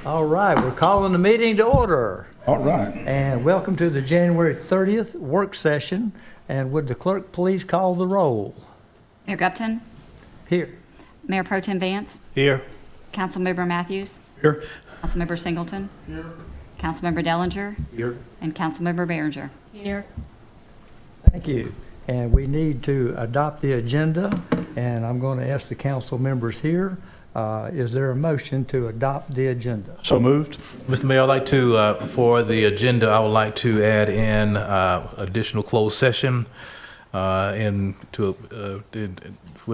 All right, we're calling the meeting to order. All right. And welcome to the January 30th work session. And would the clerk please call the roll? Mayor Gupton, Here. Mayor Pro Tem Vance, Here. Councilmember Matthews, Here. Councilmember Singleton, Councilmember Dellinger, Here. and Councilmember Behringer. Here. Thank you. And we need to adopt the agenda, and I'm going to ask the council members here, is there a motion to adopt the agenda? So moved. Mr. Mayor, I'd like to, for the agenda, I would like to add in additional closed session with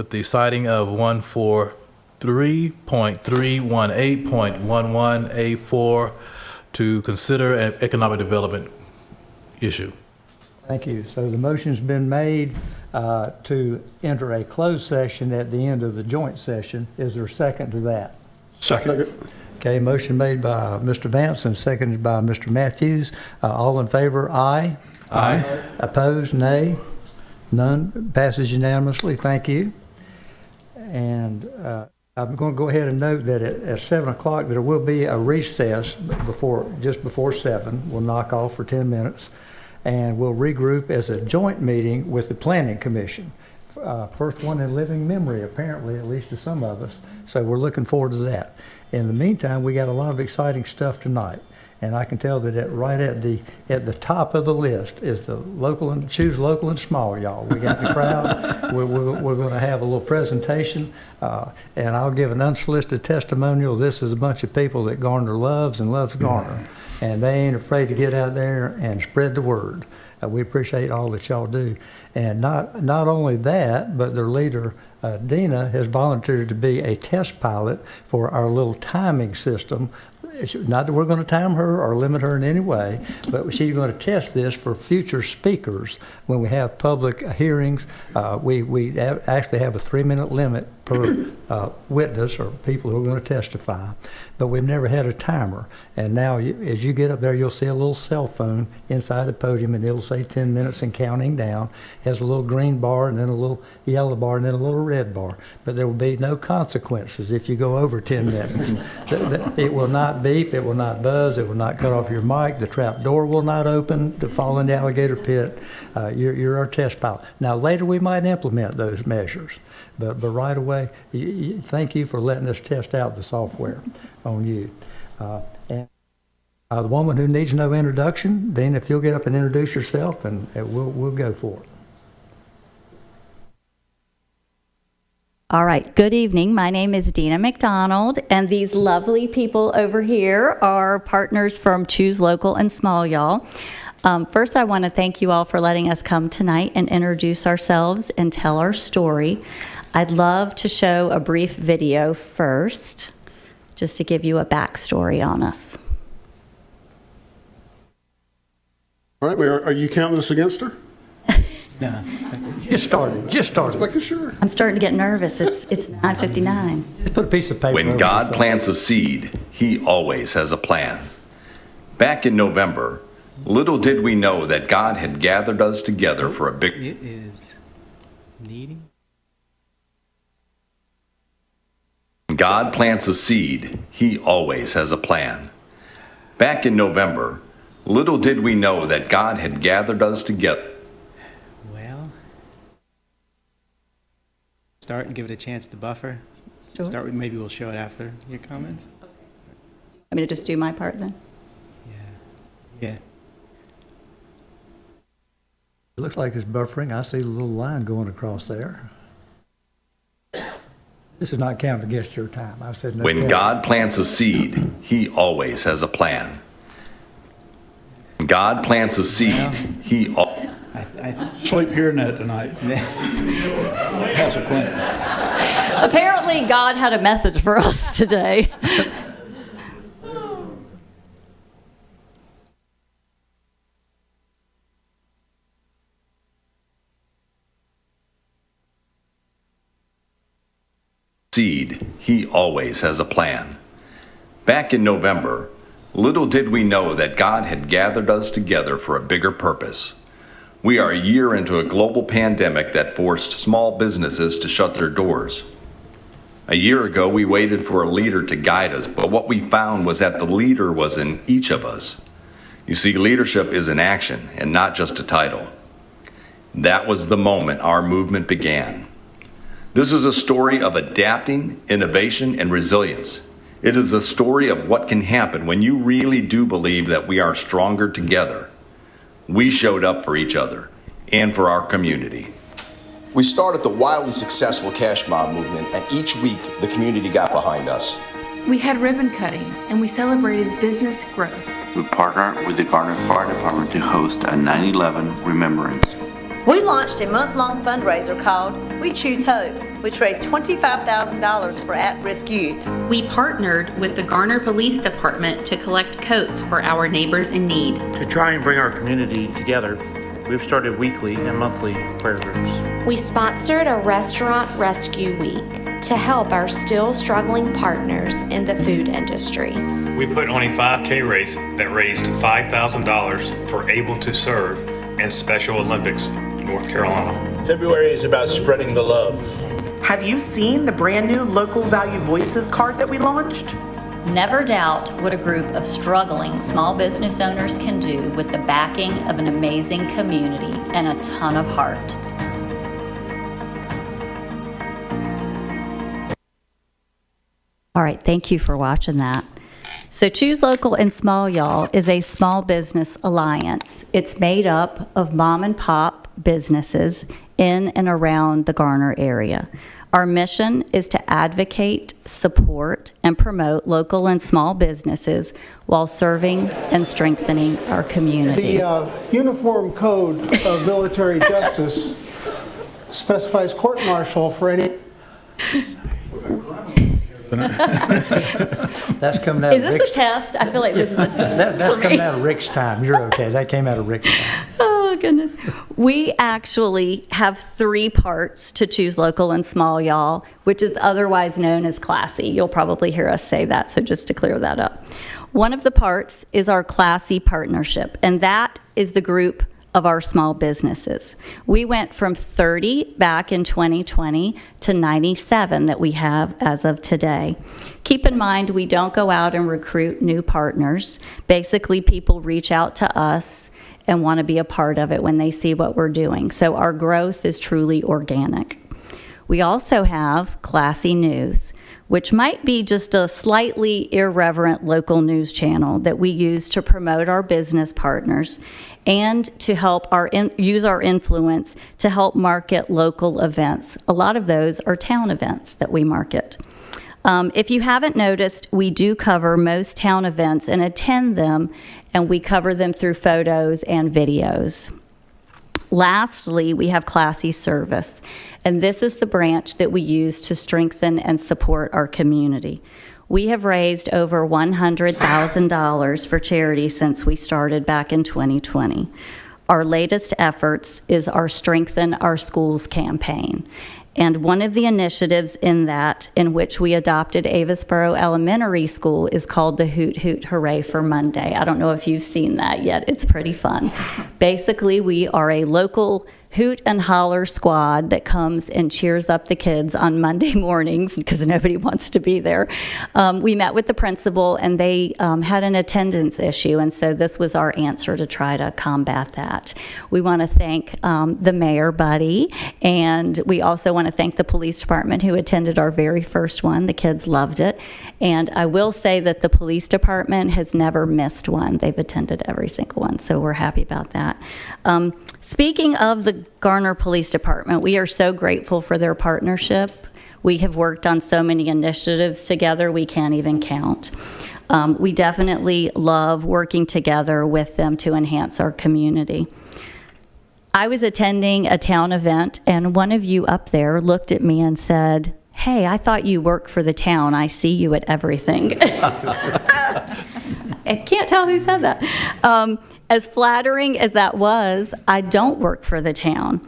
the citing of 143.318.11A4 to consider an economic development issue. Thank you. So the motion's been made to enter a closed session at the end of the joint session. Is there a second to that? Second. Okay, motion made by Mr. Vance and seconded by Mr. Matthews. All in favor, aye. Aye. Opposed, nay. None. Passes unanimously. Thank you. And I'm going to go ahead and note that at 7 o'clock there will be a recess just before 7. We'll knock off for 10 minutes. And we'll regroup as a joint meeting with the Planning Commission. First one in living memory, apparently, at least to some of us. So we're looking forward to that. In the meantime, we got a lot of exciting stuff tonight. And I can tell that right at the top of the list is the local and choose local and small, y'all. We got the crowd. We're going to have a little presentation, and I'll give an unsolicited testimonial. This is a bunch of people that Garner loves and loves Garner. And they ain't afraid to get out there and spread the word. We appreciate all that y'all do. And not only that, but their leader, Dina, has volunteered to be a test pilot for our little timing system. Not that we're going to time her or limit her in any way, but she's going to test this for future speakers when we have public hearings. We actually have a 3-minute limit per witness or people who are going to testify, but we've never had a timer. And now, as you get up there, you'll see a little cell phone inside the podium, and it'll say 10 minutes and counting down. It has a little green bar, and then a little yellow bar, and then a little red bar. But there will be no consequences if you go over 10 minutes. It will not beep, it will not buzz, it will not cut off your mic, the trap door will not open to fall in the alligator pit. You're our test pilot. Now, later we might implement those measures. But right away, thank you for letting us test out the software on you. And the woman who needs no introduction, Dean, if you'll get up and introduce yourself, and we'll go for it. All right. Good evening. My name is Dina McDonald, and these lovely people over here are partners from Choose Local and Small Y'all. First, I want to thank you all for letting us come tonight and introduce ourselves and tell our story. I'd love to show a brief video first, just to give you a backstory on us. All right, Mayor, are you counting us against her? No, just started. Making sure. I'm starting to get nervous. It's 9:59. Just put a piece of paper When over God this. plants a seed, he always has a plan. Back in November, little did we know that God had gathered us together for a big... It is needing. When God plants a seed, he always has a plan. Back in November, little did we know that God had gathered us together. Well, start and give it a chance to buffer. Sure. Start with, maybe we'll show it after your comments. I'm going to just do my part then. Yeah. It looks like it's buffering. I see the little line going across there. This is not counted against your time. I said no. When God plants a seed, he always has a plan. When God plants a seed, he always... Sleep hearing that tonight. Has a plan. Apparently, God had a message for us today. Seed, he always has a plan. Back in November, little did we know that God had gathered us together for a bigger purpose. We are a year into a global pandemic that forced small businesses to shut their doors. A year ago, we waited for a leader to guide us, but what we found was that the leader was in each of us. You see, leadership is an action and not just a title. That was the moment our movement began. This is a story of adapting, innovation, and resilience. It is the story of what can happen when you really do believe that we are stronger together. We showed up for each other and for our community. We started the wildly successful Cash Mob movement, and each week the community got behind us. We had ribbon cuttings, and we celebrated business growth. We partnered with the Garner Fire Department to host a 9/11 remembrance. We launched a month-long fundraiser called We Choose Hope, which raised $25,000 for at-risk youth. We partnered with the Garner Police Department to collect coats for our neighbors in need. To try and bring our community together, we've started weekly and monthly prayer groups. We sponsored a restaurant rescue week to help our still struggling partners in the food industry. We put on a 5K race that raised $5,000 for Able to Serve and Special Olympics, North Carolina. February is about spreading the love. Have you seen the brand new Local Value Voices card that we launched? Never doubt what a group of struggling small business owners can do with the backing of an amazing community and a ton of heart. All right, thank you for watching that. So Choose Local and Small Y'all is a small business alliance. It's made up of mom and pop businesses in and around the Garner area. Our mission is to advocate, support, and promote local and small businesses while serving and strengthening our community. The Uniform Code of Military Justice specifies court-martial for any... That's coming out Is of this Rick's. a test? I feel like this is a test That's for coming me. out of Rick's time. You're okay. That came out of Rick's time. Oh, goodness. We actually have 3 parts to Choose Local and Small Y'all, which is otherwise known as Classy. You'll probably hear us say that, so just to clear that up. One of the parts is our Classy partnership, and that is the group of our small businesses. We went from 30 back in 2020 to 97 that we have as of today. Keep in mind, we don't go out and recruit new partners. Basically, people reach out to us and want to be a part of it when they see what we're doing. So our growth is truly organic. We also have Classy News, which might be just a slightly irreverent local news channel that we use to promote our business partners and to help use our influence to help market local events. A lot of those are town events that we market. If you haven't noticed, we do cover most town events and attend them, and we cover them through photos and videos. Lastly, we have Classy Service, and this is the branch that we use to strengthen and support our community. We have raised over $100,000 for charity since we started back in 2020. Our latest efforts is our Strengthen Our Schools campaign. And one of the initiatives in which we adopted Avisboro Elementary School is called the Hoot Hoot Hooray for Monday. I don't know if you've seen that yet. It's pretty fun. Basically, we are a local hoot and holler squad that comes and cheers up the kids on Monday mornings because nobody wants to be there. We met with the principal and they had an attendance issue, and so this was our answer to try to combat that. We want to thank the mayor, Buddy, and we also want to thank the police department who attended our very first one. The kids loved it, and I will say that the police department has never missed one. They've attended every single one, so we're happy about that. Speaking of the Garner Police Department, we are so grateful for their partnership. We have worked on so many initiatives together, we can't even count. We definitely love working together with them to enhance our community. I was attending a town event, and one of you up there looked at me and said, "Hey, I thought you worked for the town. I see you at everything." I can't tell who said that. As flattering as that was, I don't work for the town.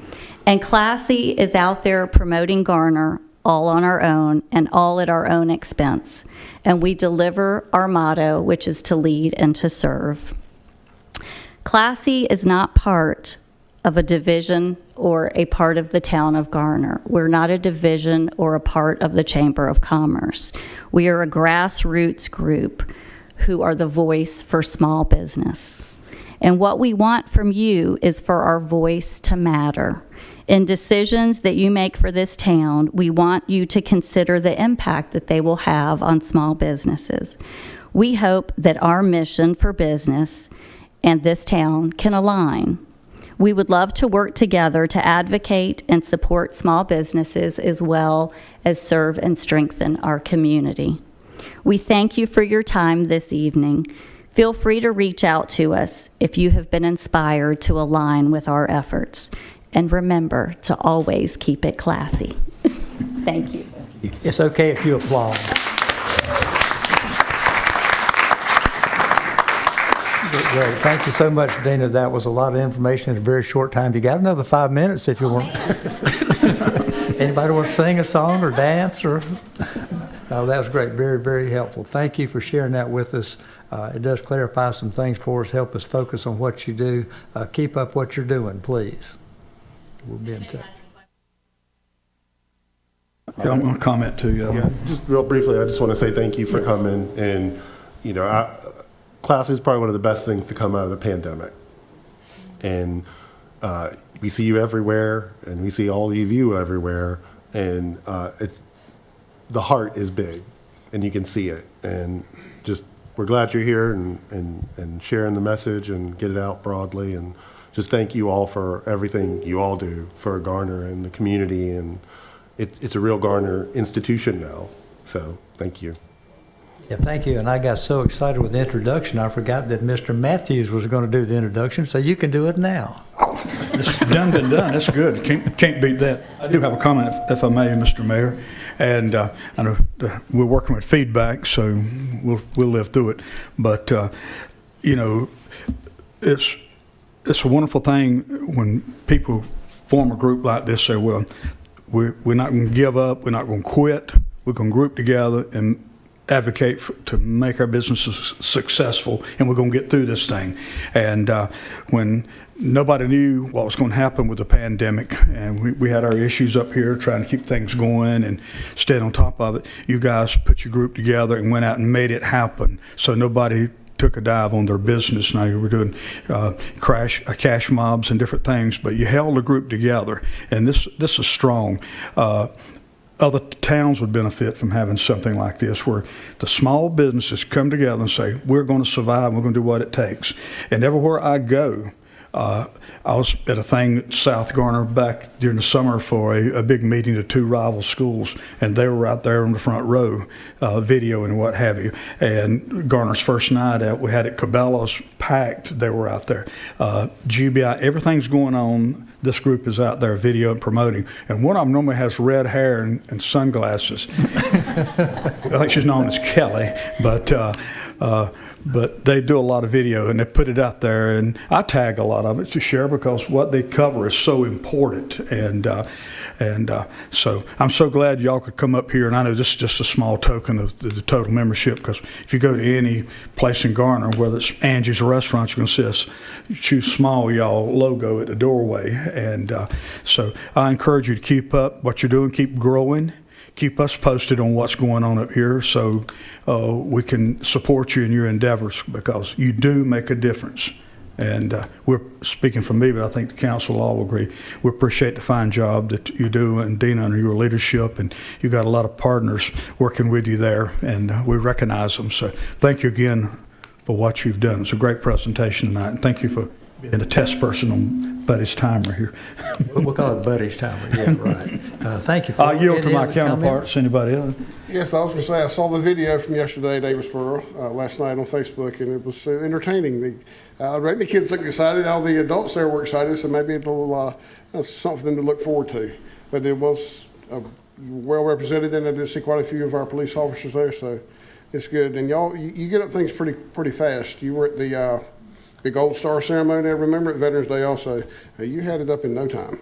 And Classy is out there promoting Garner all on our own and all at our own expense. And we deliver our motto, which is to lead and to serve. Classy is not part of a division or a part of the town of Garner. We're not a division or a part of the Chamber of Commerce. We are a grassroots group who are the voice for small business. And what we want from you is for our voice to matter. In decisions that you make for this town, we want you to consider the impact that they will have on small businesses. We hope that our mission for business and this town can align. We would love to work together to advocate and support small businesses as well as serve and strengthen our community. We thank you for your time this evening. Feel free to reach out to us if you have been inspired to align with our efforts. And remember to always keep it classy. Thank you. It's okay if you applaud. Great. Thank you so much, Dina. That was a lot of information in a very short time. You got another 5 minutes if you want. Anybody want to sing a song or dance? Or no, that was great. Very, very helpful. Thank you for sharing that with us. It does clarify some things for us, help us focus on what you do. Keep up what you're doing, please. We'll be in touch. Yeah, I'm going to comment too. Yeah, just real briefly, I just want to say thank you for coming. And, you know, class is probably one of the best things to come out of the pandemic. And we see you everywhere, and we see all of you everywhere. And the heart is big, and you can see it. And just we're glad you're here and sharing the message and get it out broadly. And just thank you all for everything you all do for Garner and the community. And it's a real Garner institution now. So thank you. Yeah, thank you. And I got so excited with the introduction, I forgot that Mr. Matthews was going to do the introduction, so you can do it now. It's done, been done. That's good. Can't beat that. I do have a comment, if I may, Mr. Mayor. And I know we're working with feedback, so we'll live through it. But you know, it's a wonderful thing when people form a group like this. Say, well, we're not going to give up. We're not going to quit. We're going to group together and advocate to make our businesses successful, and we're going to get through this thing. And when nobody knew what was going to happen with the pandemic, and we had our issues up here trying to keep things going and staying on top of it, you guys put your group together and went out and made it happen, so nobody took a dive on their business. Now you were doing cash mobs and different things, but you held the group together, and this is strong. Other towns would benefit from having something like this, where the small businesses come together and say, we're going to survive, we're going to do what it takes. And everywhere I go, I was at a thing at South Garner back during the summer for a big meeting of two rival schools, and they were out there in the front row, video and what have you. And Garner's first night out, we had it Cabela's packed, they were out there. GBI, everything's going on. This group is out there video and promoting. And one of them normally has red hair and sunglasses. I think she's known as Kelly, but they do a lot of video and they put it out there, and I tag a lot of it to share because what they cover is so important. And so I'm so glad y'all could come up here, and I know this is just a small token of the total membership, because if you go to any place in Garner, whether it's Angie's restaurant, you're going to see us choose small y'all logo at the doorway. And so I encourage you to keep up what you're doing, keep growing. Keep us posted on what's going on up here, so we can support you in your endeavors, because you do make a difference. And we're speaking for me, but I think the council all agree. We appreciate the fine job that you do, and Dina, under your leadership, and you got a lot of partners working with you there, and we recognize them. So thank you again for what you've done. It's a great presentation tonight, and thank you for being a test person on Buddy's timer here. We'll call it Buddy's timer. Yeah, right. Thank you. I'll yield to my counterparts. Anybody else? Yes, I was going to say, I saw the video from yesterday at Davisboro last night on Facebook, and it was entertaining. The kids looked excited. All the adults there were excited, so maybe it'll something to look forward to. But it was well represented, and I did see quite a few of our police officers there, so it's good. And y'all, you get up things pretty fast. You were at the Gold Star ceremony, I remember, at Veterans Day also. You had it up in no time.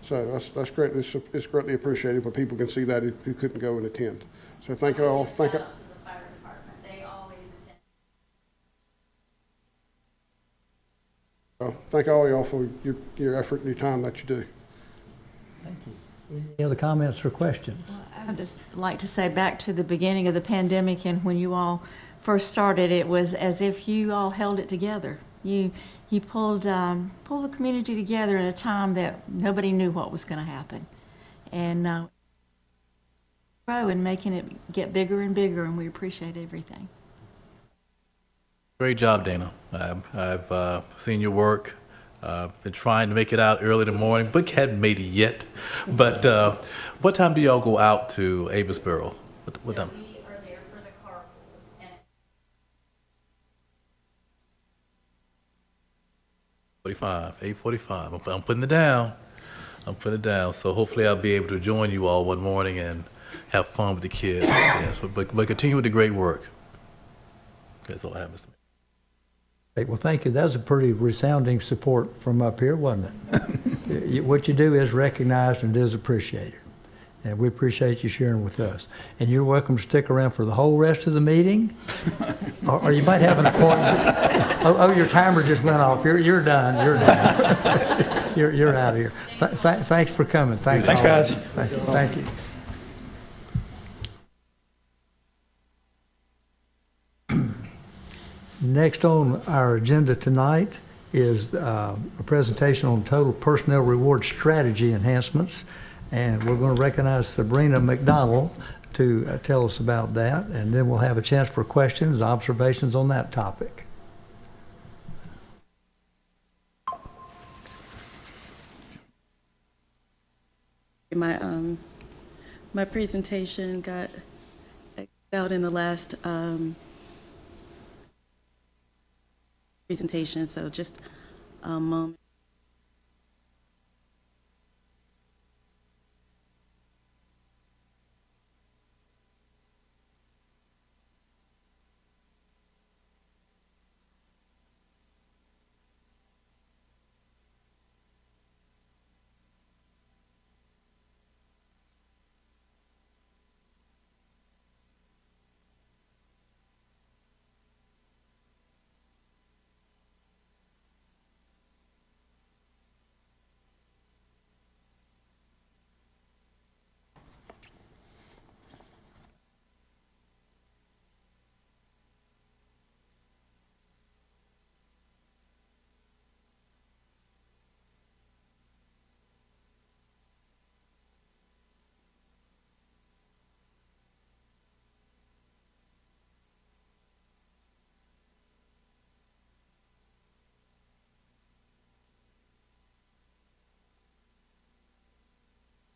So that's great. It's greatly appreciated when people can see that who couldn't go and attend. So thank you all. Thank you. Thank all y'all for your effort and your time that you do. Thank you. Any other comments or questions? I'd just like to say back to the beginning of the pandemic and when you all first started, it was as if you all held it together. You pulled the community together at a time that nobody knew what was going to happen. And grow and making it get bigger and bigger, and we appreciate everything. Great job, Dana. I've seen your work. Been trying to make it out early in the morning, but hadn't made it yet. But what time do y'all go out to Avisboro? What time? We are there for the carpool. And 8:45. I'm putting it down. So hopefully I'll be able to join you all one morning and have fun with the kids. Yes, but continue with the great work. That's all I have, Mr. Mayor. Hey, well, thank you. That was a pretty resounding support from up here, wasn't it? What you do is recognized and is appreciated. And we appreciate you sharing with us. And you're welcome to stick around for the whole rest of the meeting. Or you might have an appointment. Oh, your timer just went off. You're done. You're done. You're out of here. Thanks for coming. Thanks, guys. Thank you. Next on our agenda tonight is a presentation on total personnel reward strategy enhancements. And we're going to recognize Sabrina McDonald to tell us about that. And then we'll have a chance for questions, observations on that topic. My presentation got out in the last presentation, so just a moment.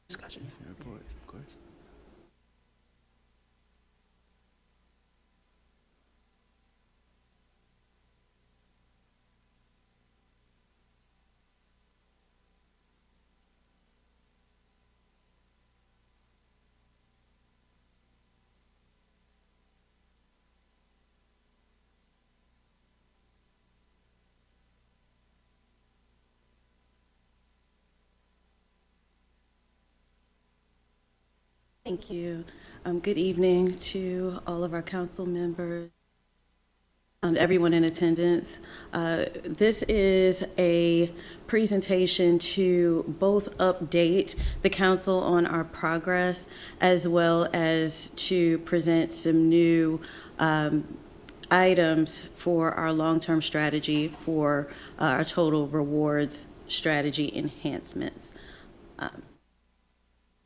Discussion reports, of course. Thank you. Good evening to all of our council members, everyone in attendance. This is a presentation to both update the council on our progress as well as to present some new items for our long-term strategy for our total rewards strategy enhancements.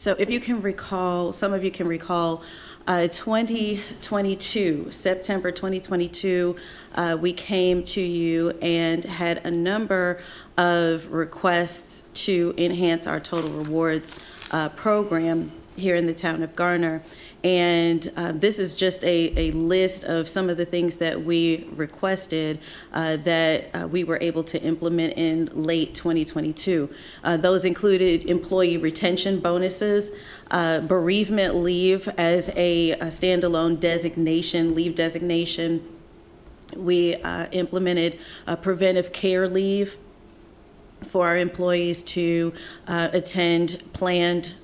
So if you can recall, some of you can recall, 2022, September 2022, we came to you and had a number of requests to enhance our total rewards program here in the town of Garner. And this is just a list of some of the things that we requested that we were able to implement in late 2022. Those included employee retention bonuses, bereavement leave as a standalone designation, leave designation. We implemented preventive care leave for our employees to attend planned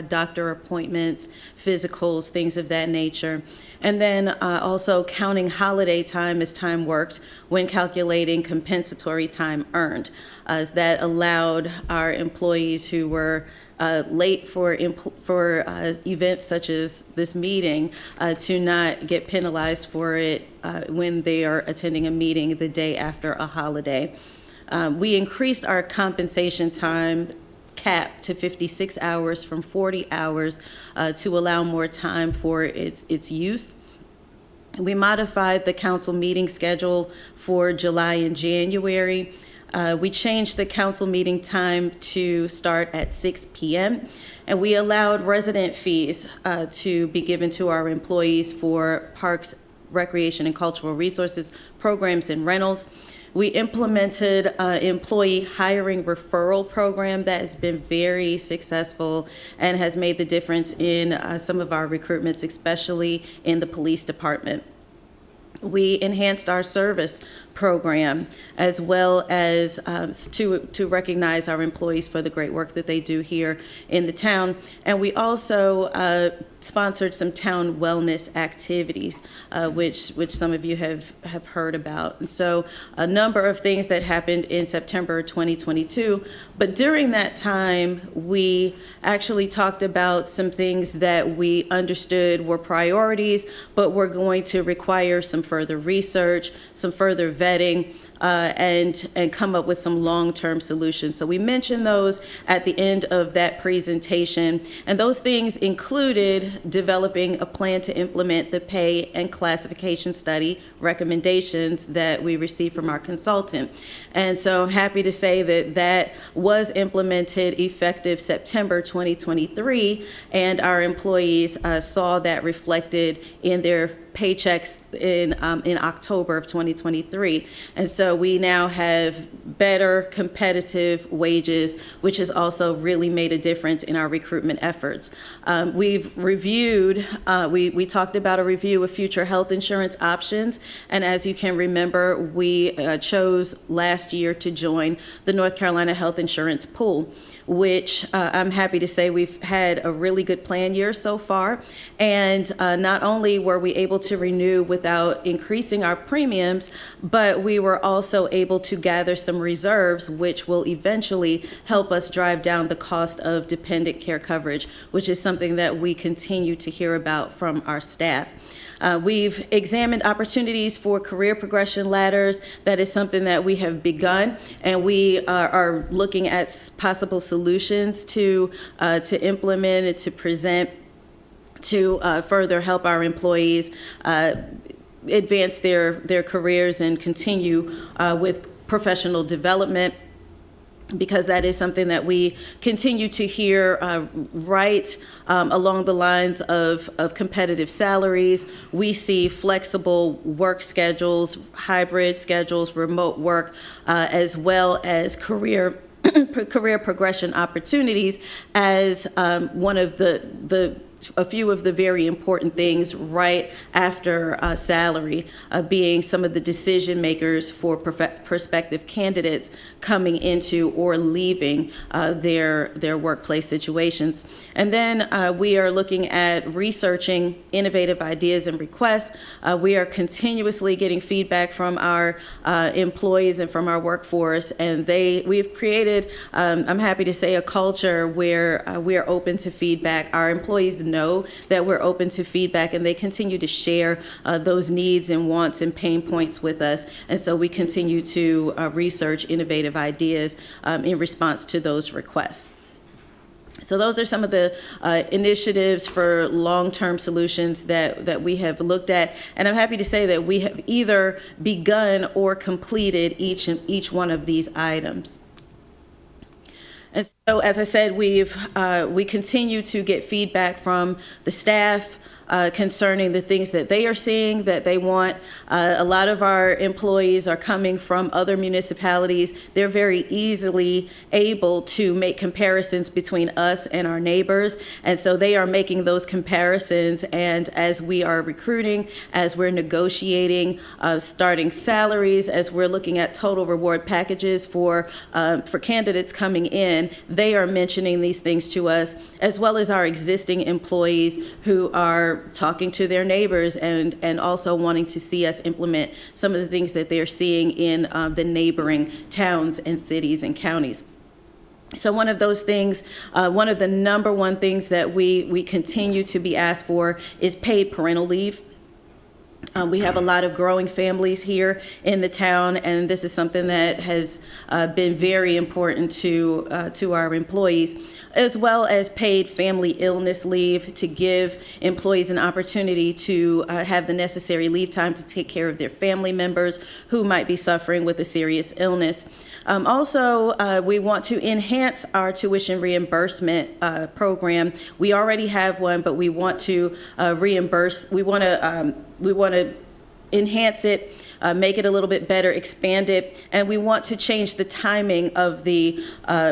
doctor appointments, physicals, things of that nature. And then also counting holiday time as time worked when calculating compensatory time earned. That allowed our employees who were late for events such as this meeting to not get penalized for it when they are attending a meeting the day after a holiday. We increased our compensation time cap to 56 hours from 40 hours to allow more time for its use. We modified the council meeting schedule for July and January. We changed the council meeting time to start at 6 p.m. and we allowed resident fees to be given to our employees for parks, recreation, and cultural resources programs and rentals. We implemented an employee hiring referral program that has been very successful and has made the difference in some of our recruitments, especially in the police department. We enhanced our service program as well as to recognize our employees for the great work that they do here in the town. And we also sponsored some town wellness activities, which some of you have heard about. And so a number of things that happened in September 2022. But during that time, we actually talked about some things that we understood were priorities, but were going to require some further research, some further vetting, and come up with some long-term solutions. So we mentioned those at the end of that presentation, and those things included developing a plan to implement the pay and classification study recommendations that we received from our consultant. And so I'm happy to say that that was implemented effective September 2023, and our employees saw that reflected in their paychecks in October of 2023. And so we now have better competitive wages, which has also really made a difference in our recruitment efforts. We've reviewed, we talked about a review of future health insurance options. And as you can remember, we chose last year to join the North Carolina Health Insurance Pool, which I'm happy to say we've had a really good plan year so far. And not only were we able to renew without increasing our premiums, but we were also able to gather some reserves, which will eventually help us drive down the cost of dependent care coverage, which is something that we continue to hear about from our staff. We've examined opportunities for career progression ladders. That is something that we have begun, and we are looking at possible solutions to implement and to present to further help our employees advance their careers and continue with professional development, because that is something that we continue to hear right along the lines of competitive salaries. We see flexible work schedules, hybrid schedules, remote work, as well as career progression opportunities as one of a few of the very important things right after salary, being some of the decision makers for prospective candidates coming into or leaving their workplace situations. And then we are looking at researching innovative ideas and requests. We are continuously getting feedback from our employees and from our workforce, and we've created, I'm happy to say, a culture where we are open to feedback. Our employees know that we're open to feedback, and they continue to share those needs and wants and pain points with us. And so we continue to research innovative ideas in response to those requests. So those are some of the initiatives for long-term solutions that we have looked at. And I'm happy to say that we have either begun or completed each one of these items. And so, as I said, we continue to get feedback from the staff, concerning the things that they are seeing that they want. A lot of our employees are coming from other municipalities. They're very easily able to make comparisons between us and our neighbors, and so they are making those comparisons. And as we are recruiting, as we're negotiating starting salaries, as we're looking at total reward packages for candidates coming in, they are mentioning these things to us, as well as our existing employees who are talking to their neighbors and also wanting to see us implement some of the things that they're seeing in the neighboring towns and cities and counties. So one of those things, one of the number one things that we continue to be asked for is paid parental leave. We have a lot of growing families here in the town, and this is something that has been very important to our employees, as well as paid family illness leave to give employees an opportunity to have the necessary leave time to take care of their family members who might be suffering with a serious illness. Also, we want to enhance our tuition reimbursement program. We already have one, but we want to reimburse. We want to enhance it, make it a little bit better, expand it, and we want to change the timing of the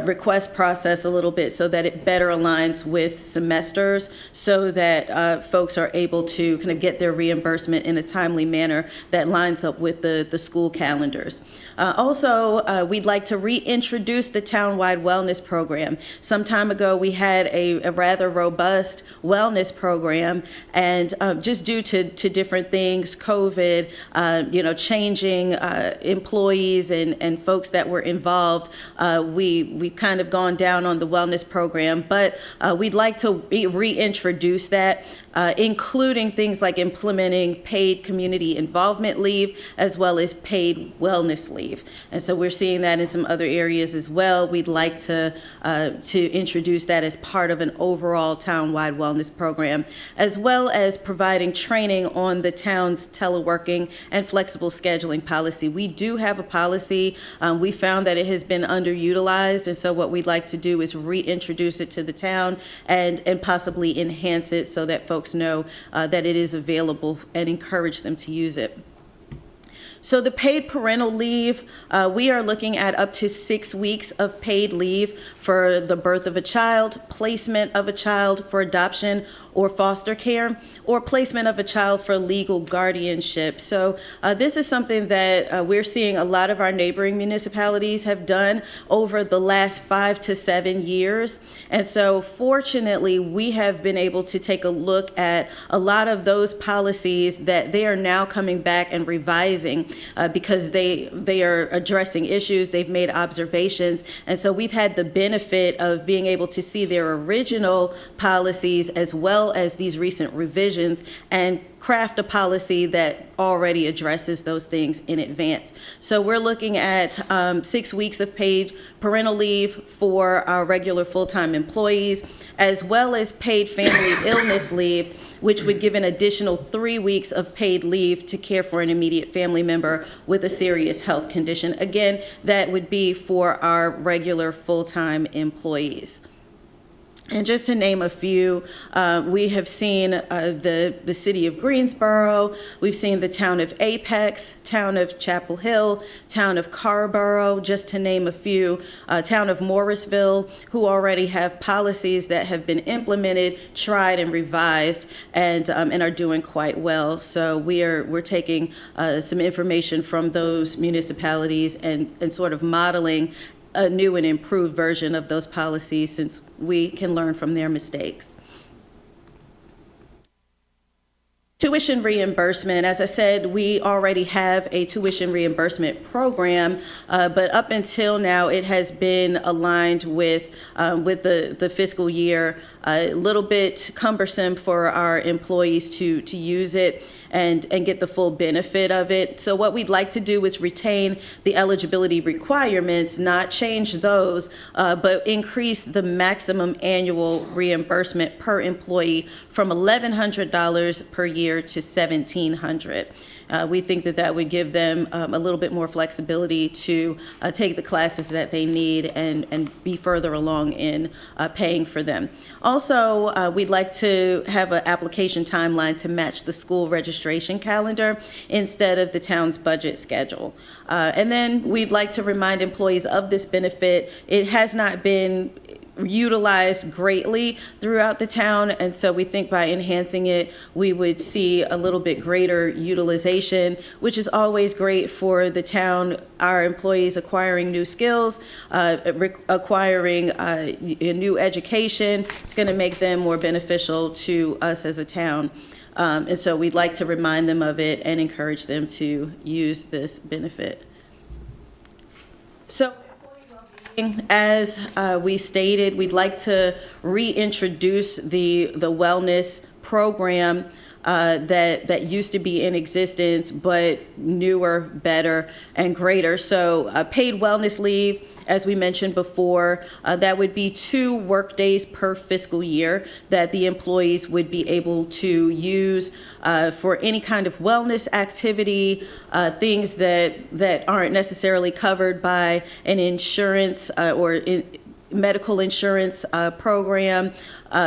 request process a little bit so that it better aligns with semesters, so that folks are able to kind of get their reimbursement in a timely manner that lines up with the school calendars. Also, we'd like to reintroduce the townwide wellness program. Some time ago, we had a rather robust wellness program, and just due to different things, COVID, changing employees and folks that were involved, we've kind of gone down on the wellness program, but we'd like to reintroduce that, including things like implementing paid community involvement leave as well as paid wellness leave. And so we're seeing that in some other areas as well. We'd like to introduce that as part of an overall town-wide wellness program, as well as providing training on the town's teleworking and flexible scheduling policy. We do have a policy. We found that it has been underutilized, and so what we'd like to do is reintroduce it to the town and possibly enhance it so that folks know that it is available and encourage them to use it. So the paid parental leave, we are looking at up to 6 weeks of paid leave for the birth of a child, placement of a child for adoption or foster care, or placement of a child for legal guardianship. So this is something that we're seeing a lot of our neighboring municipalities have done over the last 5 to 7 years. And so fortunately, we have been able to take a look at a lot of those policies that they are now coming back and revising because they are addressing issues, they've made observations, and so we've had the benefit of being able to see their original policies as well as these recent revisions and craft a policy that already addresses those things in advance. So we're looking at 6 weeks of paid parental leave for our regular full-time employees, as well as paid family illness leave, which would give an additional 3 weeks of paid leave to care for an immediate family member with a serious health condition. Again, that would be for our regular full-time employees. And just to name a few, we have seen the city of Greensboro, we've seen the town of Apex, town of Chapel Hill, town of Carrboro, just to name a few, town of Morrisville, who already have policies that have been implemented, tried, and revised, and are doing quite well. So we're taking some information from those municipalities and sort of modeling a new and improved version of those policies, since we can learn from their mistakes. Tuition reimbursement, as I said, we already have a tuition reimbursement program, but up until now it has been aligned with the fiscal year. A little bit cumbersome for our employees to use it and get the full benefit of it. So what we'd like to do is retain the eligibility requirements, not change those, but increase the maximum annual reimbursement per employee from $1,100 per year to $1,700. We think that that would give them a little bit more flexibility to take the classes that they need and be further along in paying for them. Also, we'd like to have an application timeline to match the school registration calendar instead of the town's budget schedule. And then we'd like to remind employees of this benefit. It has not been utilized greatly throughout the town, and so we think by enhancing it, we would see a little bit greater utilization, which is always great for the town, our employees acquiring new skills, acquiring a new education. It's going to make them more beneficial to us as a town. And so we'd like to remind them of it and encourage them to use this benefit. So, as we stated, we'd like to reintroduce the wellness program that used to be in existence, but newer, better, and greater. So paid wellness leave, as we mentioned before, that would be 2 work days per fiscal year that the employees would be able to use for any kind of wellness activity, things that aren't necessarily covered by an insurance or medical insurance program.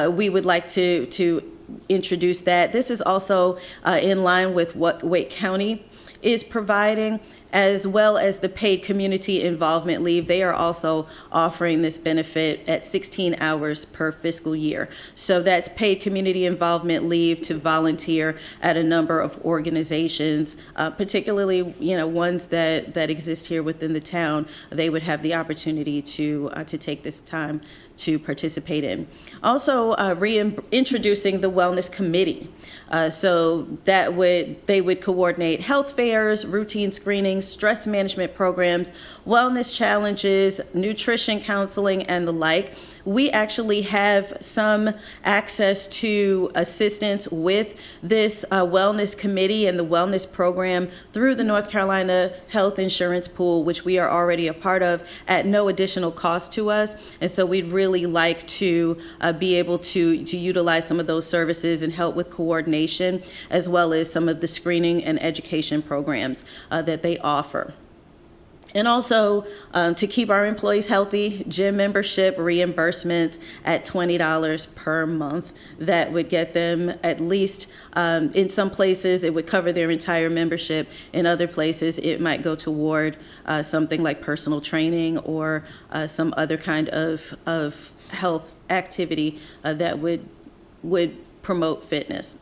We would like to introduce that. This is also in line with what Wake County is providing, as well as the paid community involvement leave. They are also offering this benefit at 16 hours per fiscal year. So that's paid community involvement leave to volunteer at a number of organizations, particularly ones that exist here within the town. They would have the opportunity to take this time to participate in. Also, reintroducing the wellness committee. So that they would coordinate health fairs, routine screenings, stress management programs, wellness challenges, nutrition counseling, and the like. We actually have some access to assistance with this wellness committee and the wellness program through the North Carolina Health Insurance Pool, which we are already a part of at no additional cost to us. And so we'd really like to be able to utilize some of those services and help with coordination, as well as some of the screening and education programs that they offer. And also, to keep our employees healthy, gym membership reimbursements at $20 per month. That would get them at least, in some places, it would cover their entire membership. In other places, it might go toward something like personal training or some other kind of health activity that would promote fitness.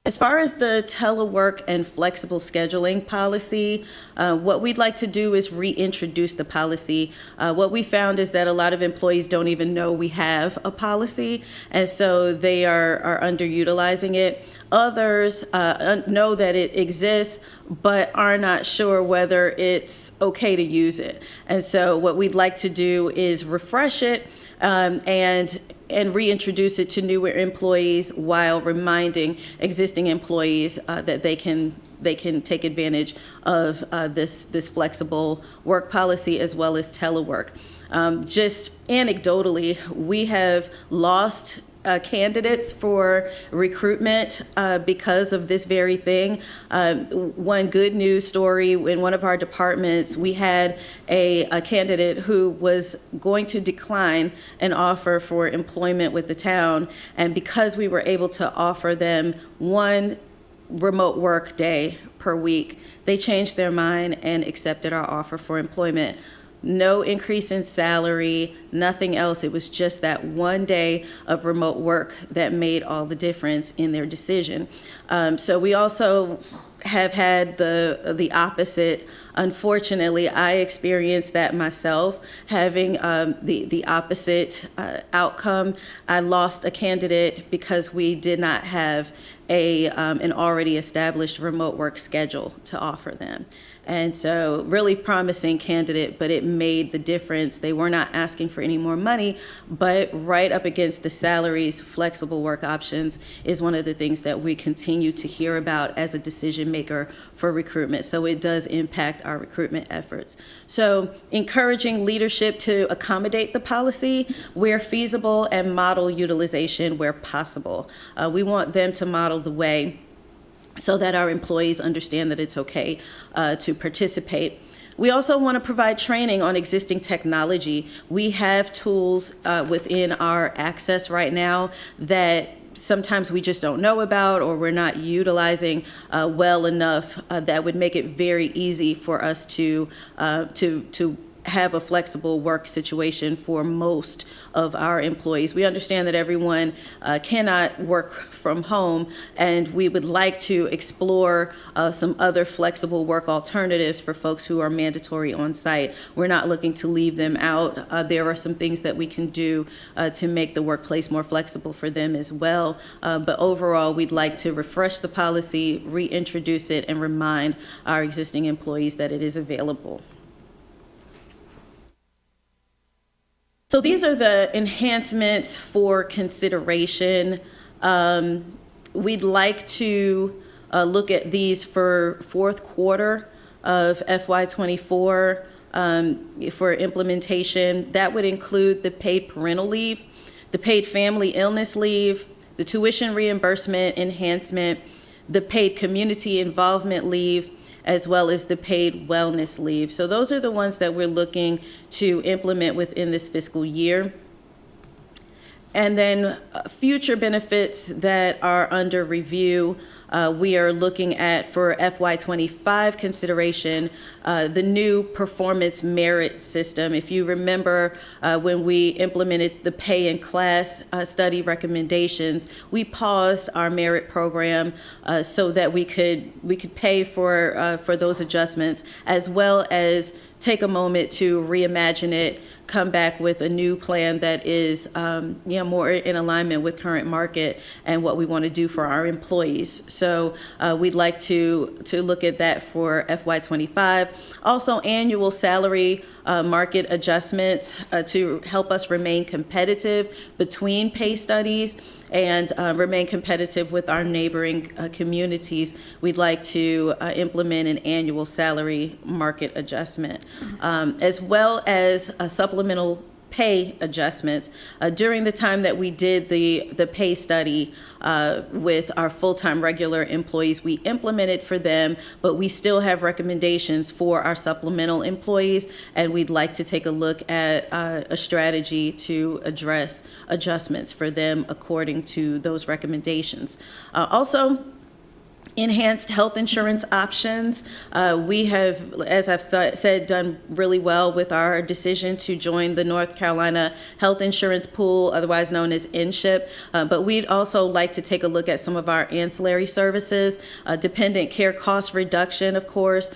As far as the telework and flexible scheduling policy, what we'd like to do is reintroduce the policy. What we found is that a lot of employees don't even know we have a policy, and so they are underutilizing it. Others know that it exists, but are not sure whether it's okay to use it. And so what we'd like to do is refresh it and reintroduce it to newer employees while reminding existing employees that they can take advantage of this flexible work policy as well as telework. Just anecdotally, we have lost candidates for recruitment because of this very thing. One good news story, in one of our departments, we had a candidate who was going to decline an offer for employment with the town, and because we were able to offer them 1 remote work day per week, they changed their mind and accepted our offer for employment. No increase in salary, nothing else. It was just that 1 day of remote work that made all the difference in their decision. So we also have had the opposite. Unfortunately, I experienced that myself, having the opposite outcome. I lost a candidate because we did not have an already established remote work schedule to offer them. And so really promising candidate, but it made the difference. They were not asking for any more money, but right up against the salaries, flexible work options is one of the things that we continue to hear about as a decision maker for recruitment. So it does impact our recruitment efforts. So encouraging leadership to accommodate the policy where feasible and model utilization where possible. We want them to model the way so that our employees understand that it's okay to participate. We also want to provide training on existing technology. We have tools within our access right now that sometimes we just don't know about or we're not utilizing well enough that would make it very easy for us to have a flexible work situation for most of our employees. We understand that everyone cannot work from home, and we would like to explore some other flexible work alternatives for folks who are mandatory on site. We're not looking to leave them out. There are some things that we can do to make the workplace more flexible for them as well. But overall, we'd like to refresh the policy, reintroduce it, and remind our existing employees that it is available. So these are the enhancements for consideration. We'd like to look at these for fourth quarter of FY24 for implementation. That would include the paid parental leave, the paid family illness leave, the tuition reimbursement enhancement, the paid community involvement leave, as well as the paid wellness leave. So those are the ones that we're looking to implement within this fiscal year. And then future benefits that are under review, we are looking at for FY25 consideration, the new performance merit system. If you remember when we implemented the pay and class study recommendations, we paused our merit program so that we could pay for those adjustments, as well as take a moment to reimagine it, come back with a new plan that is more in alignment with current market and what we want to do for our employees. So we'd like to look at that for FY25. Also, annual salary market adjustments to help us remain competitive between pay studies and remain competitive with our neighboring communities. We'd like to implement an annual salary market adjustment, as well as supplemental pay adjustments. During the time that we did the pay study with our full-time regular employees, we implemented for them, but we still have recommendations for our supplemental employees, and we'd like to take a look at a strategy to address adjustments for them according to those recommendations. Also, enhanced health insurance options. We have, as I've said, done really well with our decision to join the North Carolina Health Insurance Pool, otherwise known as NSHIP. But we'd also like to take a look at some of our ancillary services, dependent care cost reduction, of course,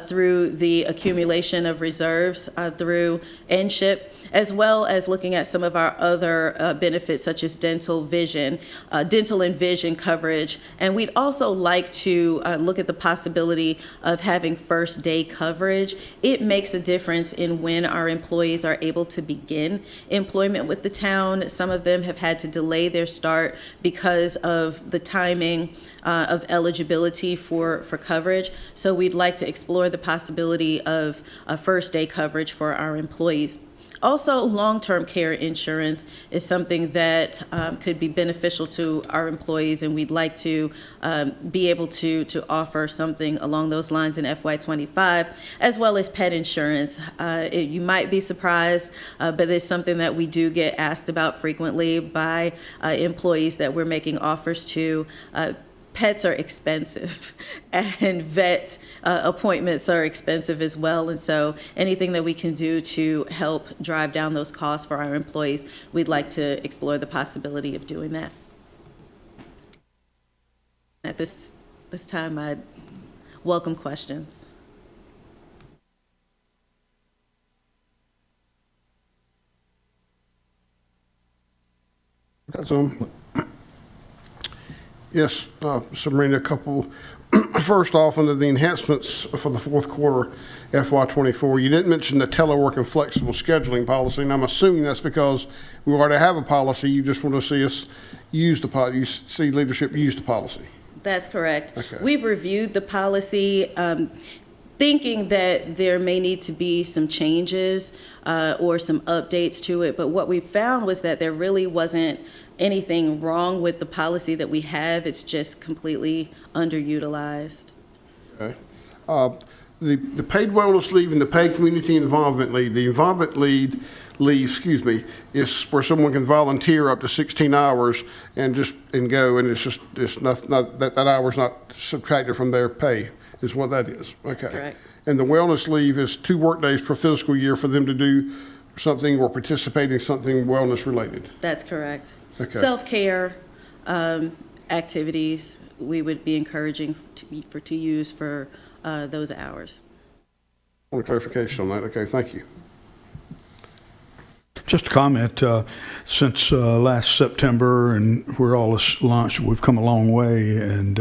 through the accumulation of reserves through NSHIP, as well as looking at some of our other benefits such as dental and vision coverage. And we'd also like to look at the possibility of having first day coverage. It makes a difference in when our employees are able to begin employment with the town. Some of them have had to delay their start because of the timing of eligibility for coverage. So we'd like to explore the possibility of first day coverage for our employees. Also, long-term care insurance is something that could be beneficial to our employees, and we'd like to be able to offer something along those lines in FY25, as well as pet insurance. You might be surprised, but it's something that we do get asked about frequently by employees that we're making offers to. Pets are expensive, and vet appointments are expensive as well. And so anything that we can do to help drive down those costs for our employees, we'd like to explore the possibility of doing that. At this time, I'd welcome questions. Yes, Sabrina, a couple. First off, under the enhancements for the fourth quarter FY24, you didn't mention the telework and flexible scheduling policy, and I'm assuming that's because we already have a policy. You just want to see us use the policy. You see leadership use the policy. That's correct. Okay. We've reviewed the policy, thinking that there may need to be some changes or some updates to it, but what we found was that there really wasn't anything wrong with the policy that we have. It's just completely underutilized. Okay. The paid wellness leave and the paid community involvement leave, the involvement leave, is where someone can volunteer up to 16 hours and go, and it's not that hour's not subtracted from their pay, is what that is. Okay. Correct. And the wellness leave is 2 work days per fiscal year for them to do something or participate in something wellness related. That's correct. Okay. Self-care activities we would be encouraging to use for those hours. I want clarification on that. Okay, thank you. Just a comment, since last September and where all this launched, we've come a long way, and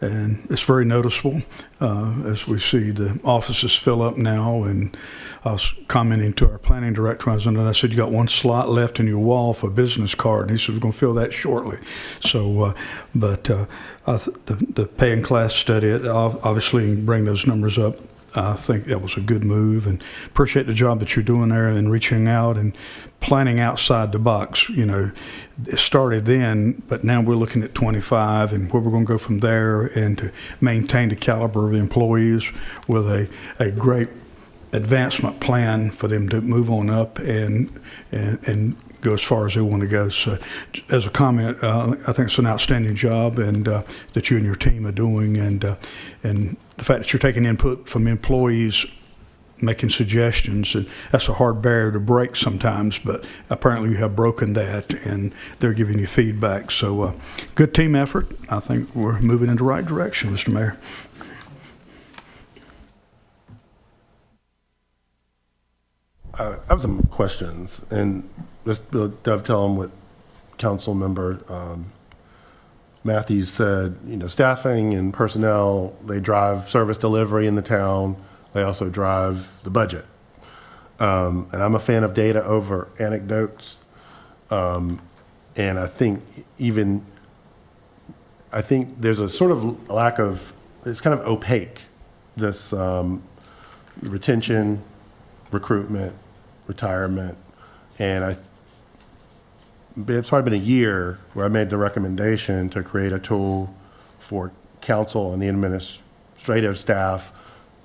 it's very noticeable as we see the offices fill up now. And I was commenting to our planning director, and I said, you got 1 slot left in your wall for a business card. And he said, we're going to fill that shortly. So, the pay and class study, obviously bring those numbers up. I think that was a good move, and appreciate the job that you're doing there and reaching out and planning outside the box. You know, it started then, but now we're looking at 25 and where we're going to go from there, and to maintain the caliber of the employees with a great advancement plan for them to move on up and go as far as they want to go. So as a comment, I think it's an outstanding job and that you and your team are doing, and the fact that you're taking input from employees, making suggestions, and that's a hard barrier to break sometimes, but apparently you have broken that and they're giving you feedback. So good team effort. I think we're moving in the right direction, Mr. Mayor. I have some questions, and just dovetail on what Council Member Matthews said. You know, staffing and personnel, they drive service delivery in the town. They also drive the budget. And I'm a fan of data over anecdotes. And I think there's a sort of lack of, it's kind of opaque, this retention, recruitment, retirement. And it's probably been a year where I made the recommendation to create a tool for council and the administrative staff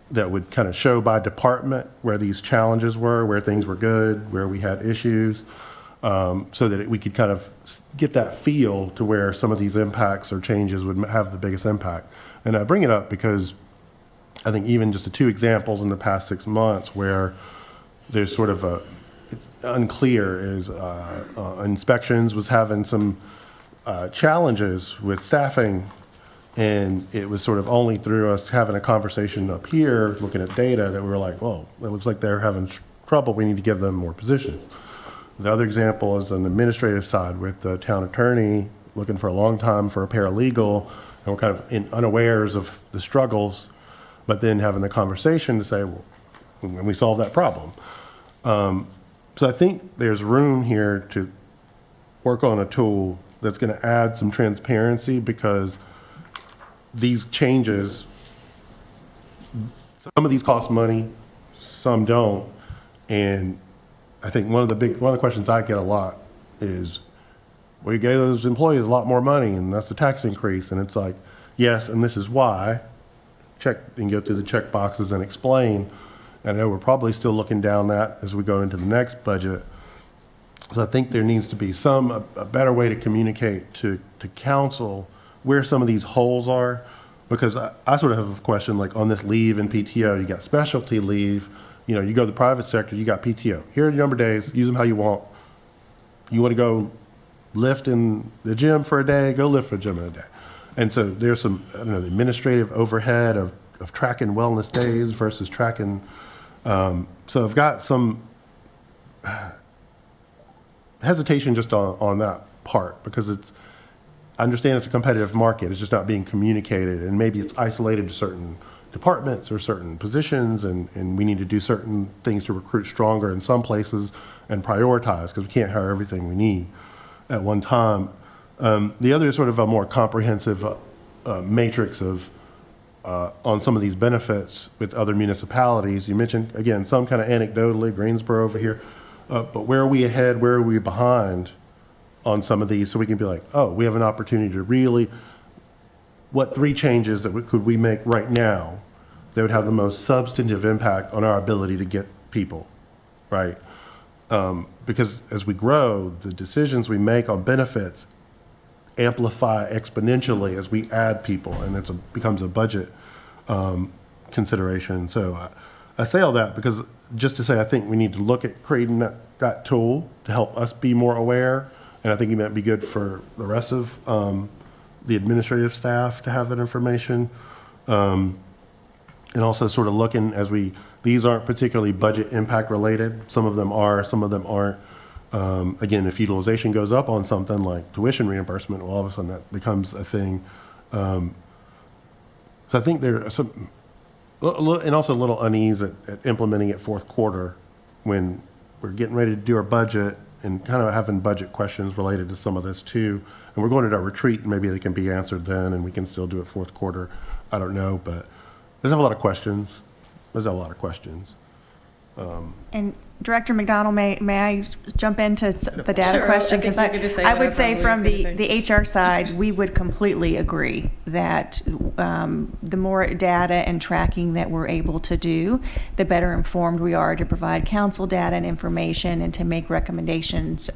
that would kind of show by department where these challenges were, where things were good, where we had issues, so that we could kind of get that feel to where some of these impacts or changes would have the biggest impact. And I bring it up because I think even just the 2 examples in the past 6 months where there's sort of it's unclear is inspections was having some challenges with staffing, and it was sort of only through us having a conversation up here, looking at data, that we were like, well, it looks like they're having trouble. We need to give them more positions. The other example is on the administrative side with the town attorney looking for a long time for a paralegal, and we're kind of unawares of the struggles, but then having the conversation to say, well, when we solve that problem. So I think there's room here to work on a tool that's going to add some transparency, because these changes, some of these cost money, some don't. And I think one of the questions I get a lot is, we gave those employees a lot more money and that's the tax increase. And it's like, yes, and this is why. Check and go through the check boxes and explain. I know we're probably still looking down that as we go into the next budget. So I think there needs to be a better way to communicate to council where some of these holes are, because I sort of have a question, like on this leave and PTO, you got specialty leave, you know, you go to the private sector, you got PTO. Here are your number of days, use them how you want. You want to go lift in the gym for a day, go lift for a gym in a day. And so there's some, I don't know, the administrative overhead of tracking wellness days versus tracking. So I've got some hesitation just on that part, because I understand it's a competitive market. It's just not being communicated, and maybe it's isolated to certain departments or certain positions, and we need to do certain things to recruit stronger in some places and prioritize, because we can't hire everything we need at one time. The other is sort of a more comprehensive matrix of on some of these benefits with other municipalities. You mentioned, again, some kind of anecdotally, Greensboro over here, but where are we ahead, where are we behind on some of these, so we can be like, oh, we have an opportunity to really, what 3 changes that could we make right now that would have the most substantive impact on our ability to get people, right? Because as we grow, the decisions we make on benefits amplify exponentially as we add people, and it becomes a budget consideration. So I say all that because just to say I think we need to look at creating that tool to help us be more aware, and I think it might be good for the rest of the administrative staff to have that information. And also sort of looking as these aren't particularly budget impact related. Some of them are, some of them aren't. Again, if utilization goes up on something like tuition reimbursement, well, all of a sudden that becomes a thing. So I think there are some, and also a little unease at implementing it fourth quarter when we're getting ready to do our budget and kind of having budget questions related to some of this too. And we're going to our retreat, and maybe they can be answered then, and we can still do it fourth quarter. I don't know, but there's a lot of questions. And Director McDonald, may I jump into the data Sure, question? I think Because you're gonna say I what would I say probably from was gonna the HR side, we would completely agree that the more data and tracking that we're able to do, the better informed we are to provide council data and information and to make recommendations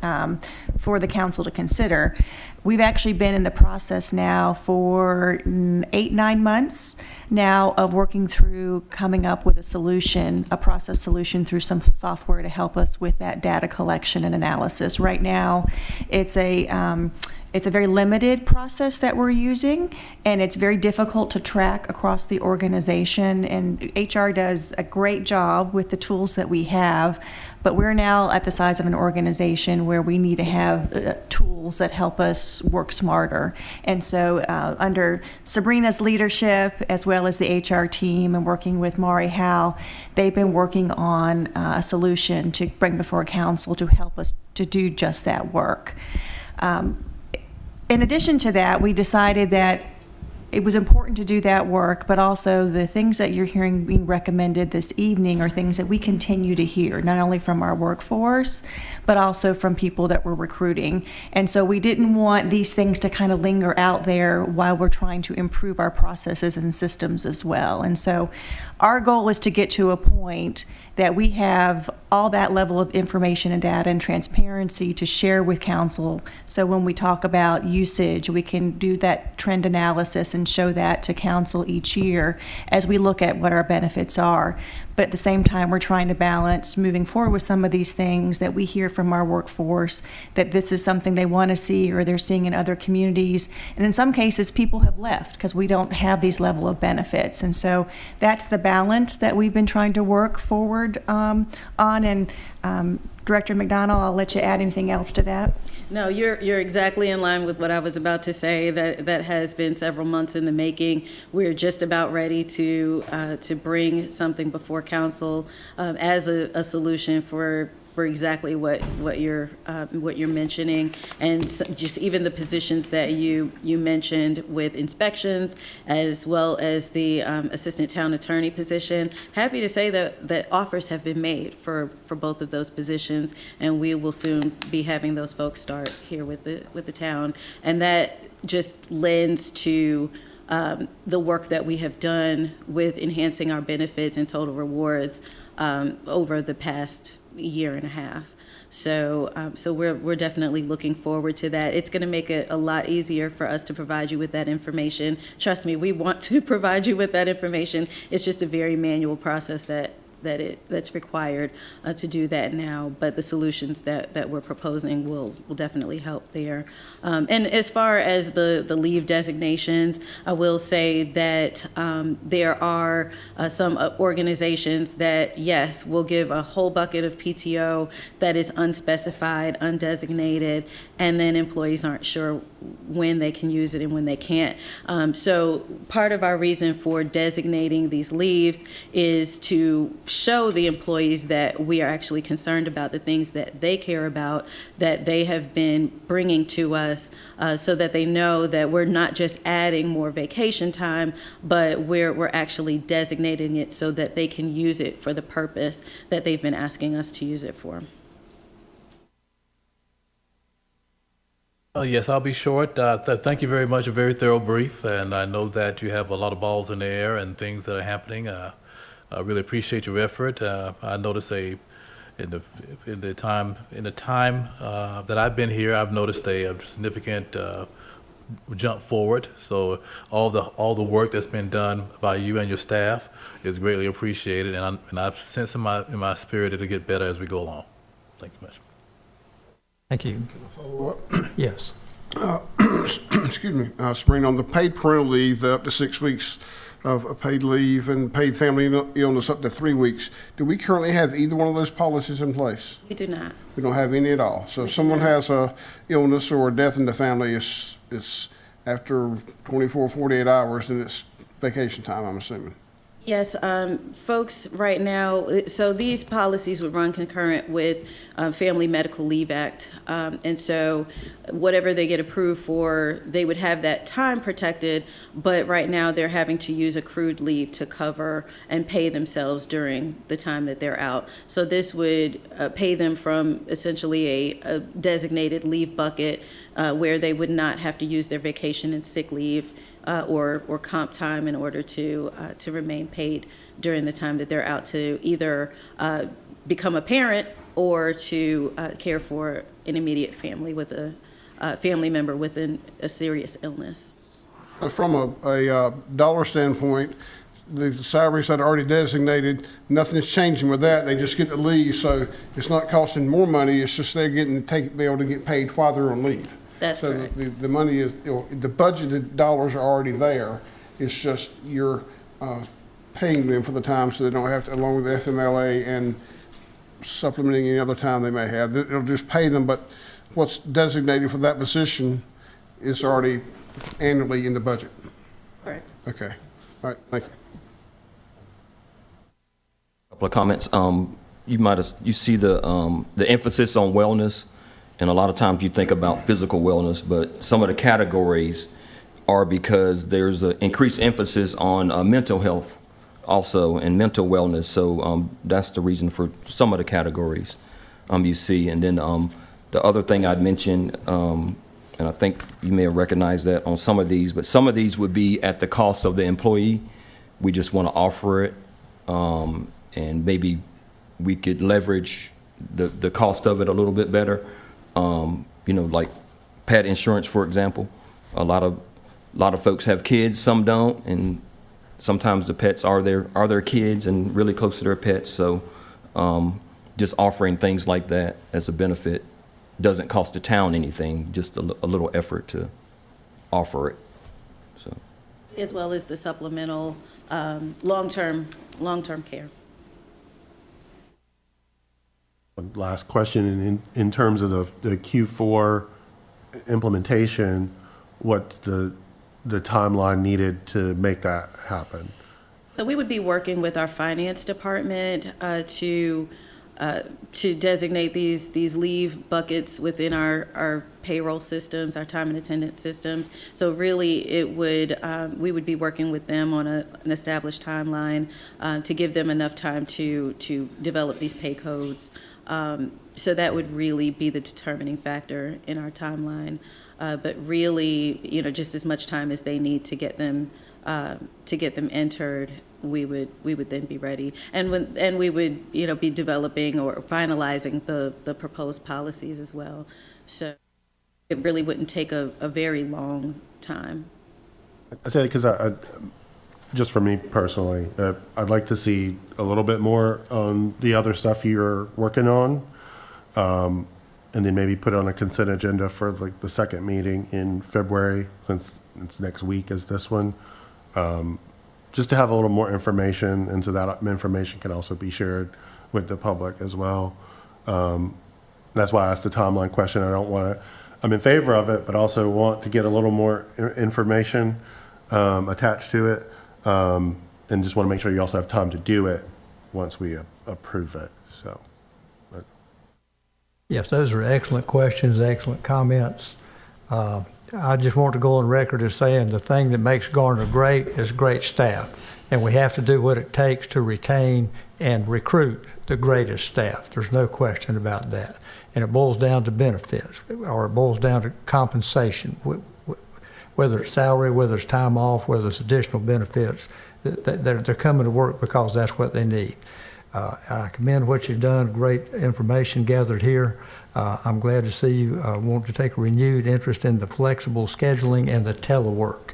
for the council to consider. We've actually been in the process now for 8-9 months now of working through coming up with a solution, a process solution through some software to help us with that data collection and analysis. Right now, it's a very limited process that we're using, and it's very difficult to track across the organization, and HR does a great job with the tools that we have, but we're now at the size of an organization where we need to have tools that help us work smarter. And so under Sabrina's leadership, as well as the HR team and working with Maury Howe, they've been working on a solution to bring before council to help us to do just that work. In addition to that, we decided that it was important to do that work, but also the things that you're hearing being recommended this evening are things that we continue to hear, not only from our workforce, but also from people that we're recruiting. And so we didn't want these things to kind of linger out there while we're trying to improve our processes and systems as well. And so our goal is to get to a point that we have all that level of information and data and transparency to share with council. So when we talk about usage, we can do that trend analysis and show that to council each year as we look at what our benefits are. But at the same time, we're trying to balance moving forward with some of these things that we hear from our workforce, that this is something they want to see or they're seeing in other communities. And in some cases, people have left because we don't have these level of benefits. And so that's the balance that we've been trying to work forward on. And Director McDonald, I'll let you add anything else to that. No, you're exactly in line with what I was about to say. That has been several months in the making. We're just about ready to bring something before council as a solution for exactly what you're mentioning, and just even the positions that you mentioned with inspections, as well as the assistant town attorney position. Happy to say that offers have been made for both of those positions, and we will soon be having those folks start here with the town, and that just lends to the work that we have done with enhancing our benefits and total rewards over the past year and a half. So we're definitely looking forward to that. It's going to make it a lot easier for us to provide you with that information. Trust me, we want to provide you with that information. It's just a very manual process that that's required to do that now, but the solutions that we're proposing will definitely help there. And as far as the leave designations, I will say that there are some organizations that, yes, will give a whole bucket of PTO that is unspecified, undesignated, and then employees aren't sure when they can use it and when they can't. So part of our reason for designating these leaves is to show the employees that we are actually concerned about the things that they care about, that they have been bringing to us, so that they know that we're not just adding more vacation time, but we're actually designating it so that they can use it for the purpose that they've been asking us to use it for. Yes, I'll be short. Thank you very much. A very thorough brief, and I know that you have a lot of balls in the air and things that are happening. I really appreciate your effort. I noticed in the time that I've been here, I've noticed a significant jump forward. So all the work that's been done by you and your staff is greatly appreciated, and I've sensed in my spirit it'll get better as we go along. Thank you much. Thank you. Follow up. Yes. Excuse me, Sabrina, on the paid parental leave, the up to 6 weeks of paid leave and paid family illness up to 3 weeks, do we currently have either one of those policies in place? We do not. We don't have any at all. So if someone has a illness or a death in the family, it's after 24, 48 hours, then it's vacation time, I'm assuming. Yes, folks, right now, so these policies would run concurrent with Family Medical Leave Act. And so whatever they get approved for, they would have that time protected, but right now they're having to use accrued leave to cover and pay themselves during the time that they're out. So this would pay them from essentially a designated leave bucket where they would not have to use their vacation and sick leave or comp time in order to remain paid during the time that they're out to either become a parent or to care for an immediate family with a family member with a serious illness. From a dollar standpoint, the salaries that are already designated, nothing's changing with that. They just get to leave, so it's not costing more money. It's just they're getting to be able to get paid while they're on leave. That's so correct. the money is, the budgeted dollars are already there. It's just you're paying them for the time so they don't have to, along with the FMLA and supplementing any other time they may have. It'll just pay them, but what's designated for that position is already annually in the budget. Correct. Okay. All right. Thank you. Couple of comments. You see the emphasis on wellness. And a lot of times you think about physical wellness, but some of the categories are because there's an increased emphasis on mental health also and mental wellness. So that's the reason for some of the categories you see. And then the other thing I'd mention, and I think you may have recognized that on some of these, but some of these would be at the cost of the employee. We just want to offer it, and maybe we could leverage the cost of it a little bit better. Like pet insurance, for example. A lot of folks have kids, some don't, and sometimes the pets are their kids and really close to their pets. So just offering things like that as a benefit doesn't cost the town anything, just a little effort to offer it. So, as well as the supplemental long-term care. One last question, in terms of the Q4 implementation, what's the timeline needed to make that happen? So we would be working with our finance department to designate these leave buckets within our payroll systems, our time and attendance systems. So really, we would be working with them on an established timeline to give them enough time to develop these pay codes. So that would really be the determining factor in our timeline. But really, just as much time as they need to get them entered, we would then be ready. And we would, be developing or finalizing the proposed policies as well. So it really wouldn't take a very long time. I say because just for me personally, I'd like to see a little bit more on the other stuff you're working on. And then maybe put on a consent agenda for like the second meeting in February, since it's next week is this one. Just to have a little more information, and so that information can also be shared with the public as well. That's why I asked the timeline question. I'm in favor of it, but also want to get a little more information attached to it. And just want to make sure you also have time to do it once we approve it, so. Yes, those are excellent questions, excellent comments. I just want to go on record as saying the thing that makes Garner great is great staff. And we have to do what it takes to retain and recruit the greatest staff. There's no question about that. And it boils down to benefits, or it boils down to compensation, whether it's salary, whether it's time off, whether it's additional benefits. They're coming to work because that's what they need. I commend what you've done, great information gathered here. I'm glad to see you want to take a renewed interest in the flexible scheduling and the telework.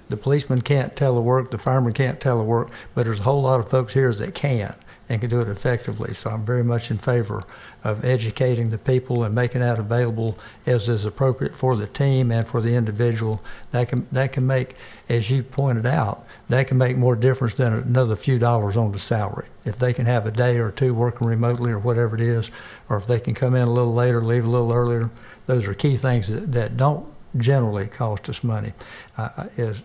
The policeman can't telework, the fireman can't telework, but there's a whole lot of folks here that can and can do it effectively. So I'm very much in favor of educating the people and making that available as is appropriate for the team and for the individual. That can make, as you pointed out, that can make more difference than another few dollars on the salary. If they can have a day or two working remotely or whatever it is, or if they can come in a little later, leave a little earlier, those are key things that don't generally cost us money. As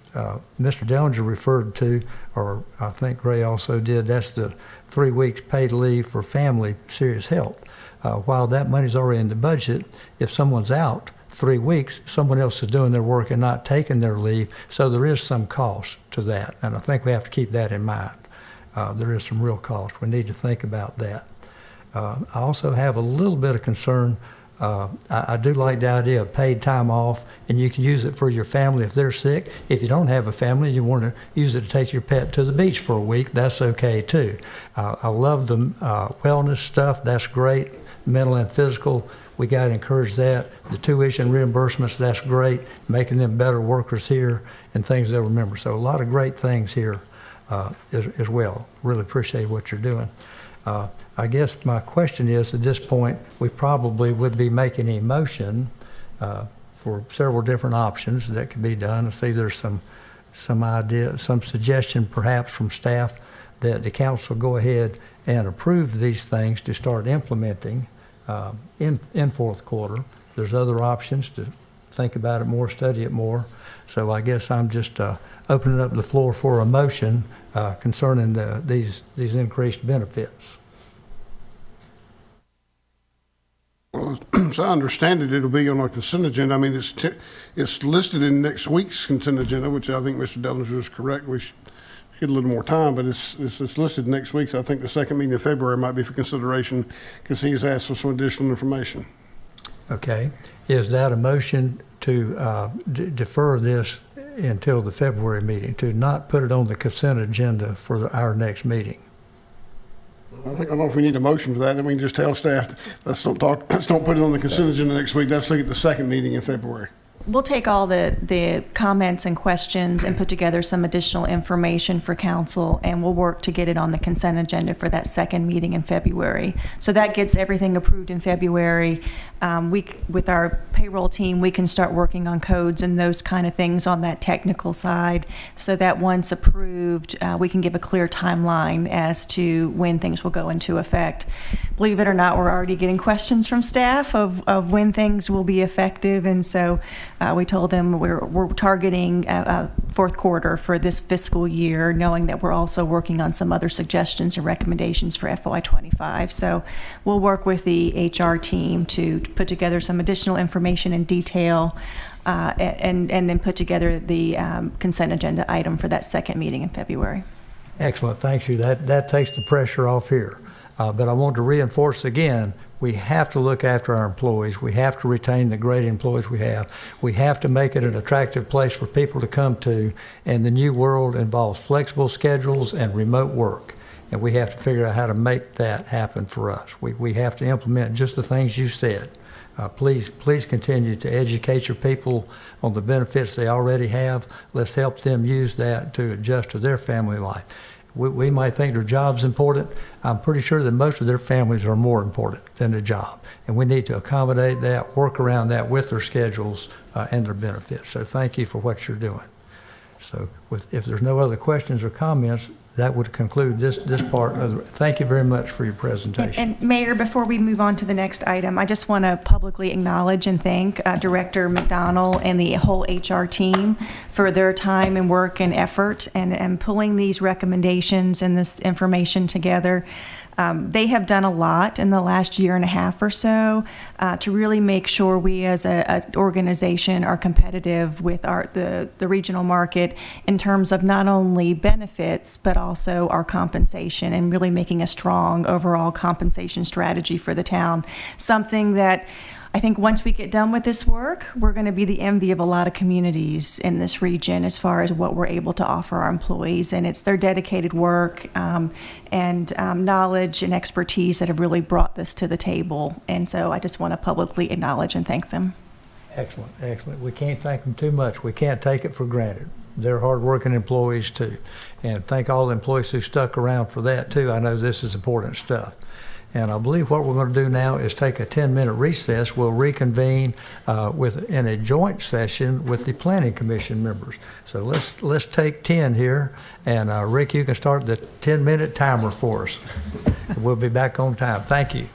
Mr. Dellinger referred to, or I think Ray also did, that's the 3 weeks paid leave for family serious health. While that money's already in the budget, if someone's out 3 weeks, someone else is doing their work and not taking their leave, so there is some cost to that, and I think we have to keep that in mind. There is some real cost. We need to think about that. I also have a little bit of concern. I do like the idea of paid time off, and you can use it for your family if they're sick. If you don't have a family, you want to use it to take your pet to the beach for a week, that's okay too. I love the wellness stuff, that's great. Mental and physical, we got to encourage that. The tuition reimbursements, that's great. Making them better workers here and things they'll remember. So a lot of great things here as well. Really appreciate what you're doing. I guess my question is, at this point, we probably would be making a motion for several different options that could be done. I see there's some idea, some suggestion perhaps from staff that the council go ahead and approve these things to start implementing in fourth quarter. There's other options to think about it more, study it more. So I guess I'm just opening up the floor for a motion concerning these increased benefits. Well, as I understand it, it'll be on our consent agenda. I mean, it's listed in next week's consent agenda, which I think Mr. Dellinger is correct. We should get a little more time, but it's listed next week. So I think the second meeting in February might be for consideration because he's asked for some additional information. Okay. Is that a motion to defer this until the February meeting, to not put it on the consent agenda for our next meeting? I don't know if we need a motion for that. Then we can just tell staff, let's don't put it on the consent agenda next week. Let's look at the second meeting in February. We'll take all the comments and questions and put together some additional information for council, and we'll work to get it on the consent agenda for that second meeting in February. So that gets everything approved in February. With our payroll team, we can start working on codes and those kind of things on that technical side, so that once approved, we can give a clear timeline as to when things will go into effect. Believe it or not, we're already getting questions from staff of when things will be effective, and so we told them we're targeting fourth quarter for this fiscal year, knowing that we're also working on some other suggestions and recommendations for FY25. So we'll work with the HR team to put together some additional information and detail, and then put together the consent agenda item for that second meeting in February. Excellent, thank you. That takes the pressure off here. But I want to reinforce again, we have to look after our employees. We have to retain the great employees we have. We have to make it an attractive place for people to come to, and the new world involves flexible schedules and remote work. And we have to figure out how to make that happen for us. We have to implement just the things you said. Please continue to educate your people on the benefits they already have. Let's help them use that to adjust to their family life. We might think their job's important. I'm pretty sure that most of their families are more important than the job. And we need to accommodate that, work around that with their schedules and their benefits. So thank you for what you're doing. So if there's no other questions or comments, that would conclude this part of the, thank you very much for your presentation. And Mayor, before we move on to the next item, I just want to publicly acknowledge and thank Director McDonald and the whole HR team for their time and work and effort and pulling these recommendations and this information together. They have done a lot in the last year and a half or so to really make sure we as an organization are competitive with the regional market in terms of not only benefits, but also our compensation and really making a strong overall compensation strategy for the town. Something that I think once we get done with this work, we're going to be the envy of a lot of communities in this region as far as what we're able to offer our employees. And it's their dedicated work and knowledge and expertise that have really brought this to the table. And so I just want to publicly acknowledge and thank them. Excellent, excellent. We can't thank them too much. We can't take it for granted. They're hardworking employees too. And thank all the employees who stuck around for that too. I know this is important stuff. And I believe what we're going to do now is take a 10-minute recess. We'll reconvene in a joint session with the Planning Commission members. So let's take 10 here. And Rick, you can start the 10-minute timer for us. We'll be back on time. Thank you.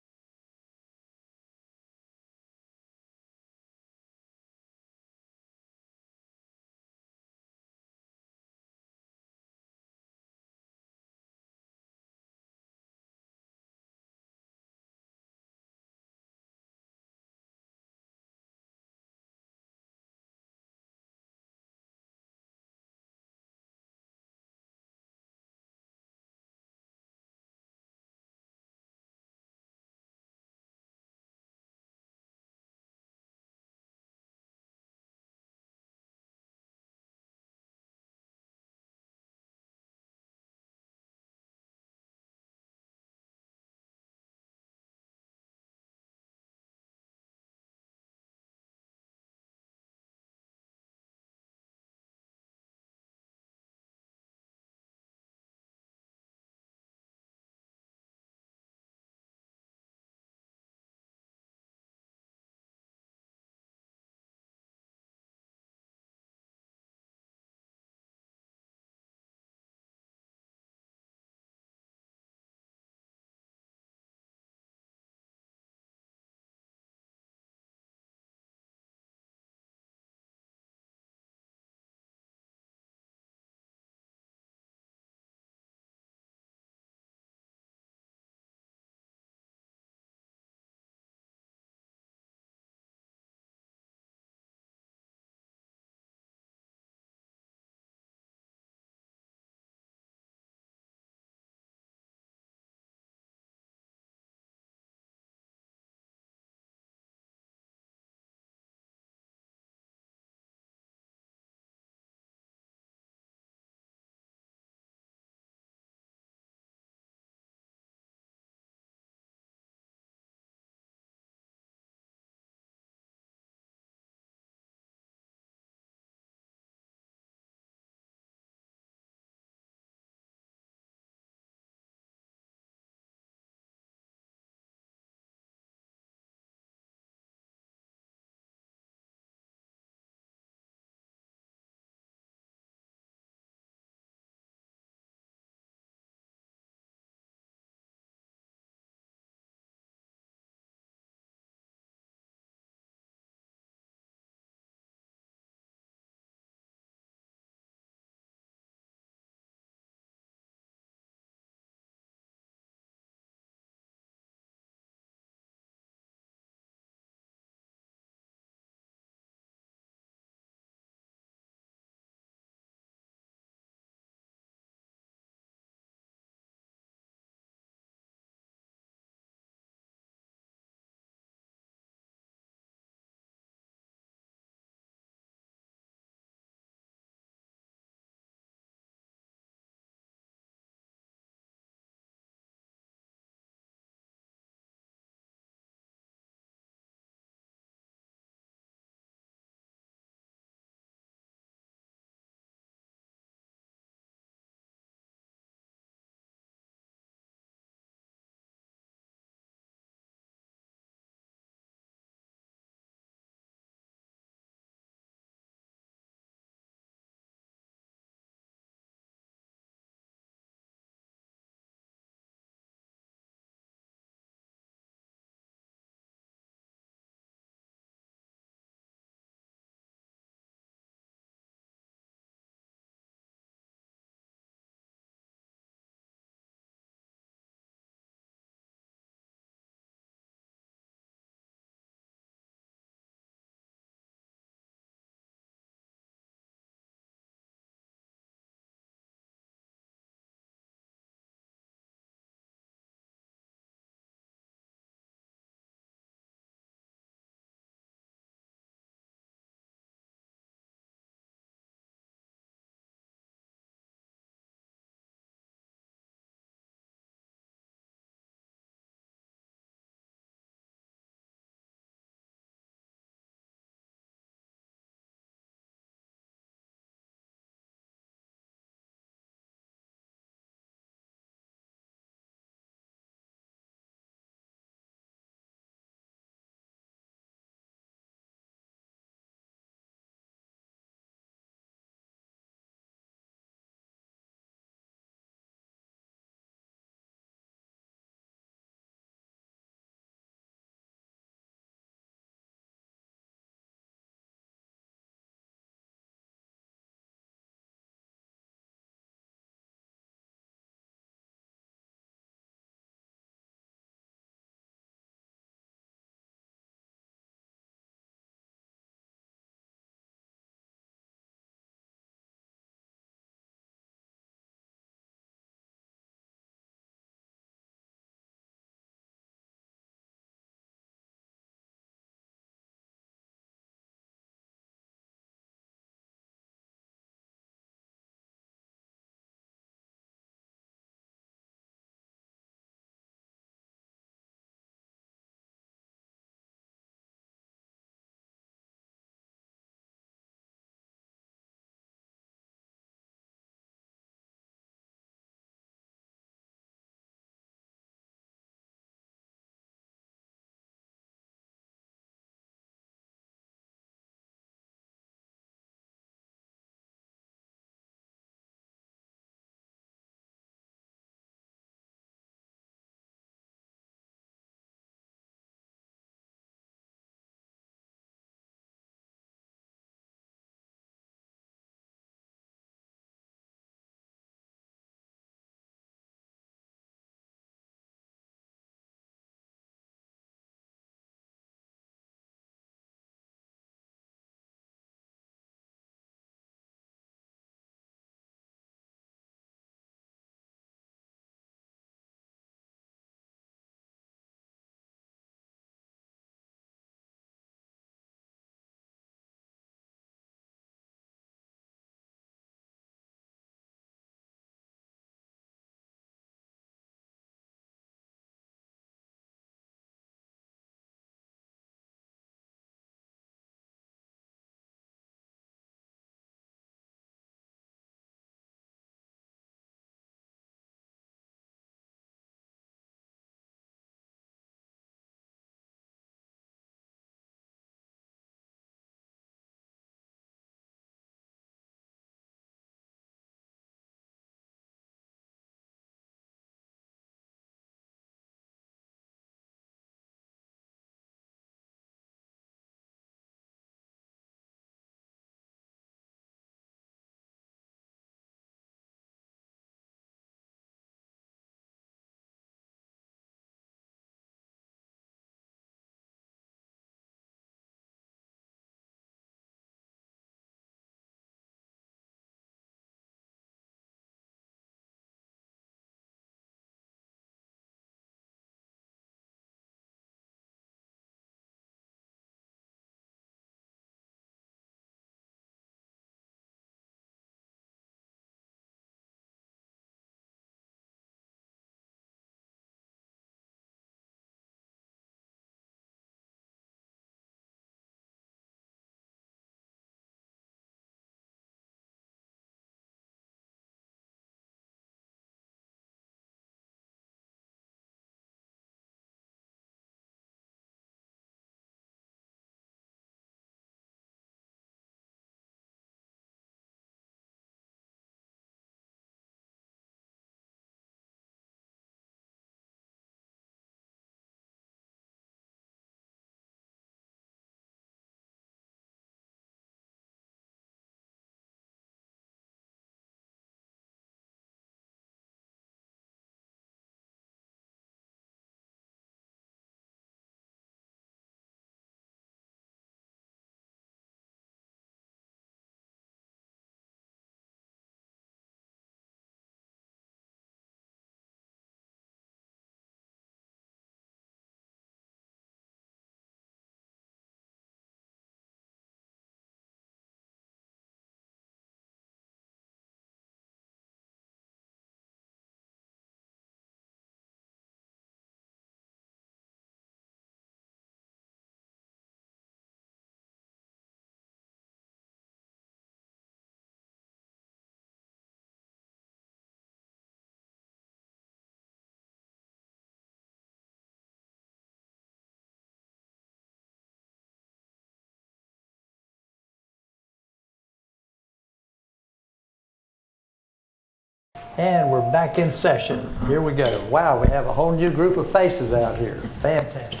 And we're back in session. Here we go. Wow, we have a whole new group of faces out here. Fantastic.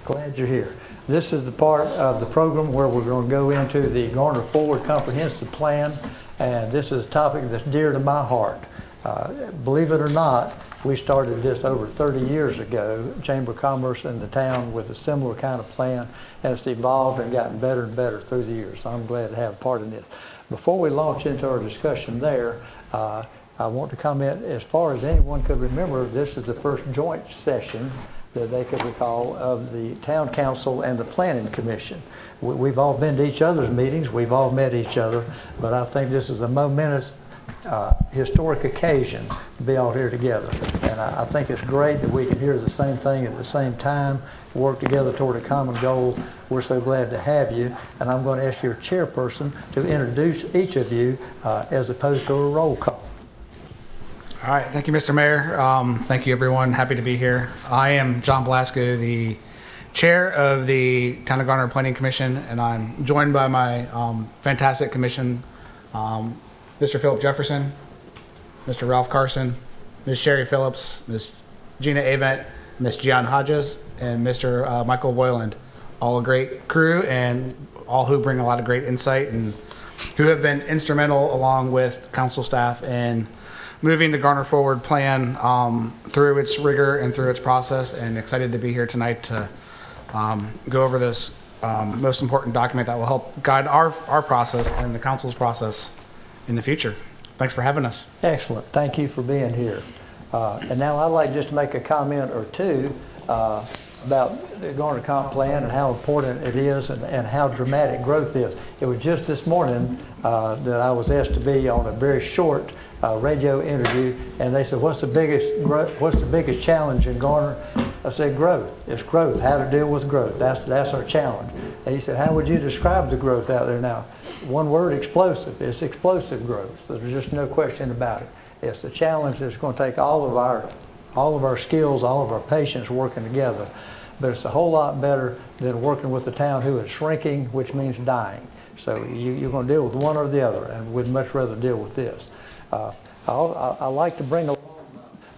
Glad you're here. This is the part of the program where we're going to go into the Garner Forward Comprehensive Plan, and this is a topic that's dear to my heart. Believe it or not, we started this over 30 years ago, Chamber of Commerce in the town, with a similar kind of plan, and it's evolved and gotten better and better through the years. So I'm glad to have a part in it. Before we launch into our discussion there, I want to comment, as far as anyone could remember, this is the first joint session that they could recall of the Town Council and the Planning Commission. We've all been to each other's meetings, we've all met each other, but I think this is a momentous historic occasion to be all here together. And I think it's great that we can hear the same thing at the same time, work together toward a common goal. We're so glad to have you. And I'm going to ask your chairperson to introduce each of you as opposed to a roll call. All right, thank you, Mr. Mayor. Thank you, everyone. Happy to be here. I am John Blasco, the chair of the Town of Garner Planning Commission, and I'm joined by my fantastic commission, Mr. Philip Jefferson, Mr. Ralph Carson, Ms. Sherry Phillips, Ms. Gina Avent, Ms. Gian Hodges, and Mr. Michael Boyland. All a great crew and all who bring a lot of great insight and who have been instrumental along with council staff in moving the Garner Forward plan through its rigor and through its process, and excited to be here tonight to go over this most important document that will help guide our process and the council's process in the future. Thanks for having us. Excellent. Thank you for being here. And now I'd like just to make a comment or two about the Garner Comp Plan and how important it is and how dramatic growth is. It was just this morning that I was asked to be on a very short radio interview, and they said, what's the biggest challenge in Garner? I said, growth. It's growth, how to deal with growth. That's our challenge. And he said, how would you describe the growth out there now? One word, explosive. It's explosive growth. There's just no question about it. It's the challenge that's going to take all of our skills, all of our patience working together. But it's a whole lot better than working with the town who is shrinking, which means dying. So you're going to deal with one or the other, and we'd much rather deal with this. I like to bring along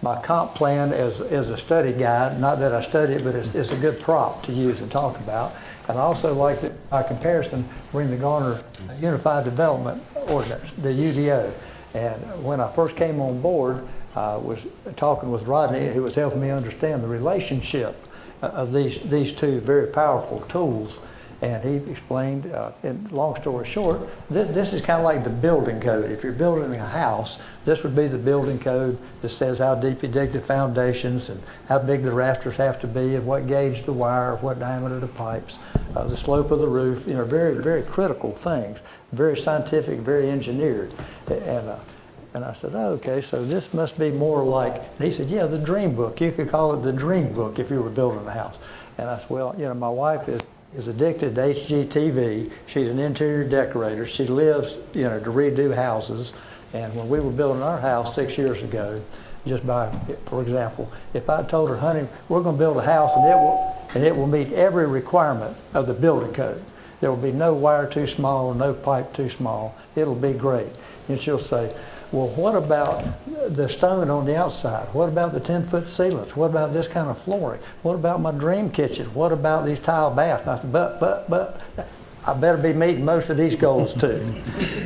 my comp plan as a study guide. Not that I study it, but it's a good prop to use and talk about. And I also like to, by comparison, bring the Garner Unified Development Ordinance, the UDO. And when I first came on board, I was talking with Rodney, who was helping me understand the relationship of these two very powerful tools. And he explained, in long story short, this is kind of like the building code. If you're building a house, this would be the building code that says how deep you dig the foundations and how big the rafters have to be and what gauge the wire, what diameter the pipes, the slope of the roof, very, very critical things, very scientific, very engineered. And I said, oh, okay, so this must be more like, and he said, yeah, the dream book. You could call it the dream book if you were building a house. And I said, well, my wife is addicted to HGTV. She's an interior decorator. She lives, to redo houses. And when we were building our house 6 years ago, for example, if I told her, honey, we're going to build a house and it will meet every requirement of the building code. There will be no wire too small, no pipe too small. It'll be great. And she'll say, well, what about the stone on the outside? What about the 10-foot ceilings? What about this kind of flooring? What about my dream kitchen? What about these tile baths? And I said, but I better be meeting most of these goals too.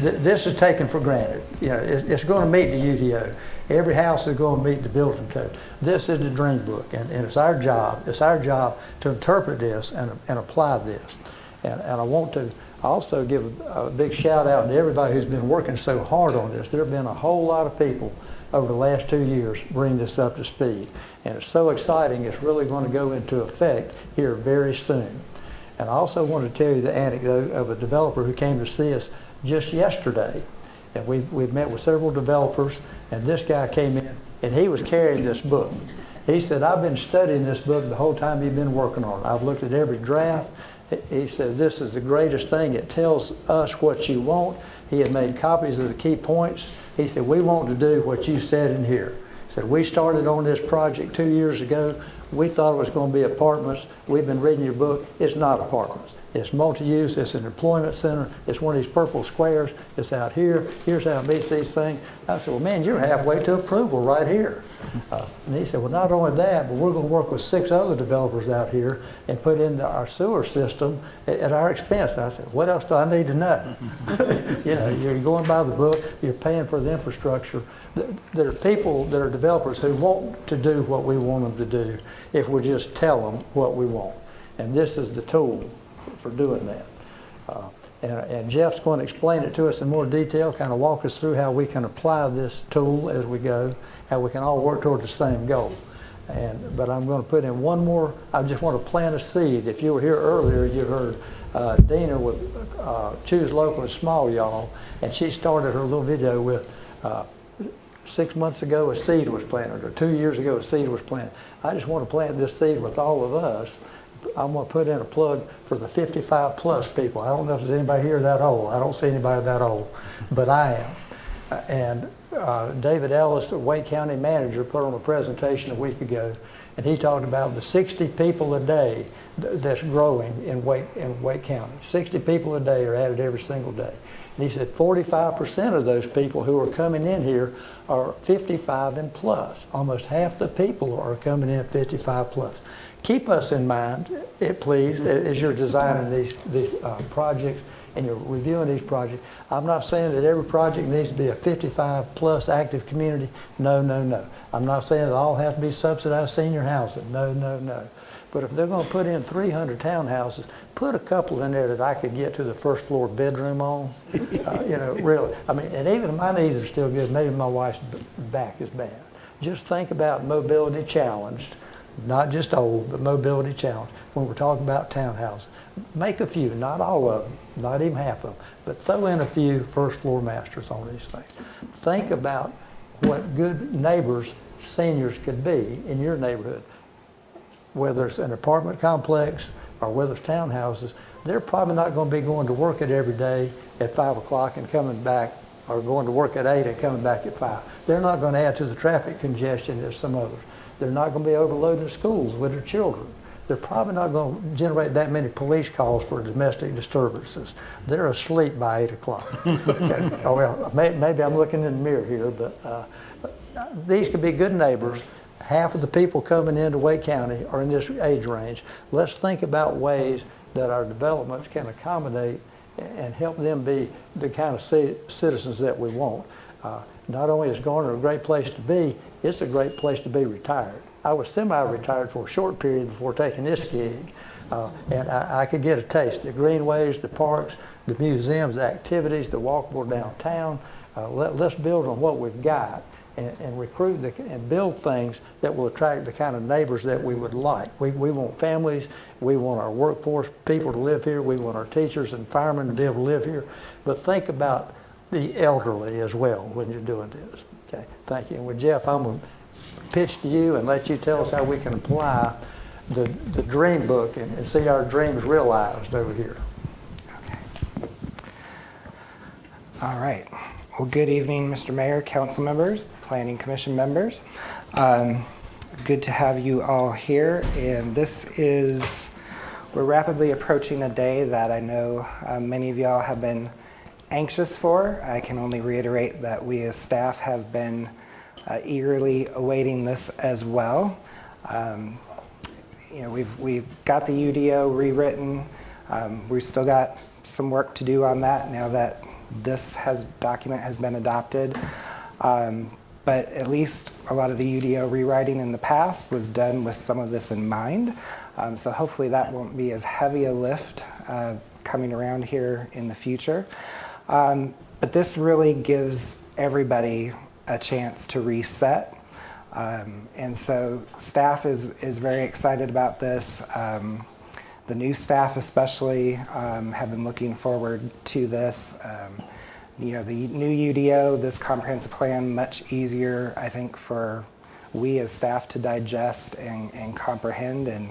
This is taken for granted. It's going to meet the UDO. Every house is going to meet the building code. This is the dream book, and it's our job. It's our job to interpret this and apply this. And I want to also give a big shout out to everybody who's been working so hard on this. There have been a whole lot of people over the last 2 years bring this up to speed. And it's so exciting, it's really going to go into effect here very soon. And I also want to tell you the anecdote of a developer who came to see us just yesterday. And we've met with several developers, and this guy came in and he was carrying this book. He said, I've been studying this book the whole time you've been working on it. I've looked at every draft. He said, this is the greatest thing. It tells us what you want. He had made copies of the key points. He said, we want to do what you said in here. He said, we started on this project 2 years ago. We thought it was going to be apartments. We've been reading your book. It's not apartments. It's multi-use, it's an employment center, it's one of these purple squares, it's out here, here's how it meets these things. I said, well, man, you're halfway to approval right here. And he said, well, not only that, but we're going to work with 6 other developers out here and put into our sewer system at our expense. And I said, what else do I need to know? You know, you're going by the book, you're paying for the infrastructure. There are people that are developers who want to do what we want them to do if we just tell them what we want. And this is the tool for doing that. And Jeff's going to explain it to us in more detail, kind of walk us through how we can apply this tool as we go, how we can all work toward the same goal. But I'm going to put in one more, I just want to plant a seed. If you were here earlier, you heard Dina with Choose Local and Small Y'all, and she started her little video with 6 months ago a seed was planted, or 2 years ago a seed was planted. I just want to plant this seed with all of us. I'm going to put in a plug for the 55 plus people. I don't know if there's anybody here that old. I don't see anybody that old, but I am. And David Ellis, the Wake County manager, put on a presentation a week ago, and he talked about the 60 people a day that's growing in Wake County. 60 people a day are added every single day. And he said 45% of those people who are coming in here are 55 and plus. Almost half the people are coming in 55 plus. Keep us in mind, please, as you're designing these projects and you're reviewing these projects. I'm not saying that every project needs to be a 55 plus active community. No, no, no. I'm not saying it all has to be subsidized senior housing. No, no, no. But if they're going to put in 300 townhouses, put a couple in there that I could get to the first floor bedroom on. You know, really. I mean, and even if my knees are still good, maybe my wife's back is bad. Just think about mobility challenged. Not just old, but mobility challenge. When we're talking about townhouses, make a few, not all of them, not even half of them, but throw in a few first floor masters on these things. Think about what good neighbors seniors could be in your neighborhood. Whether it's an apartment complex or whether it's townhouses, they're probably not going to be going to work at every day at 5 o'clock and coming back, or going to work at 8 and coming back at 5. They're not going to add to the traffic congestion as some others. They're not going to be overloading schools with their children. They're probably not going to generate that many police calls for domestic disturbances. They're asleep by 8 o'clock. Okay. Oh, well, maybe I'm looking in the mirror here, but these could be good neighbors. Half of the people coming into Wake County are in this age range. Let's think about ways that our developments can accommodate and help them be the kind of citizens that we want. Not only is Garner a great place to be, it's a great place to be retired. I was semi-retired for a short period before taking this gig, and I could get a taste. The greenways, the parks, the museums, the activities, the walkable downtown. Let's build on what we've got and recruit and build things that will attract the kind of neighbors that we would like. We want families, we want our workforce people to live here, we want our teachers and firemen to be able to live here, but think about the elderly as well when you're doing this. Okay, thank you. And with Jeff, I'm going to pitch to you and let you tell us how we can apply the dream book and see our dreams realized over here. Okay. All right. Well, good evening, Mr. Mayor, council members, Planning Commission members. Good to have you all here. And we're rapidly approaching a day that I know many of y'all have been anxious for. I can only reiterate that we as staff have been eagerly awaiting this as well. You know, we've got the UDO rewritten. We've still got some work to do on that now that this document has been adopted. But at least a lot of the UDO rewriting in the past was done with some of this in mind. So hopefully that won't be as heavy a lift coming around here in the future. But this really gives everybody a chance to reset. And so staff is very excited about this. The new staff especially have been looking forward to this. You know, the new UDO, this comprehensive plan, much easier, I think, for we as staff to digest and comprehend. And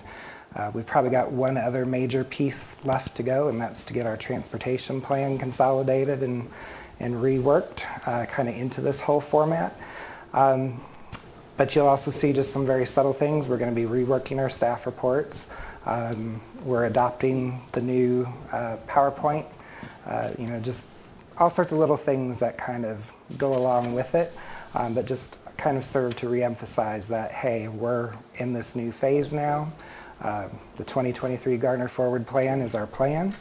we've probably got one other major piece left to go, and that's to get our transportation plan consolidated and reworked kind of into this whole format. But you'll also see just some very subtle things. We're going to be reworking our staff reports. We're adopting the new PowerPoint, just all sorts of little things that kind of go along with it, but just kind of serve to reemphasize that, hey, we're in this new phase now. The 2023 Garner Forward Plan is our plan.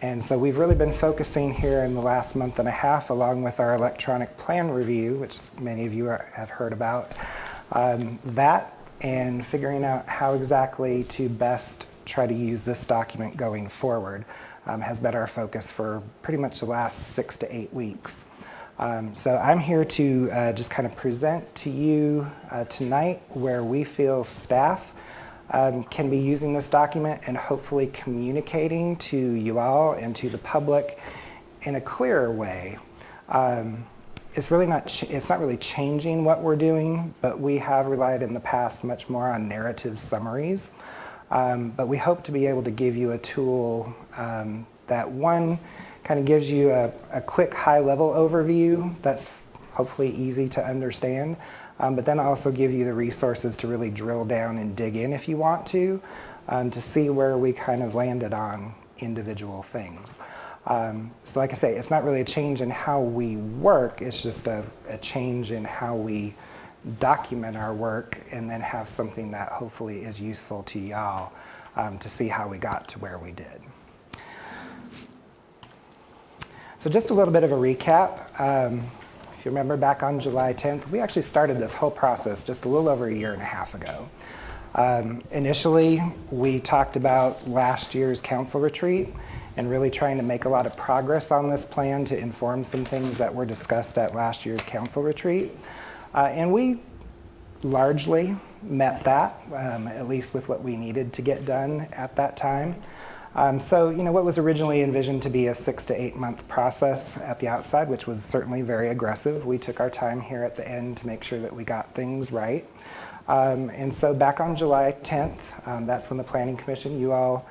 And so we've really been focusing here in the last month and a half, along with our electronic plan review, which many of you have heard about, that and figuring out how exactly to best try to use this document going forward has been our focus for pretty much the last 6 to 8 weeks. So I'm here to just kind of present to you tonight where we feel staff can be using this document and hopefully communicating to you all and to the public in a clearer way. It's not really changing what we're doing, but we have relied in the past much more on narrative summaries. But we hope to be able to give you a tool that, one, kind of gives you a quick high-level overview that's hopefully easy to understand, but then also give you the resources to really drill down and dig in if you want to see where we kind of landed on individual things. So like I say, it's not really a change in how we work, it's just a change in how we document our work and then have something that hopefully is useful to y'all to see how we got to where we did. So just a little bit of a recap. If you remember back on July 10th, we actually started this whole process just a little over a year and a half ago. Initially, we talked about last year's council retreat and really trying to make a lot of progress on this plan to inform some things that were discussed at last year's council retreat. And we largely met that, at least with what we needed to get done at that time. So, what was originally envisioned to be a 6 to 8 month process at the outside, which was certainly very aggressive. We took our time here at the end to make sure that we got things right. And so back on July 10th, that's when the Planning Commission, you all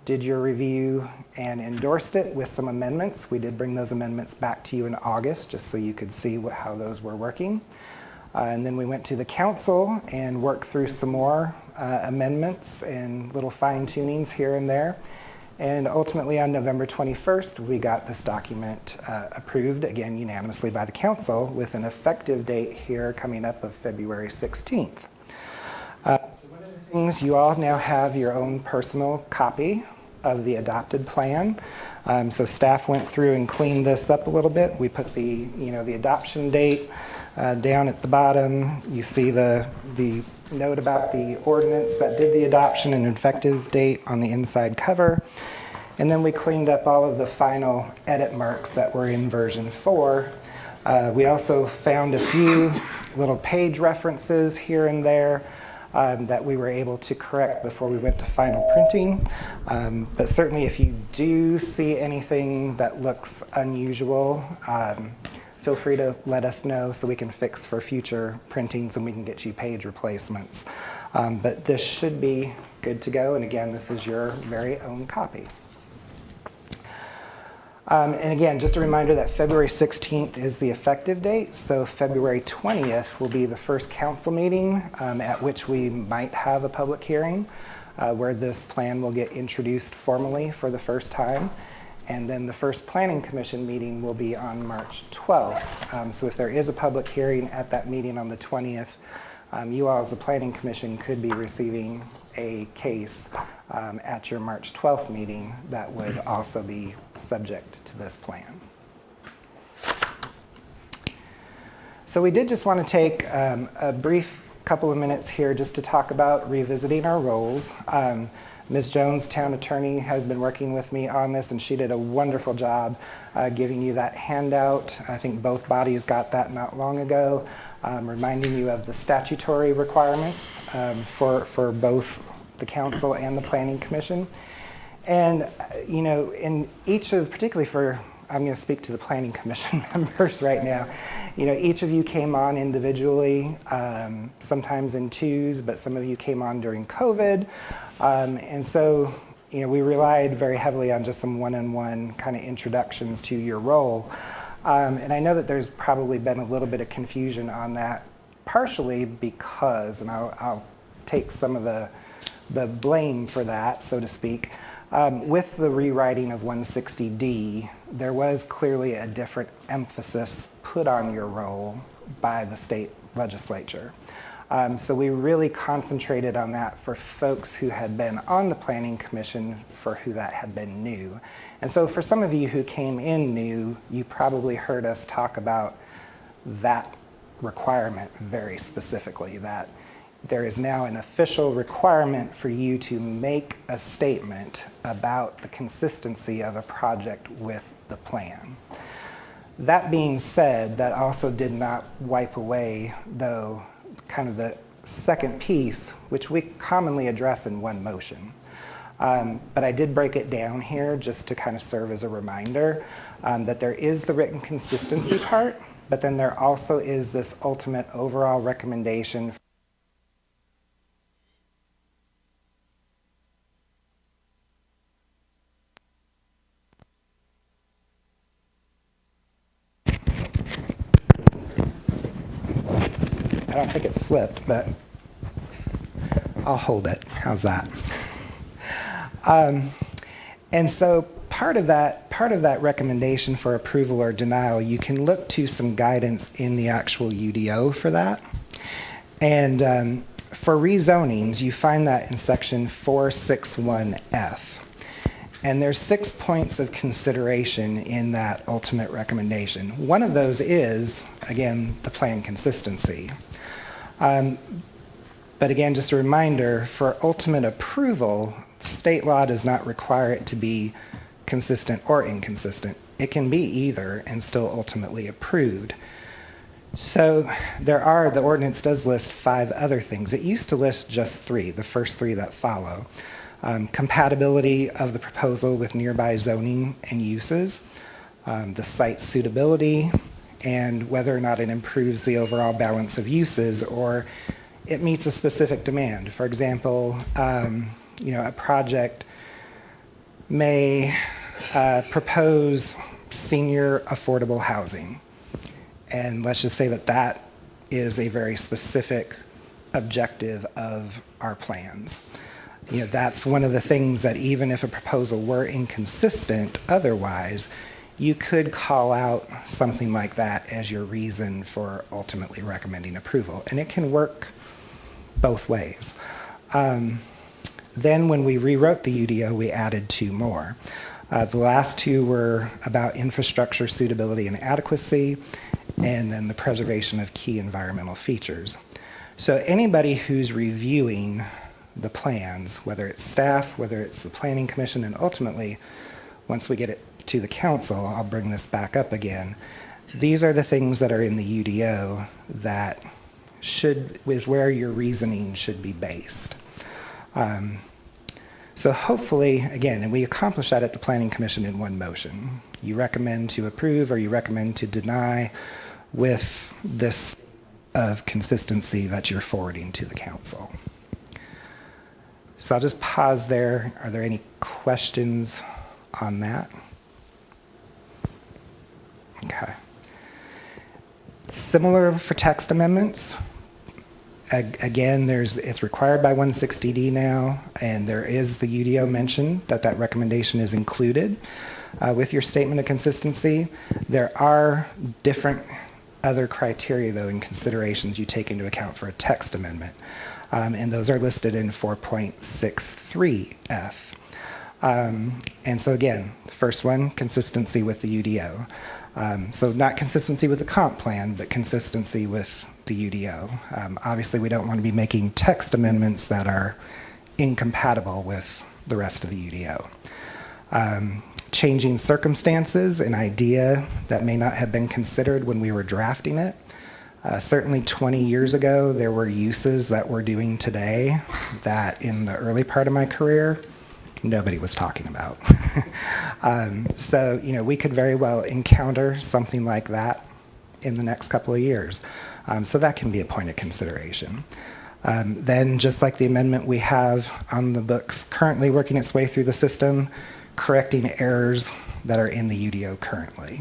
did your review and endorsed it with some amendments. We did bring those amendments back to you in August, just so you could see how those were working. And then we went to the council and worked through some more amendments and little fine tunings here and there. And ultimately on November 21st, we got this document approved, again unanimously by the council, with an effective date here coming up of February 16th. So one of the things, you all now have your own personal copy of the adopted plan. So staff went through and cleaned this up a little bit. We put the adoption date down at the bottom. You see the note about the ordinance that did the adoption and effective date on the inside cover. And then we cleaned up all of the final edit marks that were in version 4. We also found a few little page references here and there that we were able to correct before we went to final printing. But certainly if you do see anything that looks unusual, feel free to let us know so we can fix for future printings and we can get you page replacements. But this should be good to go. And again, this is your very own copy. And again, just a reminder that February 16th is the effective date. So February 20th will be the first council meeting at which we might have a public hearing where this plan will get introduced formally for the first time. And then the first Planning Commission meeting will be on March 12th. So if there is a public hearing at that meeting on the 20th, you all as the Planning Commission could be receiving a case at your March 12th meeting that would also be subject to this plan. So we did just want to take a brief couple of minutes here just to talk about revisiting our roles. Ms. Jones, town attorney, has been working with me on this, and she did a wonderful job giving you that handout. I think both bodies got that not long ago, reminding you of the statutory requirements for both the council and the Planning Commission. And, in each of, particularly for, I'm going to speak to the Planning Commission members right now, each of you came on individually, sometimes in twos, but some of you came on during COVID. And so, we relied very heavily on just some one-on-one kind of introductions to your role. And I know that there's probably been a little bit of confusion on that, partially because, and I'll take some of the the blame for that, so to speak. With the rewriting of 160D, there was clearly a different emphasis put on your role by the state legislature. So we really concentrated on that for folks who had been on the Planning Commission for who that had been new. And so for some of you who came in new, you probably heard us talk about that requirement very specifically, that there is now an official requirement for you to make a statement about the consistency of a project with the plan. That being said, that also did not wipe away, though, kind of the second piece, which we commonly address in one motion. But I did break it down here just to kind of serve as a reminder that there is the written consistency part, but then there also is this ultimate overall recommendation. I don't think it slipped, but I'll hold it. How's that? And so part of that recommendation for approval or denial, you can look to some guidance in the actual UDO for that. And for rezonings, you find that in section 461F. And there's 6 points of consideration in that ultimate recommendation. One of those is, again, the plan consistency. But again, just a reminder, for ultimate approval, state law does not require it to be consistent or inconsistent. It can be either and still ultimately approved. So the ordinance does list 5 other things. It used to list just 3, the first 3 that follow. Compatibility of the proposal with nearby zoning and uses, the site suitability, and whether or not it improves the overall balance of uses or it meets a specific demand. For example, a project may propose senior affordable housing. And let's just say that is a very specific objective of our plans. That's one of the things that even if a proposal were inconsistent otherwise, you could call out something like that as your reason for ultimately recommending approval. And it can work both ways. Then when we rewrote the UDO, we added 2 more. The last 2 were about infrastructure suitability and adequacy, and then the preservation of key environmental features. So anybody who's reviewing the plans, whether it's staff, whether it's the Planning Commission, and ultimately, once we get it to the council, I'll bring this back up again. These are the things that are in the UDO that is where your reasoning should be based. So hopefully, again, and we accomplish that at the Planning Commission in one motion. You recommend to approve or you recommend to deny with this of consistency that you're forwarding to the council. So I'll just pause there. Are there any questions on that? Okay. Similar for text amendments. Again, it's required by 160D now, and there is the UDO mentioned that recommendation is included with your statement of consistency. There are different other criteria, though, and considerations you take into account for a text amendment, and those are listed in 4.63F. And so again, the first one, consistency with the UDO. So not consistency with the comp plan, but consistency with the UDO. Obviously, we don't want to be making text amendments that are incompatible with the rest of the UDO. Changing circumstances, an idea that may not have been considered when we were drafting it. Certainly 20 years ago, there were uses that we're doing today that in the early part of my career, nobody was talking about. So, we could very well encounter something like that in the next couple of years. So that can be a point of consideration. Then, just like the amendment we have on the books currently working its way through the system, correcting errors that are in the UDO currently.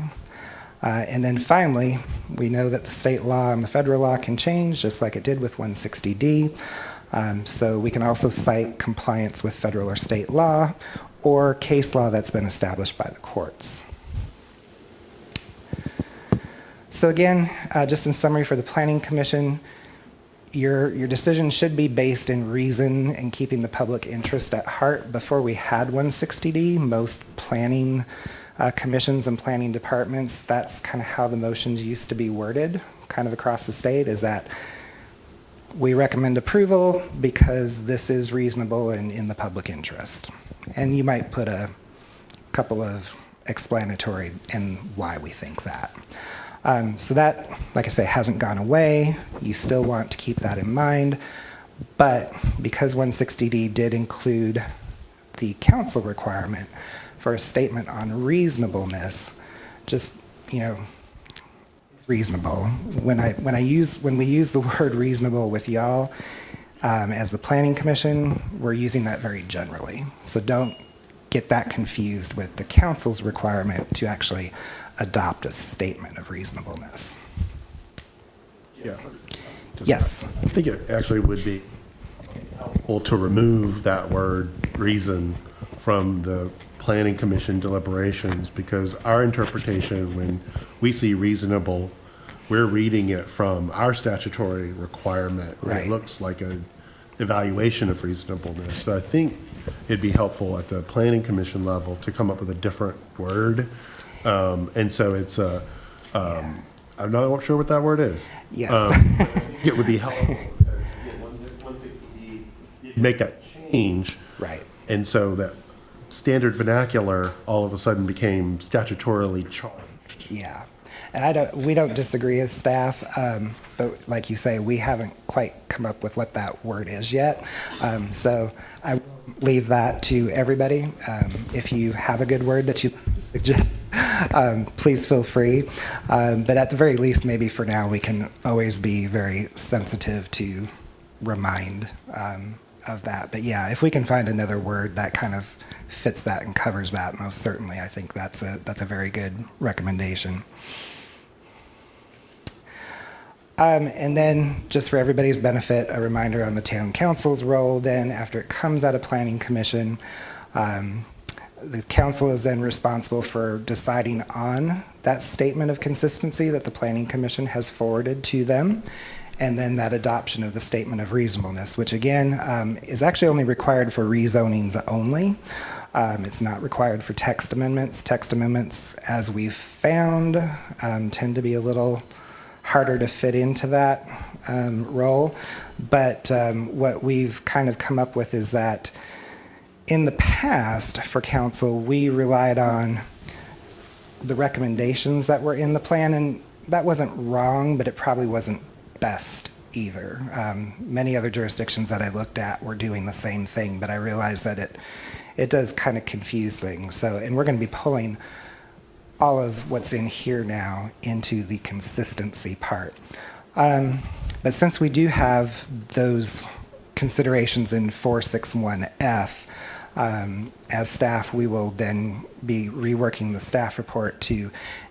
And then finally, we know that the state law and the federal law can change, just like it did with 160D. So we can also cite compliance with federal or state law or case law that's been established by the courts. So again, just in summary for the Planning Commission, your decision should be based in reason and keeping the public interest at heart. Before we had 160D, most planning commissions and planning departments, that's kind of how the motions used to be worded kind of across the state, is that we recommend approval because this is reasonable and in the public interest. And you might put a couple of explanatory in why we think that. So that, like I say, hasn't gone away. You still want to keep that in mind. But because 160D did include the council requirement for a statement on reasonableness, just, reasonable. When we use the word reasonable with y'all, as the Planning Commission, we're using that very generally. So don't get that confused with the council's requirement to actually adopt a statement of reasonableness. Yeah. Yes. I think it actually would be helpful to remove that word reason from the Planning Commission deliberations, because our interpretation, when we see reasonable, we're reading it from our statutory requirement, and it looks like an evaluation of reasonableness. So I think it'd be helpful at the Planning Commission level to come up with a different word. And so it's I'm not sure what that word is. Yes. It would be helpful to make that change. Right. And so that standard vernacular all of a sudden became statutorily charged. Yeah. And we don't disagree as staff, but like you say, we haven't quite come up with what that word is yet. So I will leave that to everybody. If you have a good word that you suggest, please feel free. But at the very least, maybe for now, we can always be very sensitive to remind of that. But yeah, if we can find another word that kind of fits that and covers that, most certainly, I think that's a very good recommendation. And then, just for everybody's benefit, a reminder on the town council's role then after it comes out of Planning Commission. The council is then responsible for deciding on that statement of consistency that the Planning Commission has forwarded to them, and then that adoption of the statement of reasonableness, which again is actually only required for rezonings only. It's not required for text amendments. Text amendments, as we've found, tend to be a little harder to fit into that role. But what we've kind of come up with is that in the past, for council, we relied on the recommendations that were in the plan, and that wasn't wrong, but it probably wasn't best either. Many other jurisdictions that I looked at were doing the same thing, but I realized that it does kind of confuse things. So, and we're going to be pulling all of what's in here now into the consistency part. But since we do have those considerations in 461F, as staff, we will then be reworking the staff report to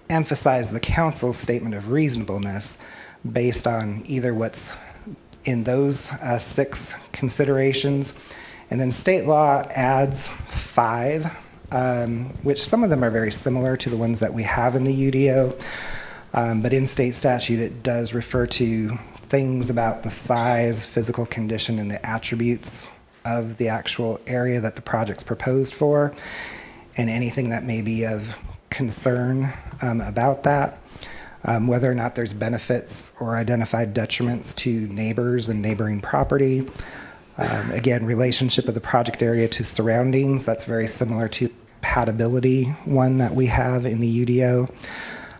emphasize the council's statement of reasonableness based on either what's in those 6 considerations. And then state law adds 5, which some of them are very similar to the ones that we have in the UDO. But in state statute, it does refer to things about the size, physical condition, and the attributes of the actual area that the project's proposed for, and anything that may be of concern about that, whether or not there's benefits or identified detriments to neighbors and neighboring property. Again, relationship of the project area to surroundings, that's very similar to compatibility one that we have in the UDO.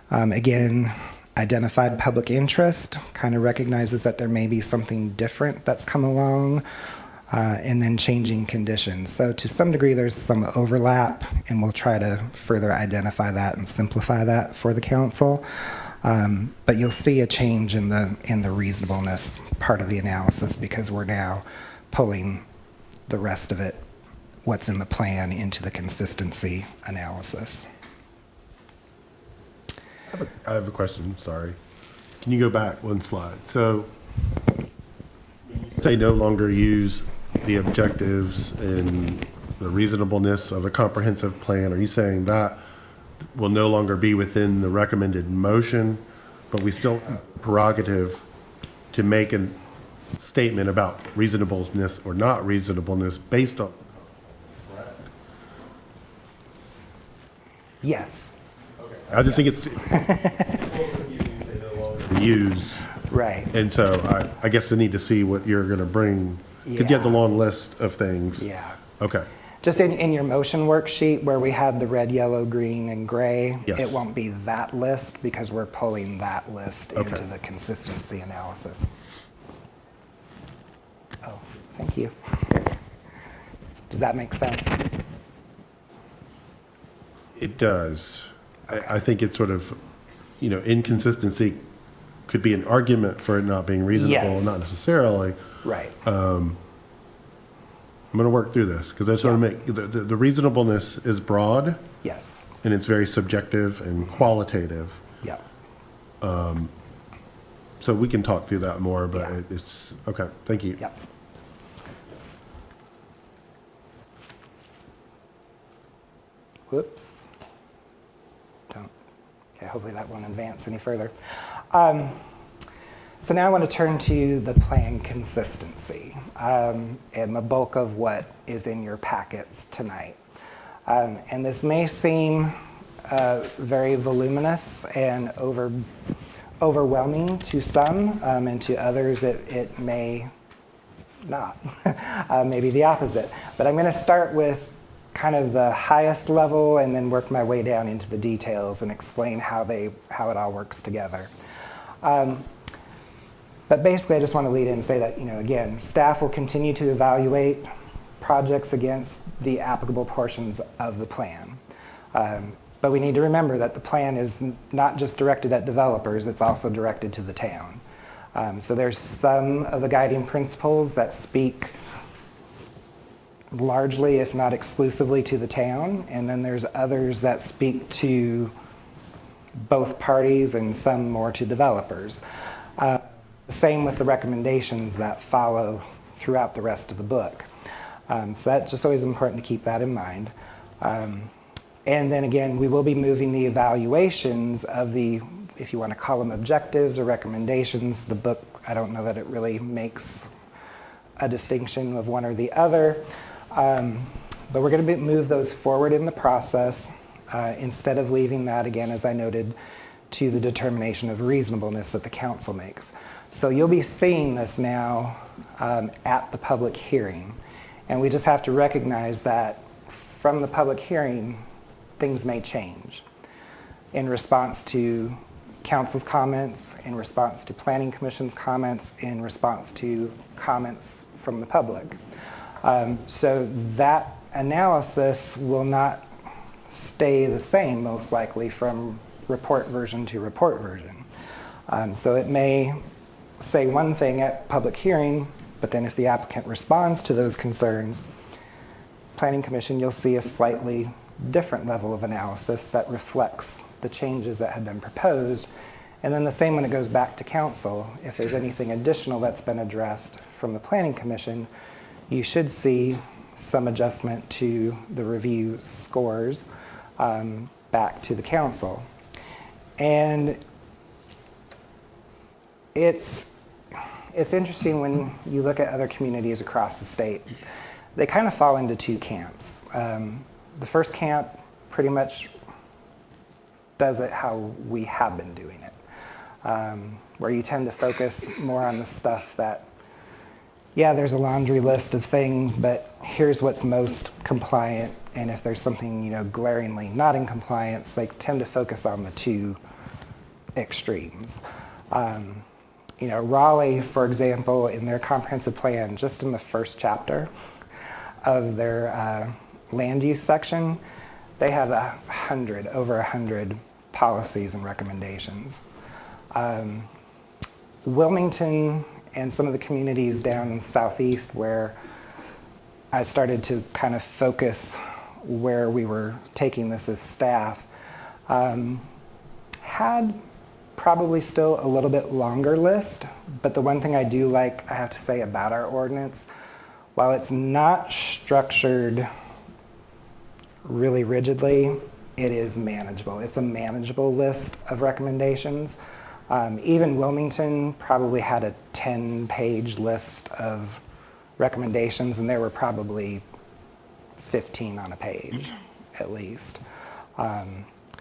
Again, identified public interest kind of recognizes that there may be something different that's come along, and then changing conditions. So to some degree, there's some overlap, and we'll try to further identify that and simplify that for the council. But you'll see a change in the reasonableness part of the analysis, because we're now pulling the rest of it, what's in the plan, into the consistency analysis. I have a question, sorry. Can you go back one slide? So say no longer use the objectives and the reasonableness of a comprehensive plan, are you saying that will no longer be within the recommended motion, but we still have prerogative to make a statement about reasonableness or not reasonableness based on? Yes. I just think it's use. Right. And so I guess I need to see what you're going to bring, because you have the long list of things. Yeah. Okay. Just in your motion worksheet where we had the red, yellow, green, and gray, Yes. it won't be that list because we're pulling that list Okay. into the consistency analysis. Oh, thank you. Does that make sense? It does. I think it's sort of, inconsistency could be an argument for it not being reasonable, Yes. not necessarily. Right. I'm going to work through this because I just want to make the reasonableness is broad. Yes. And it's very subjective and qualitative. Yeah. So we can talk through that more, but it's okay. Thank you. Yep. Whoops. Don't. Okay, hopefully that won't advance any further. So now I want to turn to the plan consistency and the bulk of what is in your packets tonight. And this may seem very voluminous and overwhelming to some, and to others it may not, maybe the opposite. But I'm going to start with kind of the highest level and then work my way down into the details and explain how it all works together. But basically, I just want to lead in and say that, again, staff will continue to evaluate projects against the applicable portions of the plan. But we need to remember that the plan is not just directed at developers, it's also directed to the town. So there's some of the guiding principles that speak largely, if not exclusively, to the town, and then there's others that speak to both parties and some more to developers. Same with the recommendations that follow throughout the rest of the book. So that's just always important to keep that in mind. And then again, we will be moving the evaluations of the, if you want to call them objectives or recommendations, the book, I don't know that it really makes a distinction of one or the other. But we're going to move those forward in the process instead of leaving that, again, as I noted, to the determination of reasonableness that the council makes. So you'll be seeing this now at the public hearing. And we just have to recognize that from the public hearing, things may change in response to council's comments, in response to planning commission's comments, in response to comments from the public. So that analysis will not stay the same, most likely, from report version to report version. So it may say one thing at public hearing, but then if the applicant responds to those concerns, Planning Commission, you'll see a slightly different level of analysis that reflects the changes that have been proposed. And then the same when it goes back to council. If there's anything additional that's been addressed from the Planning Commission, you should see some adjustment to the review scores back to the council. And it's interesting when you look at other communities across the state. They kind of fall into two camps. The first camp pretty much does it how we have been doing it, where you tend to focus more on the stuff that, yeah, there's a laundry list of things, but here's what's most compliant, and if there's something, glaringly not in compliance, they tend to focus on the two extremes. Raleigh, for example, in their comprehensive plan, just in the first chapter of their land use section, they have over 100 policies and recommendations. Wilmington and some of the communities down in the southeast where I started to kind of focus where we were taking this as staff, had probably still a little bit longer list, but the one thing I do like, I have to say about our ordinance, while it's not structured really rigidly, it is manageable. It's a manageable list of recommendations. Even Wilmington probably had a 10-page list of recommendations, and there were probably 15 on a page, at least.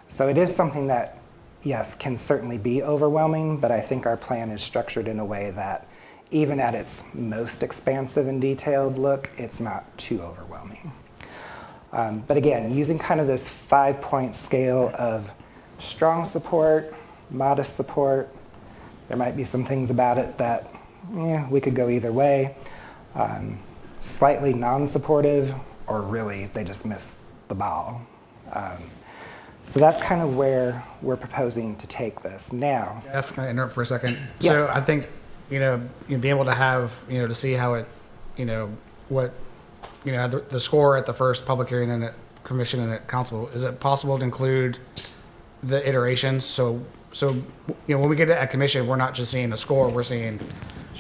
So it is something that, yes, can certainly be overwhelming, but I think our plan is structured in a way that even at its most expansive and detailed look, it's not too overwhelming. But again, using kind of this 5-point scale of strong support, modest support, there might be some things about it that we could go either way, slightly non-supportive, or really they just missed the ball. So that's kind of where we're proposing to take this. Now, Jeff, can I interrupt for a second? Yes. So I think, you'd be able to have, to see how it, what, the score at the first public hearing, then at commission and at council. Is it possible to include the iterations? So when we get to at commission, we're not just seeing a score, we're seeing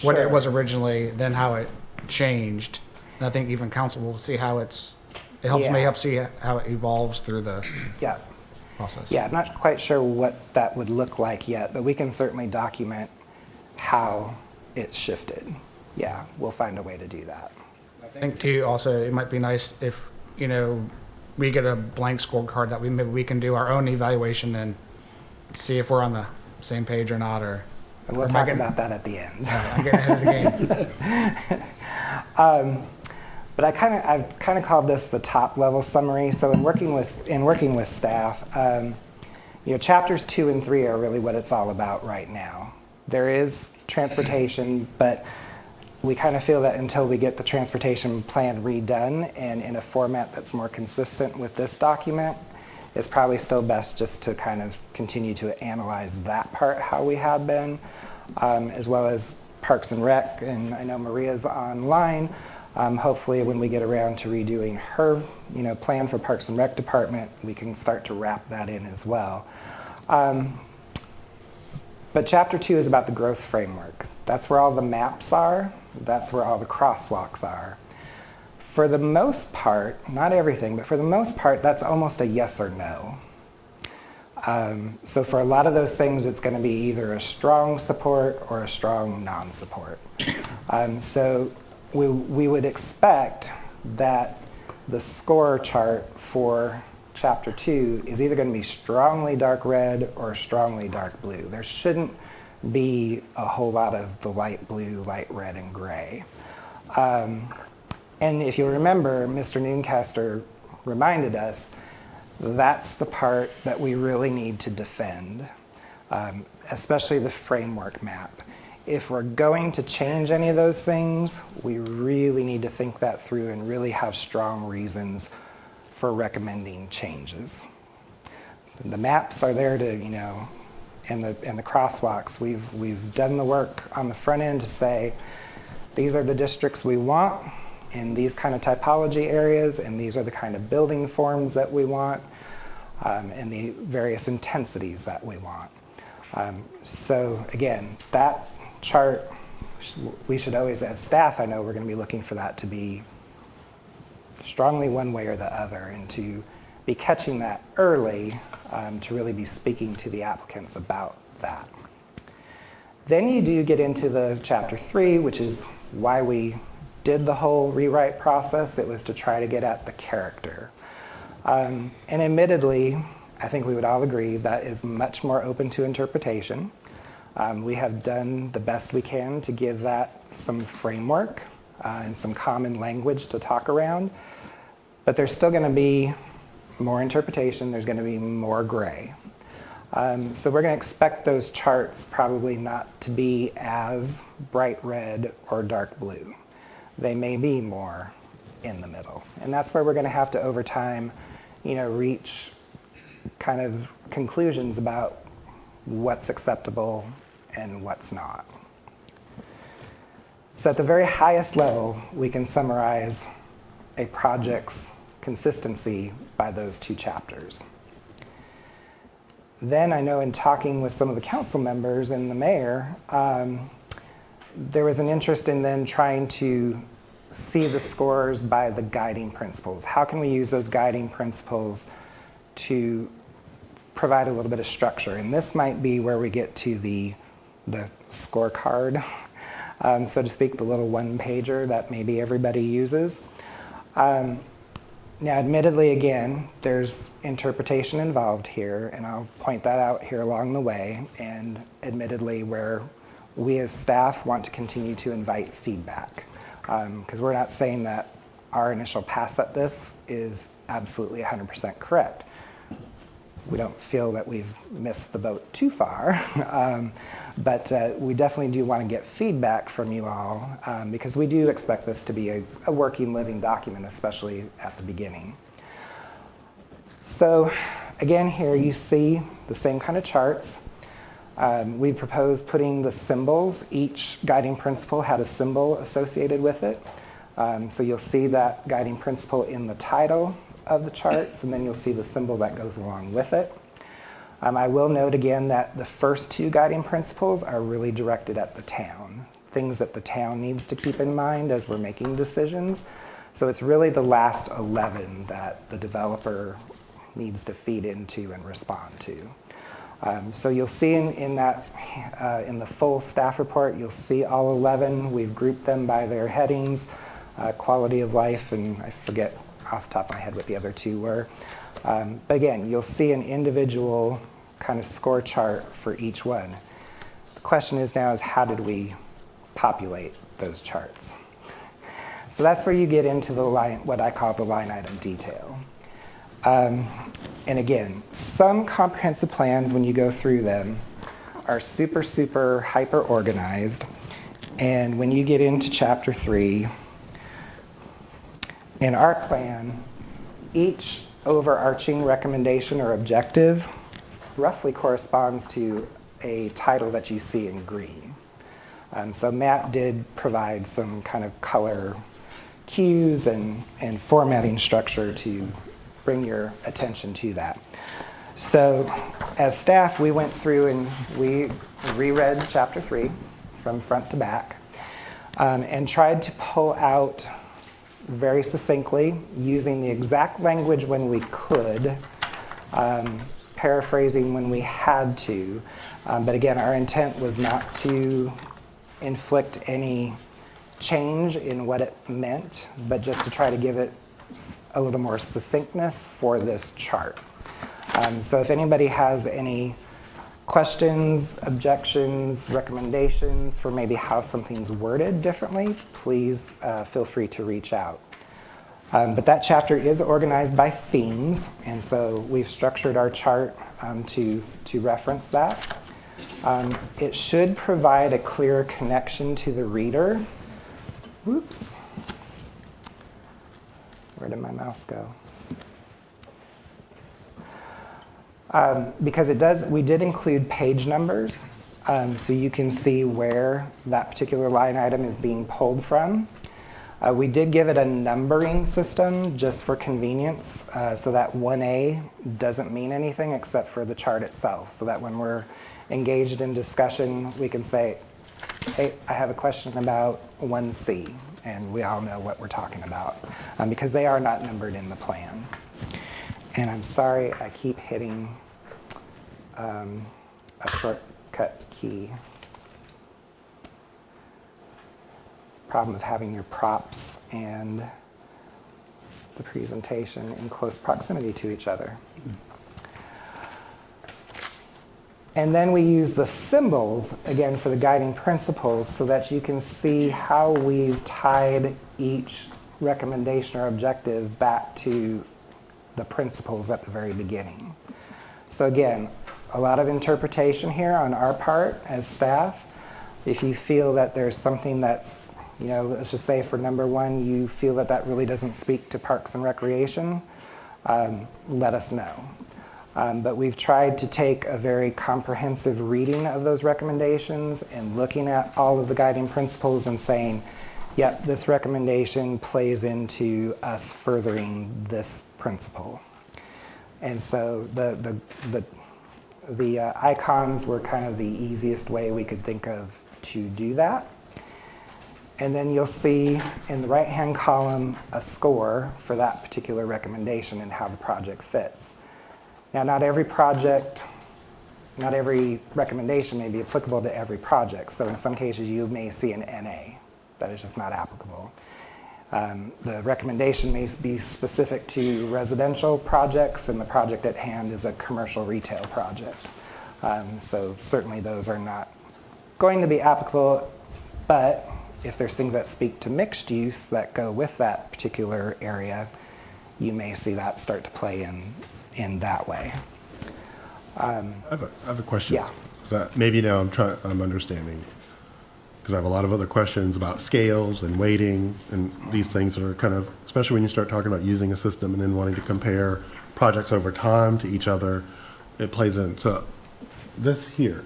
what it was originally, then how it changed. And I think even council will see how it may help see how it evolves through the process. Yeah, I'm not quite sure what that would look like yet, but we can certainly document how it's shifted. Yeah, we'll find a way to do that. I think too, also, it might be nice if, we get a blank scorecard that maybe we can do our own evaluation and see if we're on the same page or not, or. And we'll talk about that at the end. I'm getting ahead of the game. But I've kind of called this the top level summary. So in working with staff, chapters 2 and 3 are really what it's all about right now. There is transportation, but we kind of feel that until we get the transportation plan redone and in a format that's more consistent with this document, it's probably still best just to kind of continue to analyze that part how we have been, as well as Parks and Rec, and I know Maria's online. Hopefully when we get around to redoing her plan for Parks and Rec department, we can start to wrap that in as well. But chapter 2 is about the growth framework. That's where all the maps are. That's where all the crosswalks are. For the most part, not everything, but for the most part, that's almost a yes or no. So for a lot of those things, it's going to be either a strong support or a strong non-support. So we would expect that the score chart for chapter 2 is either going to be strongly dark red or strongly dark blue. There shouldn't be a whole lot of the light blue, light red, and gray. And if you remember, Mr. Nooncaster reminded us that's the part that we really need to defend, especially the framework map. If we're going to change any of those things, we really need to think that through and really have strong reasons for recommending changes. The maps are there to, and the crosswalks. We've done the work on the front end to say, these are the districts we want in these kind of typology areas, and these are the kind of building forms that we want, and the various intensities that we want. So again, that chart, we should always, as staff, I know we're going to be looking for that to be strongly one way or the other, and to be catching that early to really be speaking to the applicants about that. Then you do get into the chapter 3, which is why we did the whole rewrite process. It was to try to get at the character. And admittedly, I think we would all agree that is much more open to interpretation. We have done the best we can to give that some framework and some common language to talk around, but there's still going to be more interpretation, there's going to be more gray. So we're going to expect those charts probably not to be as bright red or dark blue. They may be more in the middle. And that's where we're going to have to, over time, reach kind of conclusions about what's acceptable and what's not. So at the very highest level, we can summarize a project's consistency by those 2 chapters. Then I know in talking with some of the council members and the mayor, there was an interest in then trying to see the scores by the guiding principles. How can we use those guiding principles to provide a little bit of structure? And this might be where we get to the scorecard, so to speak, the little one-pager that maybe everybody uses. Now, admittedly, again, there's interpretation involved here, and I'll point that out here along the way, and admittedly where we as staff want to continue to invite feedback, because we're not saying that our initial pass at this is absolutely 100% correct. We don't feel that we've missed the boat too far, but we definitely do want to get feedback from you all, because we do expect this to be a working, living document, especially at the beginning. So again, here you see the same kind of charts. We proposed putting the symbols. Each guiding principle had a symbol associated with it. So you'll see that guiding principle in the title of the charts, and then you'll see the symbol that goes along with it. I will note again that the first two guiding principles are really directed at the town, things that the town needs to keep in mind as we're making decisions. So it's really the last 11 that the developer needs to feed into and respond to. So you'll see in the full staff report, you'll see all 11. We've grouped them by their headings, quality of life, and I forget off the top of my head what the other two were. But again, you'll see an individual kind of score chart for each one. The question is now is how did we populate those charts? So that's where you get into the line, what I call the line item detail. And again, some comprehensive plans, when you go through them, are super, super hyper organized. And when you get into chapter 3, in our plan, each overarching recommendation or objective roughly corresponds to a title that you see in green. So Matt did provide some kind of color cues and formatting structure to bring your attention to that. So as staff, we went through and we reread chapter 3 from front to back, and tried to pull out very succinctly, using the exact language when we could, paraphrasing when we had to. But again, our intent was not to inflict any change in what it meant, but just to try to give it a little more succinctness for this chart. So if anybody has any questions, objections, recommendations for maybe how something's worded differently, please feel free to reach out. But that chapter is organized by themes, and so we've structured our chart to reference that. It should provide a clear connection to the reader. Whoops. Where did my mouse go? Because we did include page numbers, so you can see where that particular line item is being pulled from. We did give it a numbering system just for convenience, so that 1A doesn't mean anything except for the chart itself, so that when we're engaged in discussion, we can say, hey, I have a question about 1C, and we all know what we're talking about, because they are not numbered in the plan. And I'm sorry, I keep hitting a shortcut key. Problem of having your props and the presentation in close proximity to each other. And then we use the symbols, again, for the guiding principles so that you can see how we've tied each recommendation or objective back to the principles at the very beginning. So again, a lot of interpretation here on our part as staff. If you feel that there's something that's, let's just say for number 1, you feel that that really doesn't speak to Parks and Recreation, let us know. But we've tried to take a very comprehensive reading of those recommendations and looking at all of the guiding principles and saying, yep, this recommendation plays into us furthering this principle. And so the The icons were kind of the easiest way we could think of to do that. And then you'll see in the right-hand column a score for that particular recommendation and how the project fits. Now, not every recommendation may be applicable to every project. So in some cases, you may see an NA. That is just not applicable. The recommendation may be specific to residential projects, and the project at hand is a commercial retail project. So certainly those are not going to be applicable, but if there's things that speak to mixed use that go with that particular area, you may see that start to play in that way. I have a question. Yeah. Maybe now I'm understanding, because I have a lot of other questions about scales and weighting and these things that are kind of, especially when you start talking about using a system and then wanting to compare projects over time to each other, it plays in. So this here,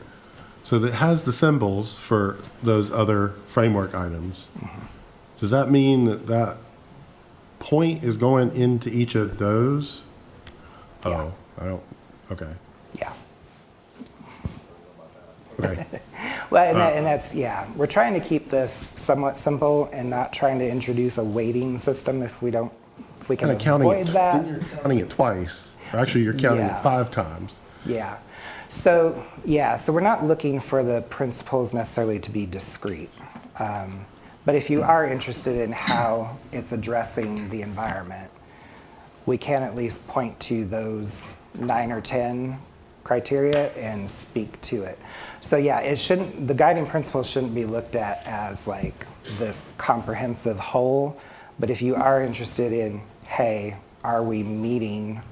so that has the symbols for those other framework items. Mm-hmm. Does that mean that that point is going into each of those? Yeah. Oh, I don't, okay. Yeah. Okay. Well, and that's, yeah, we're trying to keep this somewhat simple and not trying to introduce a weighting system if we can avoid that. Then you're counting it twice. Or actually, you're counting it 5 times. Yeah. So we're not looking for the principles necessarily to be discrete. But if you are interested in how it's addressing the environment, we can at least point to those 9 or 10 criteria and speak to it. So yeah, the guiding principles shouldn't be looked at as like this comprehensive whole, but if you are interested in, hey, are we meeting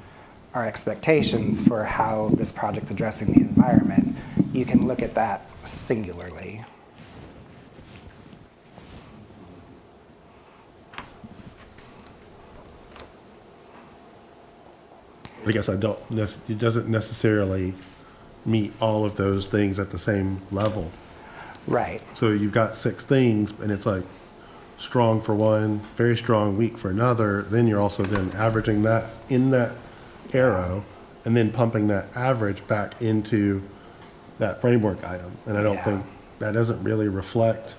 our expectations for how this project's addressing the environment, you can look at that singularly. I guess it doesn't necessarily meet all of those things at the same level. Right. So you've got 6 things, and it's like strong for one, very strong, weak for another. Then you're also then averaging that in that arrow, and then pumping that average back into that framework item. And I don't think that doesn't really reflect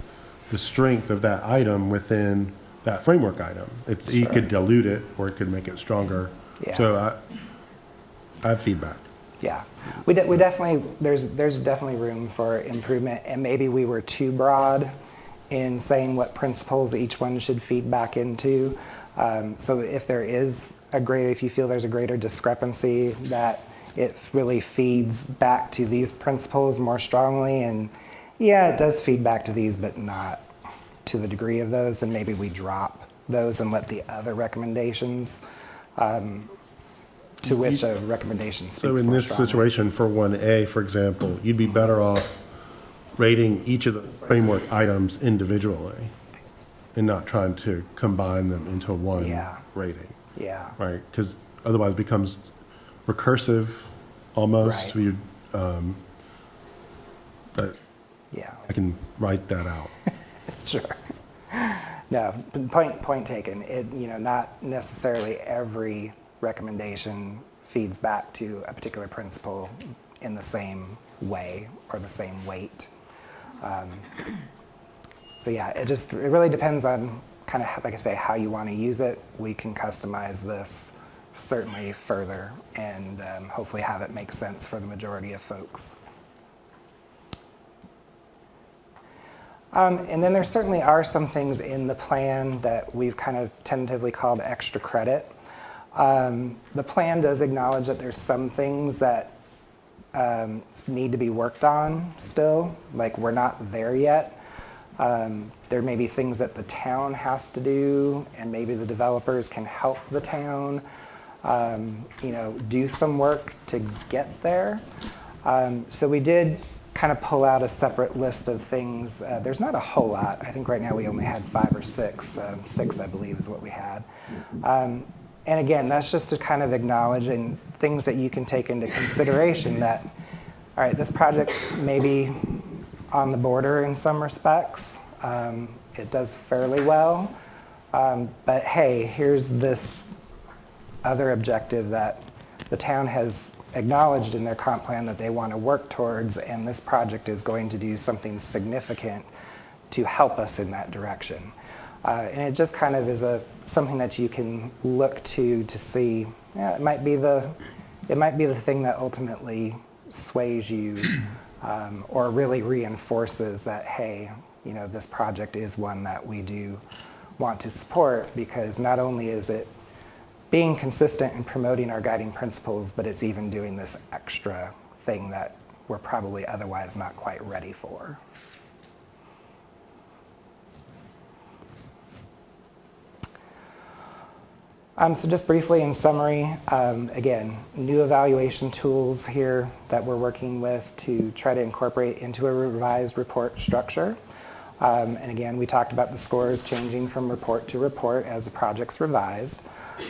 the strength of that item within that framework item. You could dilute it, or it could make it stronger. Yeah. So I have feedback. Yeah, we definitely, there's definitely room for improvement, and maybe we were too broad in saying what principles each one should feed back into. So if you feel there's a greater discrepancy, that it really feeds back to these principles more strongly, and yeah, it does feed back to these, but not to the degree of those, then maybe we drop those and let the other recommendations to which a recommendation speaks. So in more this strongly. situation for 1A, for example, you'd be better off rating each of the framework items individually and not trying to combine them into one rating. Yeah. Right? Because otherwise it becomes recursive almost. Right. But yeah, I can write that out. Sure. No, point taken. Not necessarily every recommendation feeds back to a particular principle in the same way or the same weight. So yeah, it really depends on kind of, like I say, how you want to use it. We can customize this certainly further and hopefully have it make sense for the majority of folks. And then there certainly are some things in the plan that we've kind of tentatively called extra credit. The plan does acknowledge that there's some things that need to be worked on still, like we're not there yet. There may be things that the town has to do, and maybe the developers can help the town, do some work to get there. So we did kind of pull out a separate list of things. There's not a whole lot. I think right now we only had 5 or 6. 6, I believe, is what we had. And again, that's just to kind of acknowledge and things that you can take into consideration that, all right, this project may be on the border in some respects. It does fairly well. But hey, here's this other objective that the town has acknowledged in their comp plan that they want to work towards, and this project is going to do something significant to help us in that direction. And it just kind of is something that you can look to see, yeah, it might be the thing that ultimately sways you or really reinforces that, hey, you know, this project is one that we do want to support, because not only is it being consistent in promoting our guiding principles, but it's even doing this extra thing that we're probably otherwise not quite ready for. So just briefly in summary, again, new evaluation tools here that we're working with to try to incorporate into a revised report structure. And again, we talked about the scores changing from report to report as the project's revised.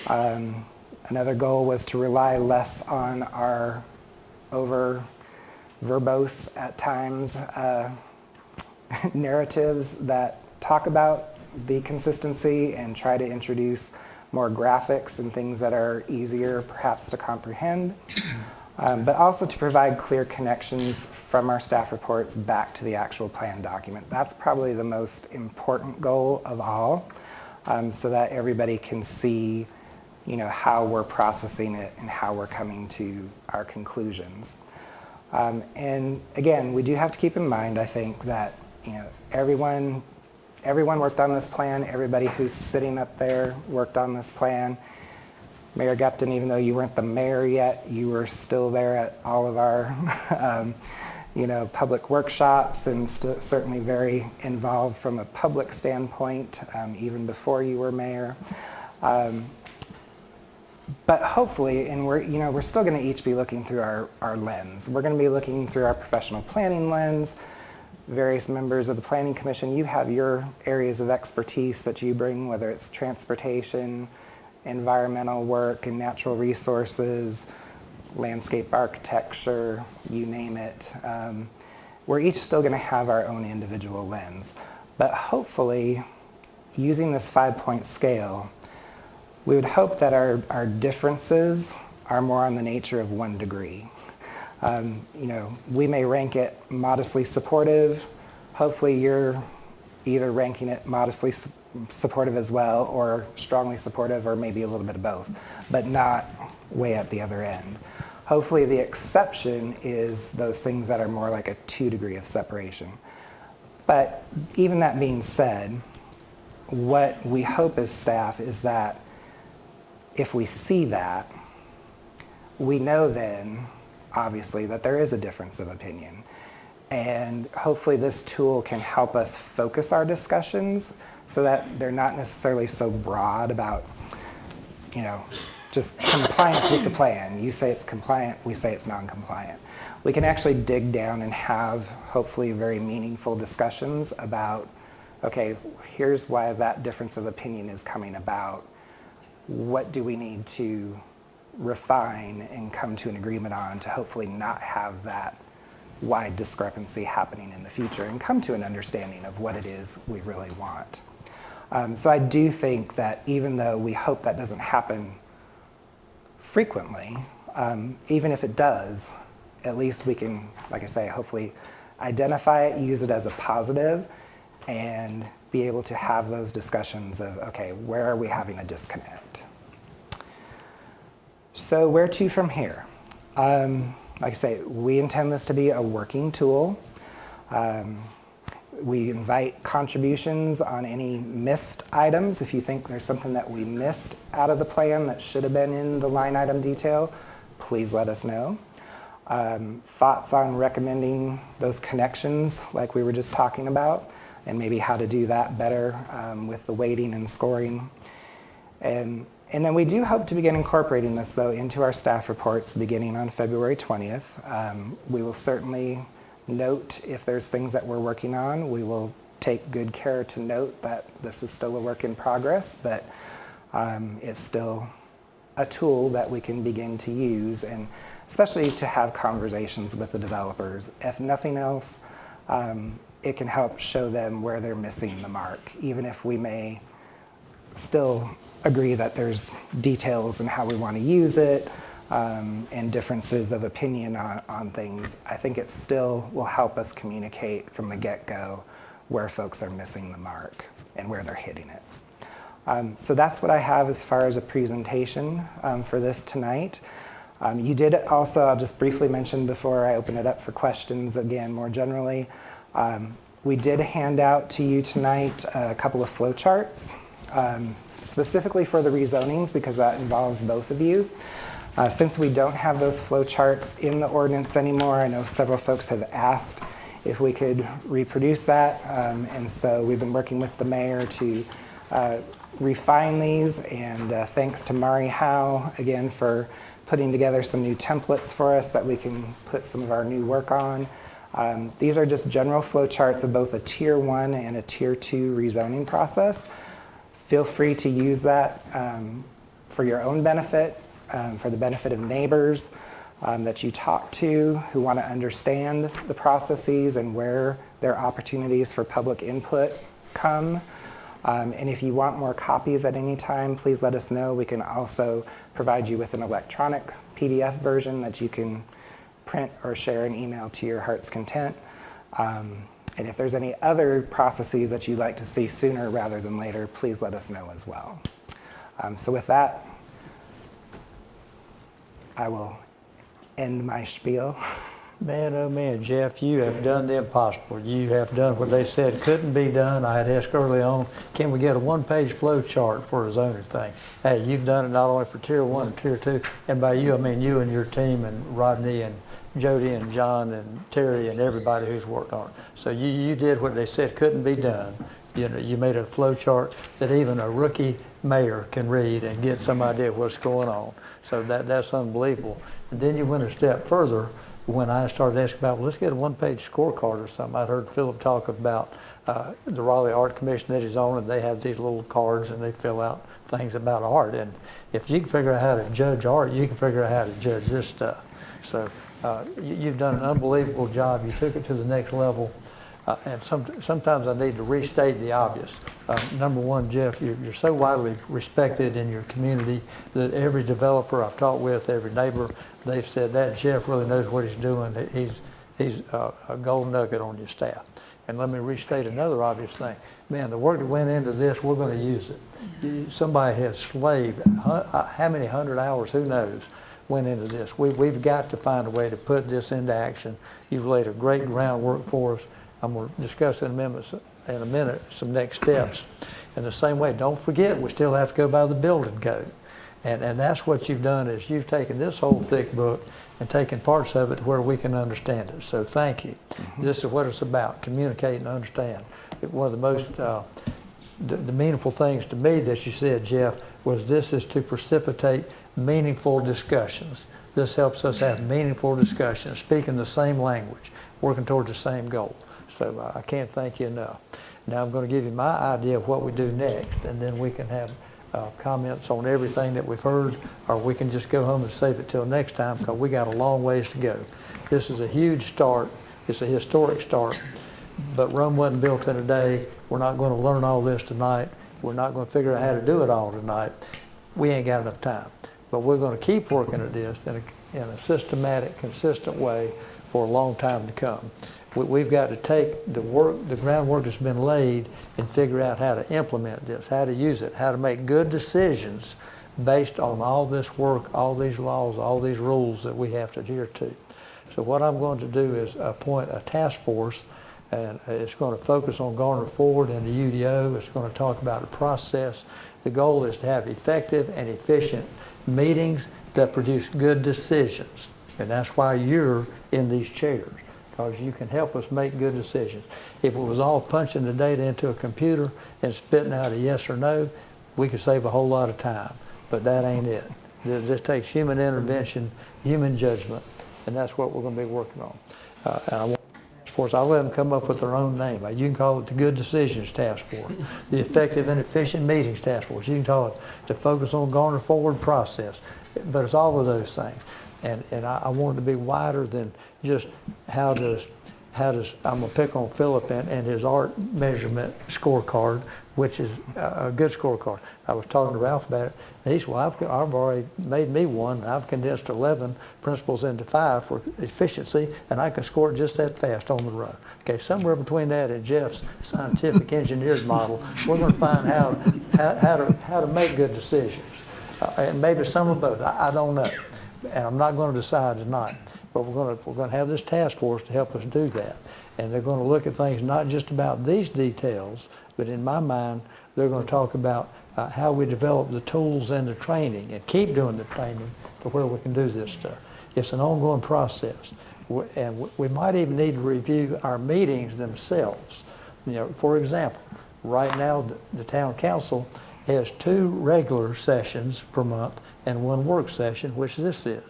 Another goal was to rely less on our over verbose at times narratives that talk about the consistency and try to introduce more graphics and things that are easier perhaps to comprehend, but also to provide clear connections from our staff reports back to the actual plan document. That's probably the most important goal of all, so that everybody can see, you know, how we're processing it and how we're coming to our conclusions. And again, we do have to keep in mind, I think, that, you know, everyone worked on this plan. Everybody who's sitting up there worked on this plan. Mayor Gupton, even though you weren't the mayor yet, you were still there at all of our you know, public workshops, and certainly very involved from a public standpoint, even before you were mayor. But hopefully, and we're still going to each be looking through our lens. We're going to be looking through our professional planning lens. Various members of the Planning Commission, you have your areas of expertise that you bring, whether it's transportation, environmental work and natural resources, landscape architecture, you name it. We're each still going to have our own individual lens. But hopefully, using this 5-point scale, we would hope that our differences are more on the nature of 1 degree. You know, we may rank it modestly supportive. Hopefully you're either ranking it modestly supportive as well, or strongly supportive, or maybe a little bit of both, but not way at the other end. Hopefully the exception is those things that are more like a 2 degree of separation. But even that being said, what we hope as staff is that if we see that, we know then, obviously, that there is a difference of opinion. And hopefully this tool can help us focus our discussions so that they're not necessarily so broad about, you know, just compliance with the plan. You say it's compliant, we say it's non-compliant. We can actually dig down and have hopefully very meaningful discussions about, okay, here's why that difference of opinion is coming about. What do we need to refine and come to an agreement on to hopefully not have that wide discrepancy happening in the future, and come to an understanding of what it is we really want. So I do think that even though we hope that doesn't happen frequently, even if it does, at least we can, like I say, hopefully identify it, use it as a positive, and be able to have those discussions of, okay, where are we having a disconnect? So where to from here? Like I say, we intend this to be a working tool. We invite contributions on any missed items. If you think there's something that we missed out of the plan that should have been in the line item detail, please let us know. Thoughts on recommending those connections like we were just talking about, and maybe how to do that better with the weighting and scoring. And then we do hope to begin incorporating this, though, into our staff reports beginning on February 20th. We will certainly note if there's things that we're working on. We will take good care to note that this is still a work in progress, but it's still a tool that we can begin to use, and especially to have conversations with the developers. If nothing else, it can help show them where they're missing the mark, even if we may still agree that there's details in how we want to use it, and differences of opinion on things, I think it still will help us communicate from the get-go where folks are missing the mark and where they're hitting it. So that's what I have as far as a presentation for this tonight. You did also, I'll just briefly mention before I open it up for questions again more generally, we did hand out to you tonight a couple of flow charts, specifically for the rezonings because that involves both of you. Since we don't have those flow charts in the ordinance anymore, I know several folks have asked if we could reproduce that, and so we've been working with the mayor to refine these, and thanks to Mari Howe again for putting together some new templates for us that we can put some of our new work on. These are just general flow charts of both a Tier 1 and a Tier 2 rezoning process. Feel free to use that for your own benefit, for the benefit of neighbors that you talk to who want to understand the processes and where their opportunities for public input come. And if you want more copies at any time, please let us know. We can also provide you with an electronic PDF version that you can print or share and email to your heart's content. And if there's any other processes that you'd like to see sooner rather than later, please let us know as well. So with that, I will end my spiel. Man, oh man, Jeff, you have done the impossible. You have done what they said couldn't be done. I had asked early on, can we get a one-page flow chart for a zoning thing? Hey, you've done it not only for Tier 1 and Tier 2, and by you, I mean you and your team and Rodney and Jody and John and Terry and everybody who's worked on it. So you did what they said couldn't be done. You know, you made a flow chart that even a rookie mayor can read and get some idea of what's going on. So that's unbelievable. And then you went a step further when I started asking about, well, let's get a one-page scorecard or something. I'd heard Philip talk about the Raleigh Art Commission that he's on, and they have these little cards and they fill out things about art. And if you can figure out how to judge art, you can figure out how to judge this stuff. So you've done an unbelievable job. You took it to the next level. And sometimes I need to restate the obvious. Number one, Jeff, you're so widely respected in your community that every developer I've talked with, every neighbor, they've said that Jeff really knows what he's doing. He's a gold nugget on your staff. And let me restate another obvious thing. Man, the work that went into this, we're going to use it. Somebody has slaved, how many 100 hours, who knows, went into this. We've got to find a way to put this into action. You've laid a great groundwork for us. I'm going to discuss in a minute some next steps. In the same way, don't forget, we still have to go by the building code. And that's what you've done is you've taken this whole thick book and taken parts of it where we can understand it. So thank you. Mm-hmm. This is what it's about, communicate and understand. One of the most the meaningful things to me that you said, Jeff, was this is to precipitate meaningful discussions. This helps us have meaningful discussions, speaking the same language, working toward the same goal. So I can't thank you enough. Now I'm going to give you my idea of what we do next, and then we can have comments on everything that we've heard, or we can just go home and save it till next time because we got a long ways to go. This is a huge start. It's a historic start, but Rome wasn't built in a day. We're not going to learn all this tonight. We're not going to figure out how to do it all tonight. We ain't got enough time, but we're going to keep working at this in a systematic, consistent way for a long time to come. We've got to take the groundwork that's been laid and figure out how to implement this, how to use it, how to make good decisions based on all this work, all these laws, all these rules that we have to adhere to. So what I'm going to do is appoint a task force, and it's going to focus on Garner Forward and the UDO. It's going to talk about the process. The goal is to have effective and efficient meetings that produce good decisions. And that's why you're in these chairs, because you can help us make good decisions. If it was all punching the data into a computer and spitting out a yes or no, we could save a whole lot of time, but that ain't it. This takes human intervention, human judgment, and that's what we're going to be working on. And I want Task Force, I'll let them come up with their own name. You can call it the Good Decisions Task Force, the Effective and Efficient Meetings Task Force. You can call it the Focus on Garner Forward process, but it's all of those things. And I want it to be wider than just how does I'm going to pick on Philip and his art measurement scorecard, which is a good scorecard. I was talking to Ralph about it, and he said, well, I've already made me one. I've condensed 11 principles into 5 for efficiency, and I can score it just that fast on the run. Okay, somewhere between that and Jeff's scientific engineered model, we're going to find how to make good decisions. And maybe some of both, I don't know. And I'm not going to decide tonight, but we're going to have this task force to help us do that. And they're going to look at things not just about these details, but in my mind, they're going to talk about how we develop the tools and the training and keep doing the training to where we can do this stuff. It's an ongoing process. And we might even need to review our meetings themselves. You know, for example, right now the town council has 2 regular sessions per month and 1 work session, which this is.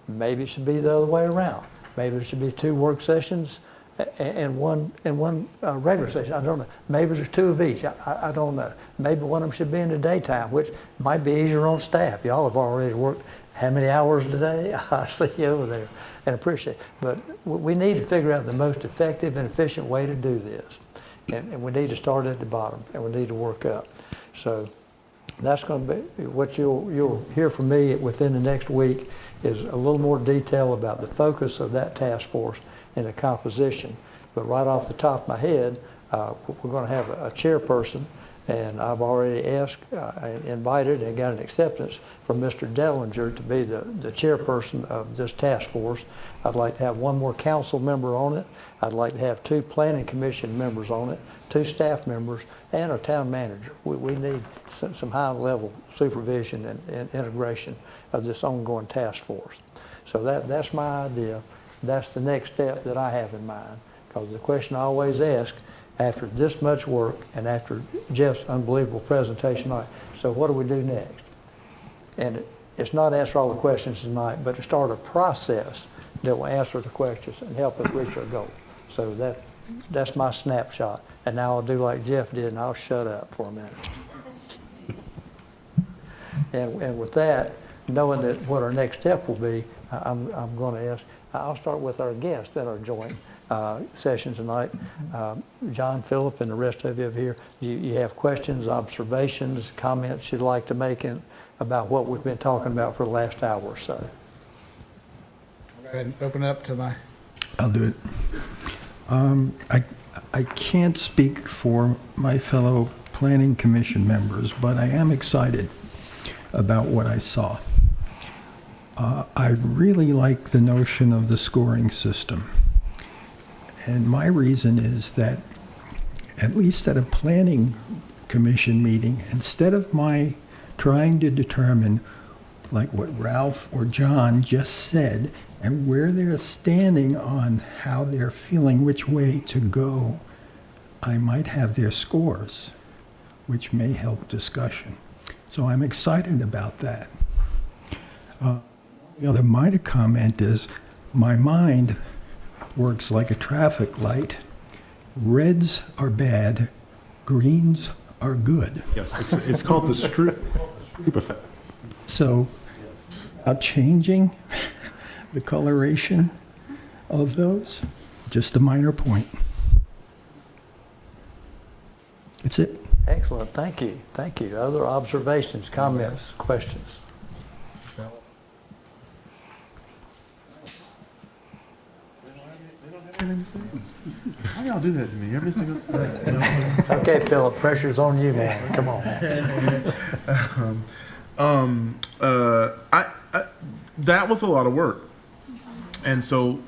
Maybe it should be the other way around. Maybe it should be 2 work sessions and one regular session. I don't know. Maybe there's 2 of each. I don't know. Maybe one of them should be in the daytime, which might be easier on staff. Y'all have already worked how many hours today? I see you over there and appreciate it. But we need to figure out the most effective and efficient way to do this. And we need to start at the bottom, and we need to work up. So that's going to be what you'll hear from me within the next week, is a little more detail about the focus of that task force and the composition. But right off the top of my head, we're going to have a chairperson, and I've already asked, invited, and got an acceptance from Mr. Dellinger to be the chairperson of this task force. I'd like to have 1 more council member on it. I'd like to have 2 planning commission members on it, 2 staff members, and a town manager. We need some high-level supervision and integration of this ongoing task force. So that's my idea. That's the next step that I have in mind. Because the question I always ask, after this much work and after Jeff's unbelievable presentation tonight, so what do we do next? And it's not answer all the questions tonight, but to start a process that will answer the questions and help us reach our goal. So that's my snapshot. And now I'll do like Jeff did, and I'll shut up for a minute. And with that, knowing that what our next step will be, I'm going to ask, I'll start with our guests at our joint session tonight. John, Philip, and the rest of you over here, you have questions, observations, comments you'd like to make about what we've been talking about for the last hour or so. Go ahead and open it up to my... I'll do it. I can't speak for my fellow Planning Commission members, but I am excited about what I saw. I really like the notion of the scoring system. And my reason is that, at least at a Planning Commission meeting, instead of my trying to determine, like what Ralph or John just said, and where they're standing on how they're feeling, which way to go, I might have their scores, which may help discussion. So I'm excited about that. The other minor comment is my mind works like a traffic light. Reds are bad, greens are good. Yes, it's called the Stroop effect. So, changing the coloration of those, just a minor point. That's it. Excellent, thank you, thank you. Other observations, comments, questions? How y'all do that to me every single time? Okay, Philip, pressure's on you, man. Come on. That was a lot of work, and so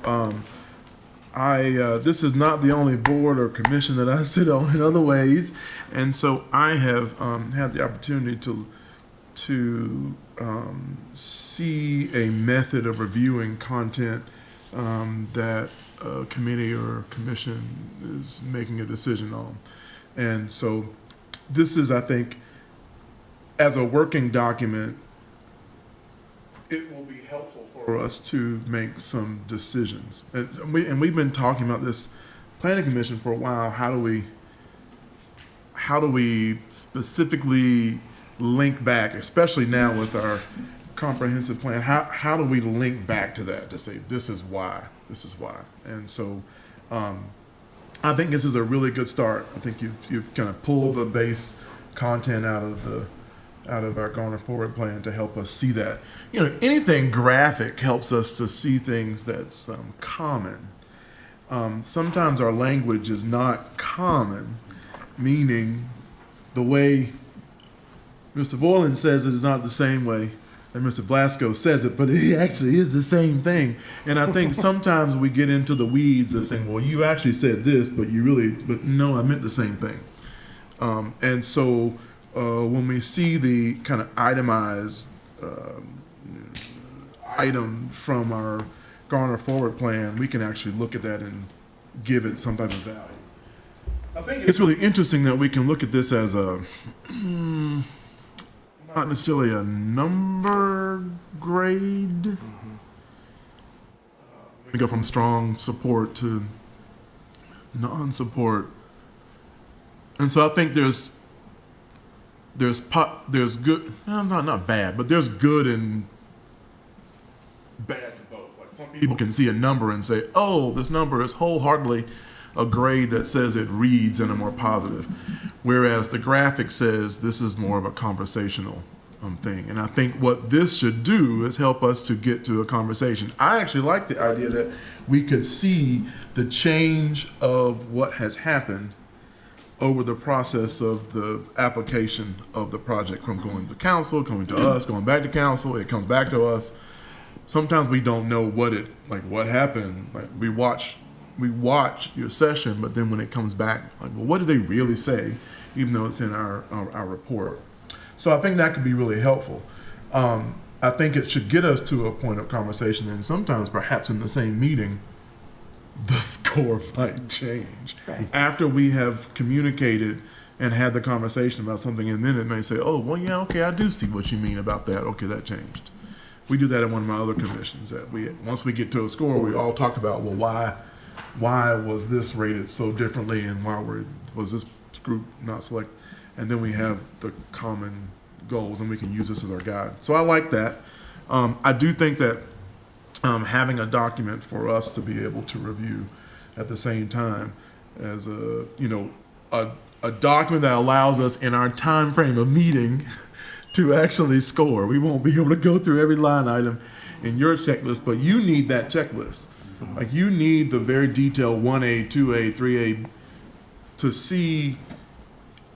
this is not the only board or commission that I sit on in other ways, and so I have had the opportunity to see a method of reviewing content that a committee or commission is making a decision on. And so this is, I think, as a working document, it will be helpful for us to make some decisions. And we've been talking about this planning commission for a while. How do we specifically link back, especially now with our comprehensive plan, how do we link back to that to say this is why? And so I think this is a really good start. I think you've kind of pulled the base content out of our Garner Forward plan to help us see that. You know, anything graphic helps us to see things that's common. Sometimes our language is not common, meaning the way Mr. Boylan says it is not the same way that Mr. Blasco says it, but it actually is the same thing. And I think sometimes we get into the weeds of saying, well, you actually said this, but no, I meant the same thing. And so when we see the kind of itemized item from our Garner Forward plan, we can actually look at that and give it some type of value. I think it's really interesting that we can look at this as a not necessarily a number grade. We go from strong support to non-support, and so I think there's good, not bad, but there's good and bad to both. Like some people can see a number and say, oh, this number is wholeheartedly a grade that says it reads in a more positive, whereas the graphic says this is more of a conversational thing. And I think what this should do is help us to get to a conversation. I actually like the idea that we could see the change of what has happened over the process of the application of the project, from going to council, coming to us, going back to council, it comes back to us. Sometimes we don't know what happened. Like we watch your session, but then when it comes back, like, well, what did they really say, even though it's in our report? So I think that could be really helpful. I think it should get us to a point of conversation, and sometimes perhaps in the same meeting, the score might change. Right. After we have communicated and had the conversation about something, and then it may say, oh, well, yeah, okay, I do see what you mean about that. Okay, that changed. We do that in one of my other commissions, that once we get to a score, we all talk about, well, why was this rated so differently, and why was this group not selected? And then we have the common goals, and we can use this as our guide. So I like that. I do think that having a document for us to be able to review at the same time as a document that allows us in our time frame of meeting to actually score. We won't be able to go through every line item in your checklist, but you need that checklist. Like you need the very detailed 1A, 2A, 3A to see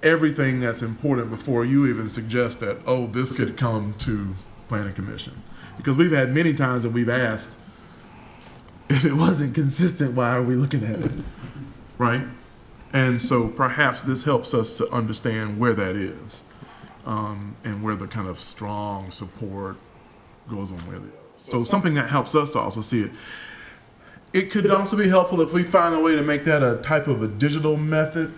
everything that's important before you even suggest that, oh, this could come to Planning Commission. Because we've had many times that we've asked, if it wasn't consistent, why are we looking at it? Right? And so perhaps this helps us to understand where that is, and where the kind of strong support goes on where the other. So something that helps us to also see it. It could also be helpful if we find a way to make that a type of a digital method.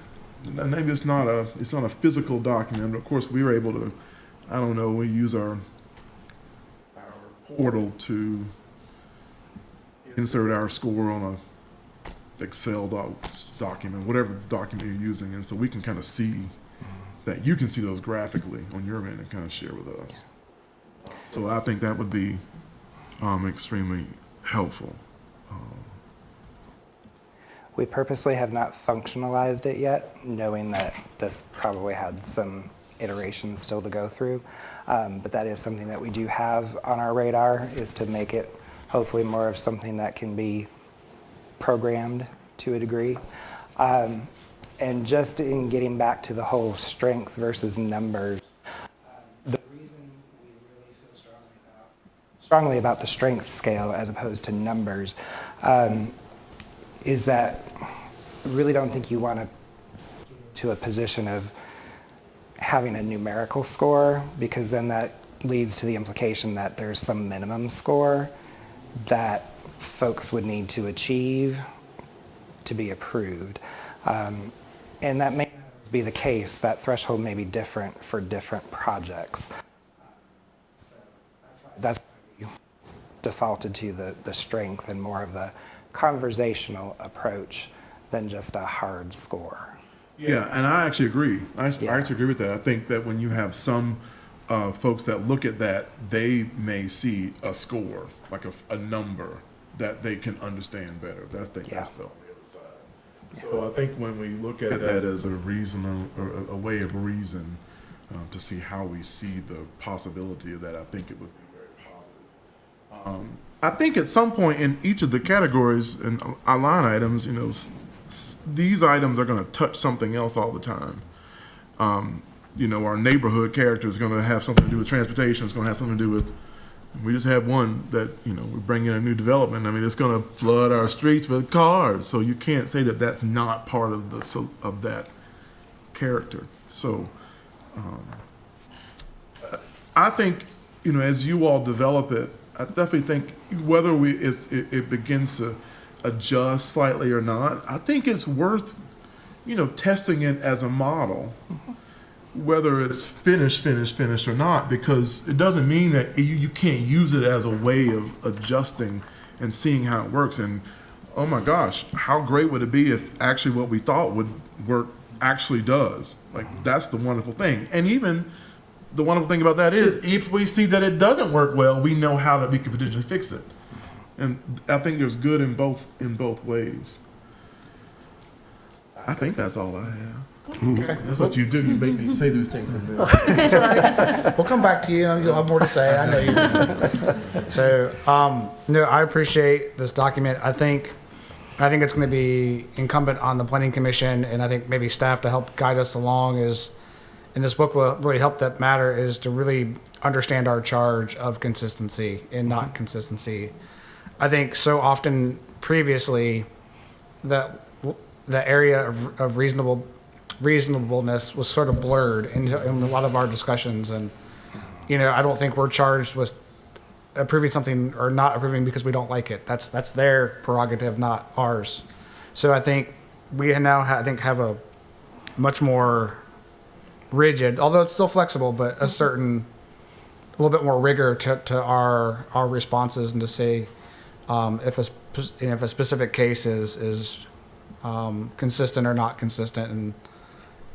Maybe it's not a physical document, but of course we were able to, we use our portal to insert our score on a Excel document, whatever document you're using, and so we can kind of see that. You can see those graphically on your end and kind of share with us. So I think that would be extremely helpful. We purposely have not functionalized it yet, knowing that this probably had some iterations still to go through. But that is something that we do have on our radar, is to make it hopefully more of something that can be programmed to a degree. And just in getting back to the whole strength versus numbers, the reason we really feel strongly about the strength scale as opposed to numbers is that I really don't think you want to a position of having a numerical score, because then that leads to the implication that there's some minimum score that folks would need to achieve to be approved. And that may not be the case. That threshold may be different for different projects. So that's why we defaulted to the strength and more of the conversational approach than just a hard score. Yeah, and I actually agree. I actually agree with that. I think that when you have some folks that look at that, they may see a score, like a number that they can understand better. I think that's the other side. So I think when we look at that as a reason, or a way of reason, to see how we see the possibility of that, I think it would be very positive. I think at some point in each of the categories and our line items, you know, these items are going to touch something else all the time. You know, our neighborhood character is going to have something to do with transportation. It's going to have something to do with, we just had one that, you know, we bring in a new development. I mean, it's going to flood our streets with cars. So you can't say that that's not part of of that character. So I think, you know, as you all develop it, I definitely think whether it begins to adjust slightly or not, I think it's worth, you know, testing it as a model, whether it's finished or not, because it doesn't mean that you can't use it as a way of adjusting and seeing how it works. And oh my gosh, how great would it be if actually what we thought would work actually does? Like, that's the wonderful thing. And even the wonderful thing about that is if we see that it doesn't work well, we know how that we can potentially fix it. And I think there's good in both ways. I think that's all I have. Okay. That's what you do. You make me say those things. And then We'll come back to you. You'll have more to say. I know you will. So, no, I appreciate this document. I think it's going to be incumbent on the Planning Commission, and I think maybe staff to help guide us along. And this book will really help that matter, is to really understand our charge of consistency and not consistency. I think so often previously that the area of reasonableness was sort of blurred in a lot of our discussions. And, you know, I don't think we're charged with approving something or not approving because we don't like it. That's their prerogative, not ours. So I think we now have a much more rigid, although it's still flexible, but a little bit more rigor to our responses, and to say if a specific case is consistent or not consistent. And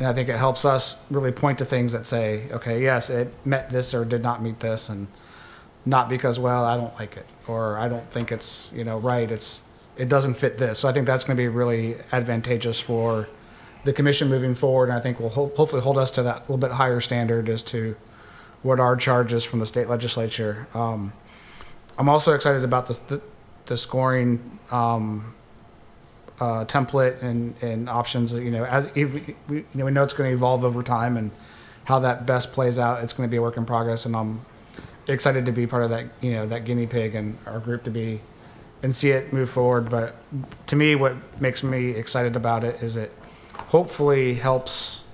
I think it helps us really point to things that say, okay, yes, it met this or did not meet this, and not because, well, I don't like it, or I don't think it's, you know, right. It doesn't fit this. So I think that's going to be really advantageous for the commission moving forward. And I think will hopefully hold us to that little bit higher standard as to what our charge is from the state legislature. I'm also excited about the scoring template and options. You know, we know it's going to evolve over time, and how that best plays out, it's going to be a work in progress. And I'm excited to be part of that, you know, that guinea pig, and our group to be and see it move forward. But to me, what makes me excited about it is it hopefully helps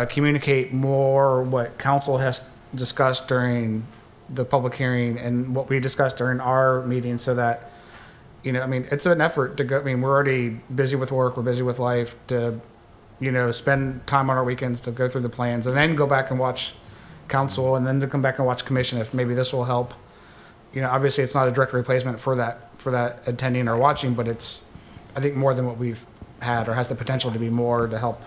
communicate more what council has discussed during the public hearing and what we discussed during our meeting, so that, you know, I mean, it's an effort to go. I mean, we're already busy with work, we're busy with life, to, you know, spend time on our weekends to go through the plans, and then go back and watch council, and then to come back and watch commission, if maybe this will help. You know, obviously it's not a direct replacement for that attending or watching, but it's, I think, more than what we've had, or has the potential to be more, to help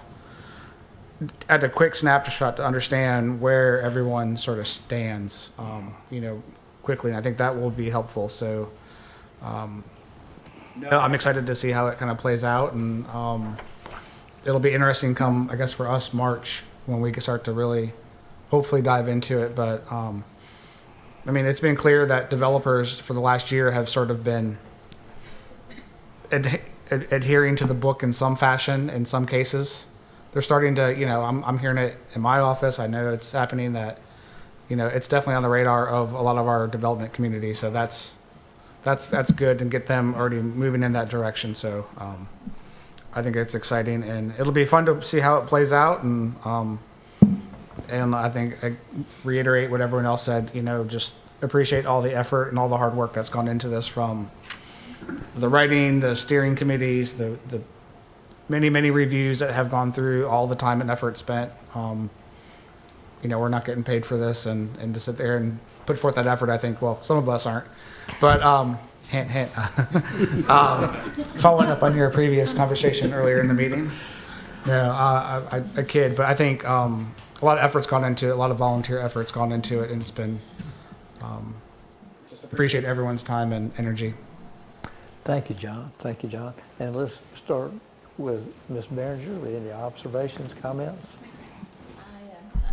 at a quick snapshot to understand where everyone sort of stands, you know, quickly. And I think that will be helpful. So I'm excited to see how it kind of plays out, and it'll be interesting come, I guess, for us, March, when we can start to really hopefully dive into it. But I mean, it's been clear that developers for the last year have sort of been adhering to the book in some fashion. In some cases, they're starting to, you know, I'm hearing it in my office. I know it's happening, that, you know, it's definitely on the radar of a lot of our development community. So that's good, and get them already moving in that direction. So I think it's exciting, and it'll be fun to see how it plays out. And I think I reiterate what everyone else said, you know, just appreciate all the effort and all the hard work that's gone into this, from the writing, the steering committees, the many, many reviews that have gone through, all the time and effort spent. You know, we're not getting paid for this, and to sit there and put forth that effort, I think, well, some of us aren't, but hint, hint. Following up on your previous conversation earlier in the meeting, no, I kid, but I think a lot of effort's gone into it, a lot of volunteer effort's gone into it, and it's been, just appreciate everyone's time and energy. Thank you, John. Thank you, John. And let's start with Ms. Behringer with any observations, comments?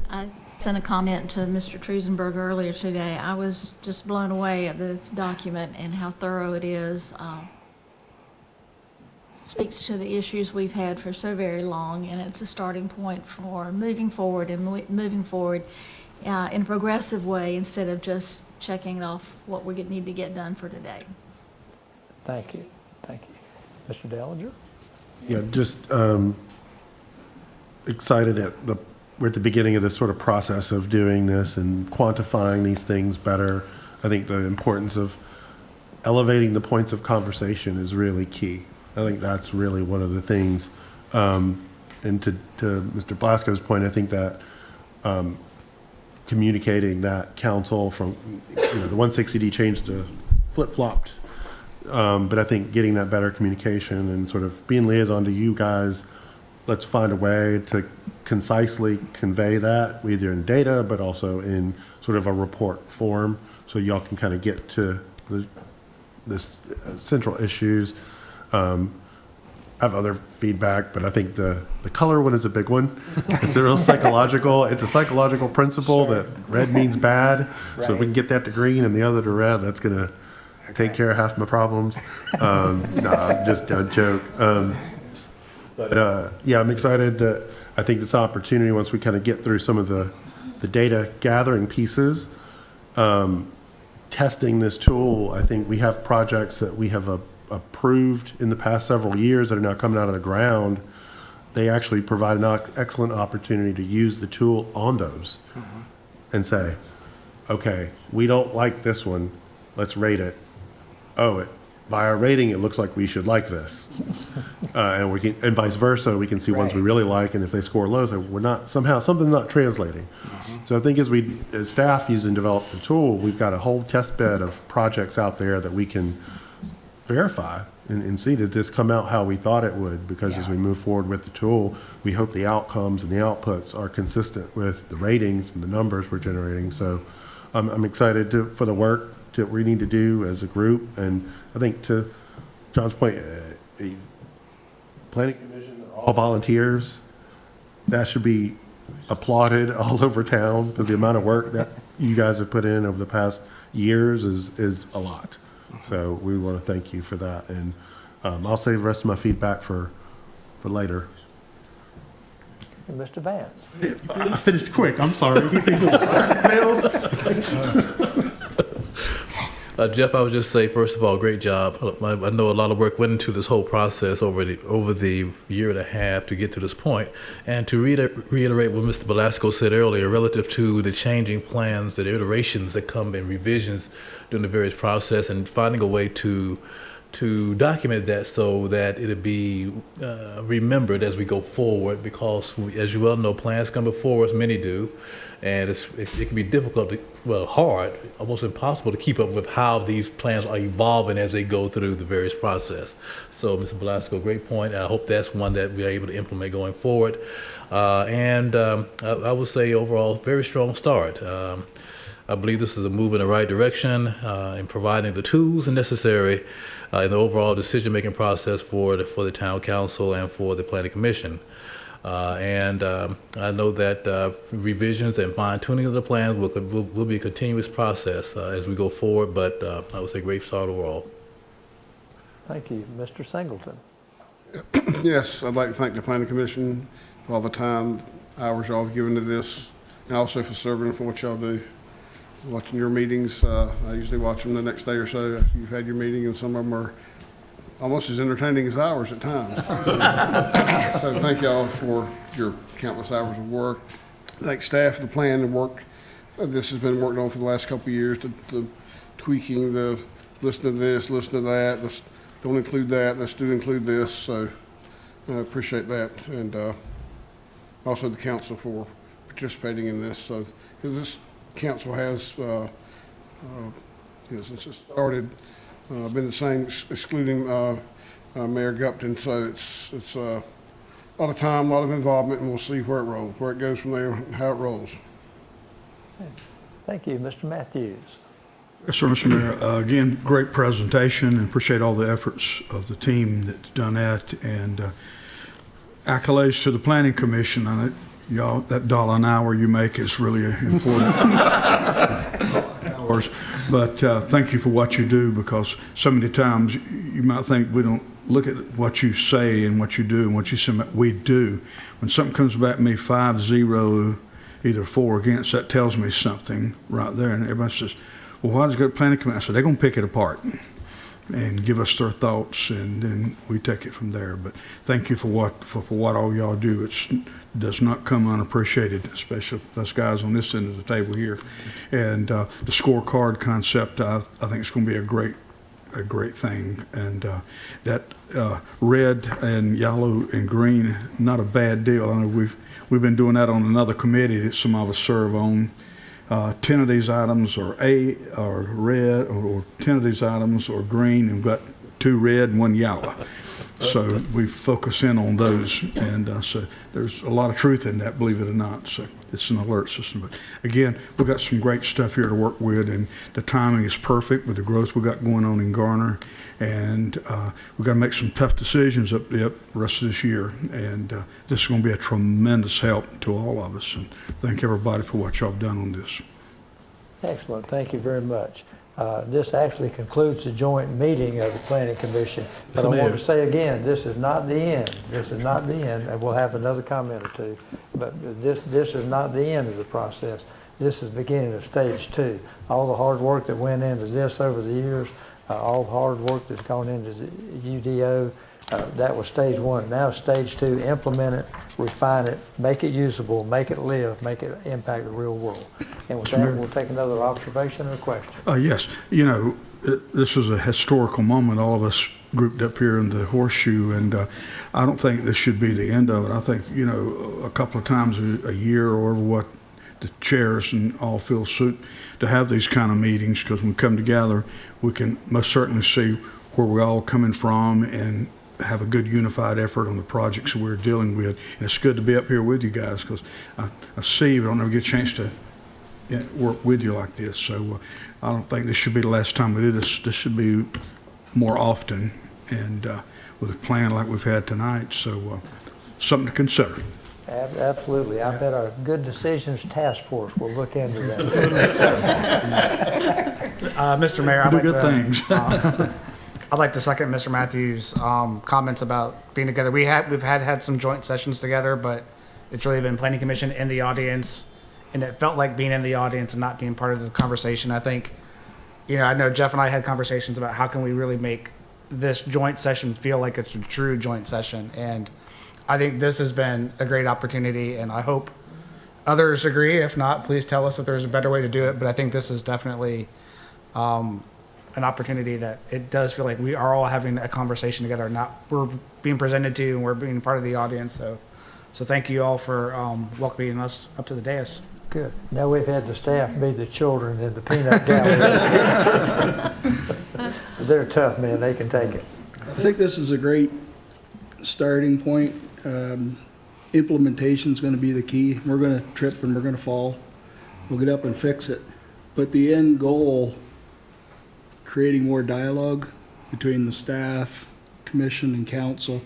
I sent a comment to Mr. Trusenberg earlier today. I was just blown away at this document and how thorough it is. Speaks to the issues we've had for so very long, and it's a starting point for moving forward and moving forward in a progressive way instead of just checking off what we need to get done for today. Thank you. Thank you. Mr. Dellinger? Yeah, just excited we're at the beginning of this sort of process of doing this and quantifying these things better. I think the importance of elevating the points of conversation is really key. I think that's really one of the things. And to Mr. Blasco's point, I think that communicating that council from, the 160D change to flip-flopped. But I think getting that better communication and sort of being liaison to you guys, let's find a way to concisely convey that, either in data, but also in sort of a report form, so y'all can kind of get to this central issues. I have other feedback, but I think the color one is a big one. It's a real psychological, it's a psychological principle that red means bad. So if we can get that to green and the other to red, that's going to take care of half my problems. Just a joke. Yeah, I'm excited that I think this opportunity, once we kind of get through some of the data gathering pieces, testing this tool, I think we have projects that we have approved in the past several years that are now coming out of the ground. They actually provide an excellent opportunity to use the tool on those and say, okay, we don't like this one, let's rate it. By our rating, it looks like we should like this. And vice versa, we can see ones we really like, and if they score low, so something's not translating. So I think as staff use and develop the tool, we've got a whole test bed of projects out there that we can verify and see that this come out how we thought it would, because as we move forward with the tool, we hope the outcomes and the outputs are consistent with the ratings and the numbers we're generating. So I'm excited for the work that we need to do as a group. And I think to John's point, planning commission are all volunteers. That should be applauded all over town, because the amount of work that you guys have put in over the past years is a lot. So we want to thank you for that. And I'll save the rest of my feedback for later. And Mr. Vance? I finished quick. I'm sorry. Jeff, I would just say, first of all, great job. I know a lot of work went into this whole process over the year and a half to get to this point. And to reiterate what Mr. Belasco said earlier, relative to the changing plans, the iterations that come in revisions during the various process, and finding a way to document that so that it'll be remembered as we go forward, because as you well know, plans come before us, many do, and it can be difficult, hard, almost impossible to keep up with how these plans are evolving as they go through the various process. So, Mr. Belasco, great point. I hope that's one that we are able to implement going forward. I would say overall, very strong start. I believe this is a move in the right direction in providing the tools necessary in the overall decision-making process for the town council and for the planning commission. I know that revisions and fine-tuning of the plans will be a continuous process as we go forward, but I would say great start overall. Thank you. Mr. Singleton? Yes, I'd like to thank the Planning Commission for all the time, hours y'all have given to this, and also for serving for what y'all do. Watching your meetings, I usually watch them the next day or so after you've had your meeting, and some of them are almost as entertaining as ours at times. So thank y'all for your countless hours of work. Thank staff for the plan and work. This has been worked on for the last couple of years, the tweaking, the listen to this, listen to that, let's don't include that, let's do include this. So I appreciate that. And also the council for participating in this. So, because this council has, since it started, been the same, excluding Mayor Gupton. So it's a lot of time, a lot of involvement, and we'll see where it goes from there, how it rolls. Thank you. Mr. Matthews? Yes, sir, Mr. Mayor. Again, great presentation, and appreciate all the efforts of the team that's done that, and accolades to the Planning Commission on it. Y'all, that $1 an hour you make is really important. But thank you for what you do, because so many times you might think we don't look at what you say and what you do and what you say. We do. When something comes back to me 5-0, either for or against, that tells me something right there. And everybody says, well, why does it go to Planning Commission? I said, they're going to pick it apart and give us their thoughts, and then we take it from there. But thank you for what all y'all do. It does not come unappreciated, especially us guys on this end of the table here. And the scorecard concept, I think it's going to be a great thing. And that red and yellow and green, not a bad deal. I know we've been doing that on another committee that some of us serve on. 10 of these items are red, or 10 of these items are green, and we've got 2 red and 1 yellow. So we focus in on those, and so there's a lot of truth in that, believe it or not. So it's an alert system. But again, we've got some great stuff here to work with, and the timing is perfect with the growth we got going on in Garner. And we've got to make some tough decisions up the rest of this year. And this is going to be a tremendous help to all of us. And thank everybody for what y'all have done on this. Excellent. Thank you very much. This actually concludes the joint meeting of the Planning Commission. But I want to say again, this is not the end. This is not the end, and we'll have another comment or two. But this is not the end of the process. This is the beginning of stage 2. All the hard work that went into this over the years, all the hard work that's gone into the UDO, that was stage 1. Now stage 2, implement it, refine it, make it usable, make it live, make it impact the real world. And with that, we'll take another observation or question. Yes. You know, this is a historical moment, all of us grouped up here in the horseshoe, and I don't think this should be the end of it. I think, you know, a couple of times a year, or what the chairs and all feel suit to have these kind of meetings, because when we come together, we can most certainly see where we're all coming from and have a good unified effort on the projects we're dealing with. And it's good to be up here with you guys, because I see we don't ever get a chance to work with you like this. So I don't think this should be the last time we do this. This should be more often, and with a plan like we've had tonight. So something to consider. Absolutely. I bet our Good Decisions Task Force will look into that. Mr. Mayor, I'd do like good to, things. I'd like to second Mr. Matthews' comments about being together. We've had some joint sessions together, but it's really been Planning Commission in the audience, and it felt like being in the audience and not being part of the conversation. I think, you know, I know Jeff and I had conversations about how can we really make this joint session feel like it's a true joint session, and I think this has been a great opportunity, and I hope others agree. If not, please tell us if there's a better way to do it. But I think this is definitely an opportunity that it does feel like we are all having a conversation together. Not we're being presented to, and we're being part of the audience. So thank you all for welcoming us up to the dais. Good. Now we've had the staff be the children in the peanut gallery. They're tough, man. They can take it. I think this is a great starting point. Implementation is going to be the key. We're going to trip and we're going to fall. We'll get up and fix it. But the end goal, creating more dialogue between the staff, commission, and council,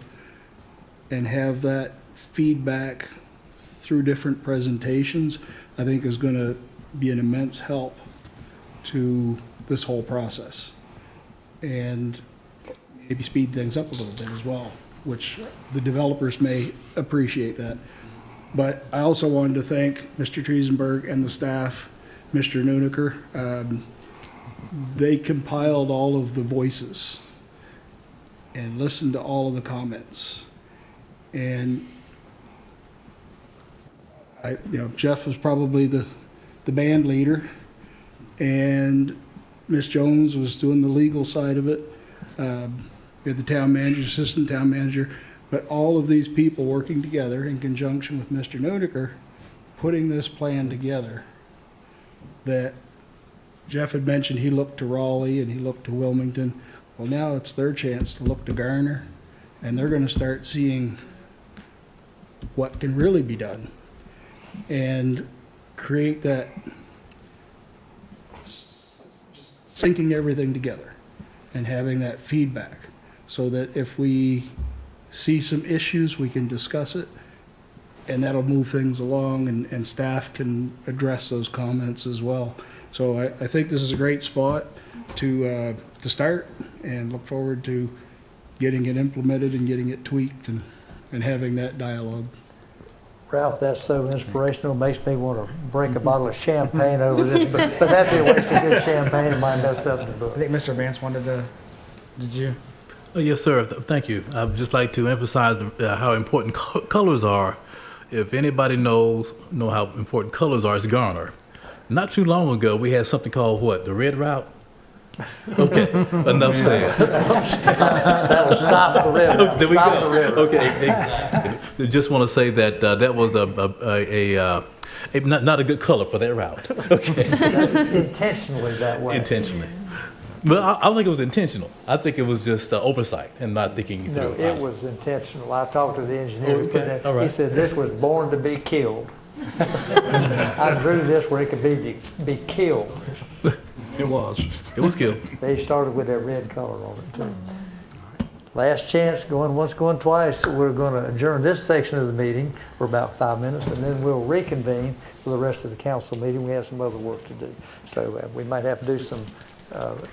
and have that feedback through different presentations, I think is going to be an immense help to this whole process. And maybe speed things up a little bit as well, which the developers may appreciate that. But I also wanted to thank Mr. Triesenberg and the staff, Mr. Nuneker. They compiled all of the voices and listened to all of the comments. And Jeff was probably the band leader, and Ms. Jones was doing the legal side of it. We had the town manager, assistant town manager, but all of these people working together in conjunction with Mr. Nuneker, putting this plan together. That Jeff had mentioned he looked to Raleigh and he looked to Wilmington. Well, now it's their chance to look to Garner, and they're going to start seeing what can really be done and create that syncing everything together and having that feedback so that if we see some issues, we can discuss it, and that'll move things along, and staff can address those comments as well. So I think this is a great spot to start, and look forward to getting it implemented and getting it tweaked and having that dialogue. Ralph, that's so inspirational, makes me want to break a bottle of champagne over this, but that'd be a waste of good champagne, it might mess up the book. I think Mr. Vance wanted to, did you? Yes, sir. Thank you. I'd just like to emphasize how important colors are. If anybody knows how important colors are, it's Garner. Not too long ago, we had something called what? The red route? Okay, enough said. That'll stop the river. There we Stop go. the river. Okay, exactly. Just want to say that that was not a good color for that route. Okay. Intentionally that way. Intentionally. Well, I don't think it was intentional. I think it was just oversight and not thinking No, through. it was intentional. I talked to the engineer. Oh, okay. All right. He said this was born to be killed. I drew this where it could be killed. It was. It was killed. They started with that red color on it too. Last chance, going once, going twice. We're going to adjourn this section of the meeting for about 5 minutes, and then we'll reconvene for the rest of the council meeting. We have some other work to do. So we might have to do some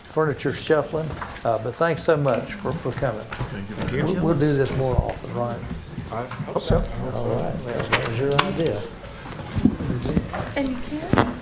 furniture shuffling, but thanks so much for coming. We'll do this more often, right? I hope so. All right, well, that was your idea. And you can.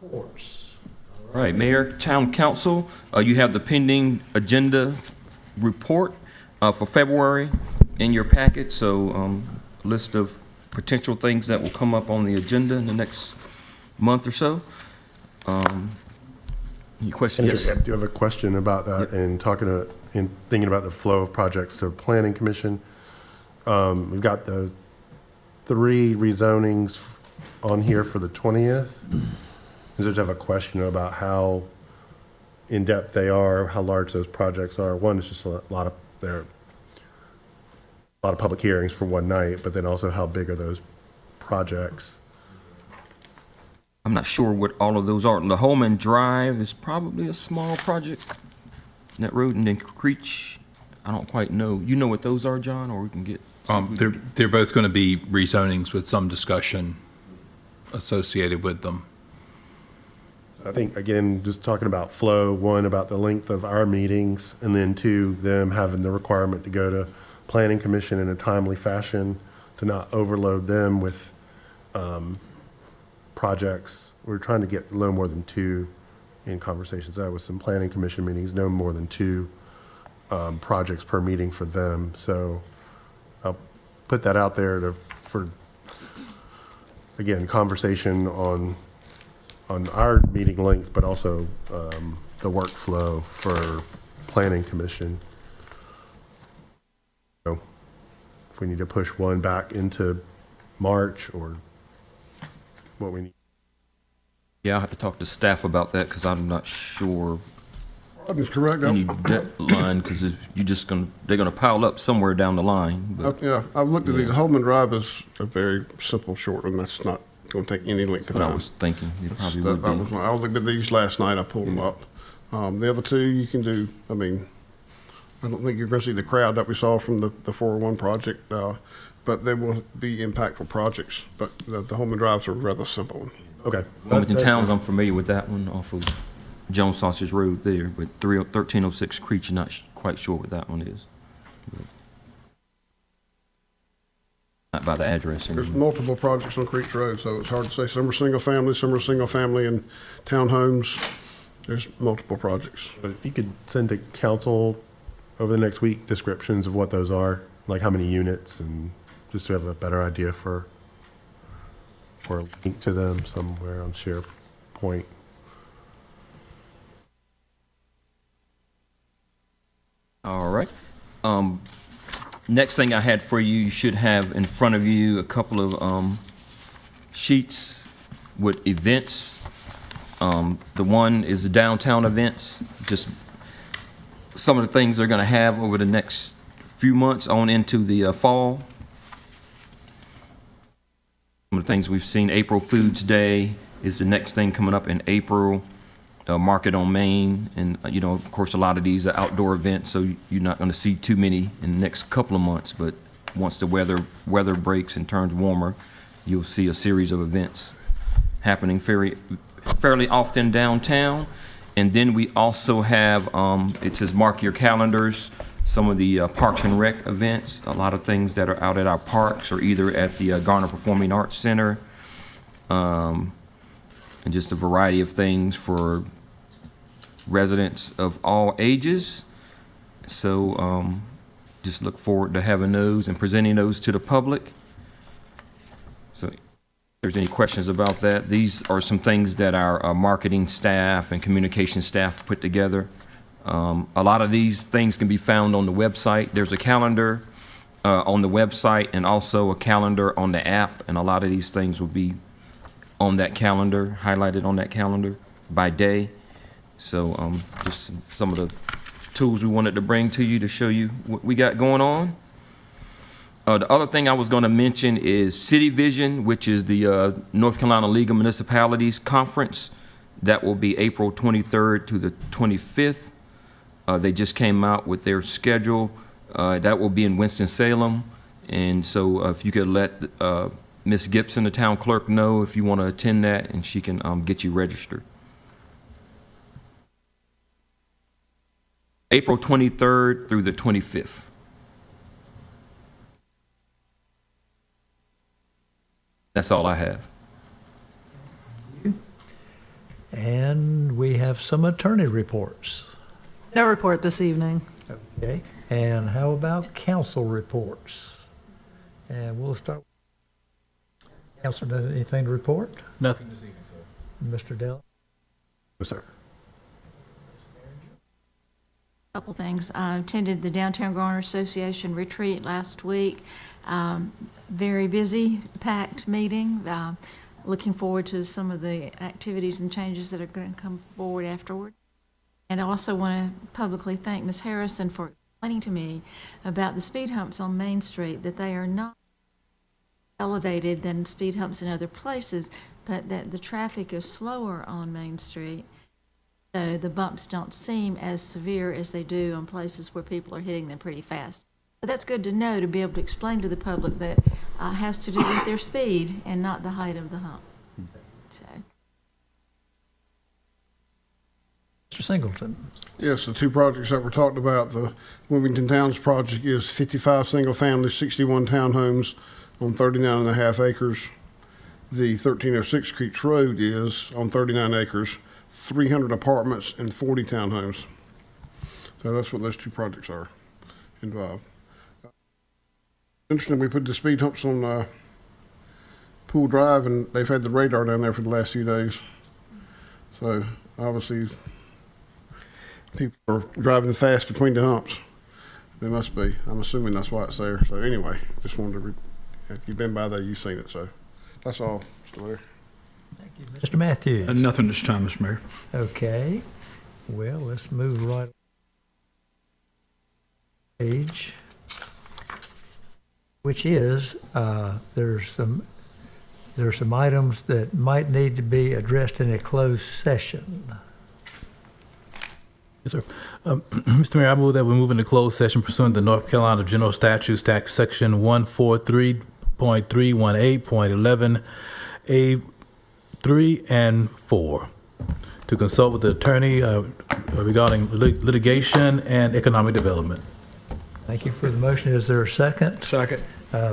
reports. All right, Mayor, Town Council, you have the pending agenda report for February in your packet. So list of potential things that will come up on the agenda in the next month or so. Any questions? Yes. I do have a question about that and thinking about the flow of projects to Planning Commission. We've got the 3 rezonings on here for the 20th. I just have a question about how in-depth they are, how large those projects are. One is just a lot of public hearings for one night, but then also how big are those projects? I'm not sure what all of those are. Laholman Drive is probably a small project. That road, and then Creech, I don't quite know. You know what those are, John, or we can get. They're both going to be rezonings with some discussion associated with them. I think, again, just talking about flow, 1, about the length of our meetings, and then 2, them having the requirement to go to Planning Commission in a timely fashion to not overload them with projects. We're trying to get a little more than 2 in conversations. I was some Planning Commission meetings, no more than 2 projects per meeting for them. So I'll put that out there for, again, conversation on our meeting length, but also the workflow for Planning Commission. So if we need to push one back into March or what we need. Yeah, I'll have to talk to staff about that because I'm not sure. That is correct. Any deadline, because they're gonna pile up somewhere down the line. But, Yeah, I've looked at these. Holman Drive is a very simple, short one. That's not going to take any length of But time. I was thinking it probably would be. I looked at these last night. I pulled them up. The other 2 you can do. I mean, I don't think you're going to see the crowd that we saw from the 401 project, but they will be impactful projects. But the Holman Drives are rather simple. Okay. Wilmington Towns, I'm familiar with that one off of Jones Sausage Road there, but 1306 Creech, not quite sure what that one is. But not by the address. There's multiple projects on Creech Road, so it's hard to say. Some are single family and townhomes. There's multiple projects. But if you could send to council over the next week descriptions of what those are, like how many units, and just to have a better idea for or a link to them somewhere on SharePoint. All right. Next thing I had for you, you should have in front of you a couple of sheets with events. The one is the downtown events, just some of the things they're going to have over the next few months on into the fall. Some of the things we've seen, April Foods Day is the next thing coming up in April. Market on Main, and of course a lot of these are outdoor events, so you're not going to see too many in the next couple of months, but once the weather breaks and turns warmer, you'll see a series of events happening fairly often downtown. And then we also have, it says mark your calendars, some of the Parks and Rec events, a lot of things that are out at our parks or either at the Garner Performing Arts Center, and just a variety of things for residents of all ages. So just look forward to having those and presenting those to the public. So if there's any questions about that, these are some things that our marketing staff and communication staff put together. A lot of these things can be found on the website. There's a calendar on the website and also a calendar on the app, and a lot of these things will be on that calendar, highlighted on that calendar by day. So just some of the tools we wanted to bring to you to show you what we got going on. The other thing I was going to mention is City Vision, which is the North Carolina League of Municipalities Conference. That will be April 23rd to the 25th. They just came out with their schedule. That will be in Winston-Salem. And so if you could let Ms. Gibson, the town clerk, know if you want to attend that, and she can get you registered. April 23rd through the 25th. That's all I have. And we have some attorney reports. No report this evening. Okay. And how about council reports? And we'll start. Council, does anything to report? Nothing this evening, sir. Mr. Dell? Yes, sir. Couple things. I attended the Downtown Garner Association retreat last week. Very busy, packed meeting. Looking forward to some of the activities and changes that are going to come forward afterward. And I also want to publicly thank Ms. Harrison for explaining to me about the speed humps on Main Street, that they are not elevated than speed humps in other places, but that the traffic is slower on Main Street. So the bumps don't seem as severe as they do on places where people are hitting them pretty fast. But that's good to know, to be able to explain to the public that has to do with their speed and not the height of the hump. So. Mr. Singleton? Yes, the two projects that were talked about, the Wilmington Towns project is 55 single families, 61 townhomes on 39.5 acres. The 1306 Creeks Road is on 39 acres, 300 apartments and 40 townhomes. So that's what those two projects are involved. Interesting, we put the speed humps on Pool Drive, and they've had the radar down there for the last few days. So obviously, people are driving fast between the humps. They must be. I'm assuming that's why it's there. So anyway, just wanted to, if you've been by there, you've seen it. So that's all, Mr. Mayor. Thank you. Mr. Matthews? Nothing this time, Mr. Mayor. Okay. Well, let's move right page, which is there's some items that might need to be addressed in a closed session. Yes, sir. Mr. Mayor, I move that we move into closed session pursuant to North Carolina General Statutes, Section 143.318.11A3 and 4, to consult with the attorney regarding litigation and economic development. Thank you for the motion. Is there a second? Second.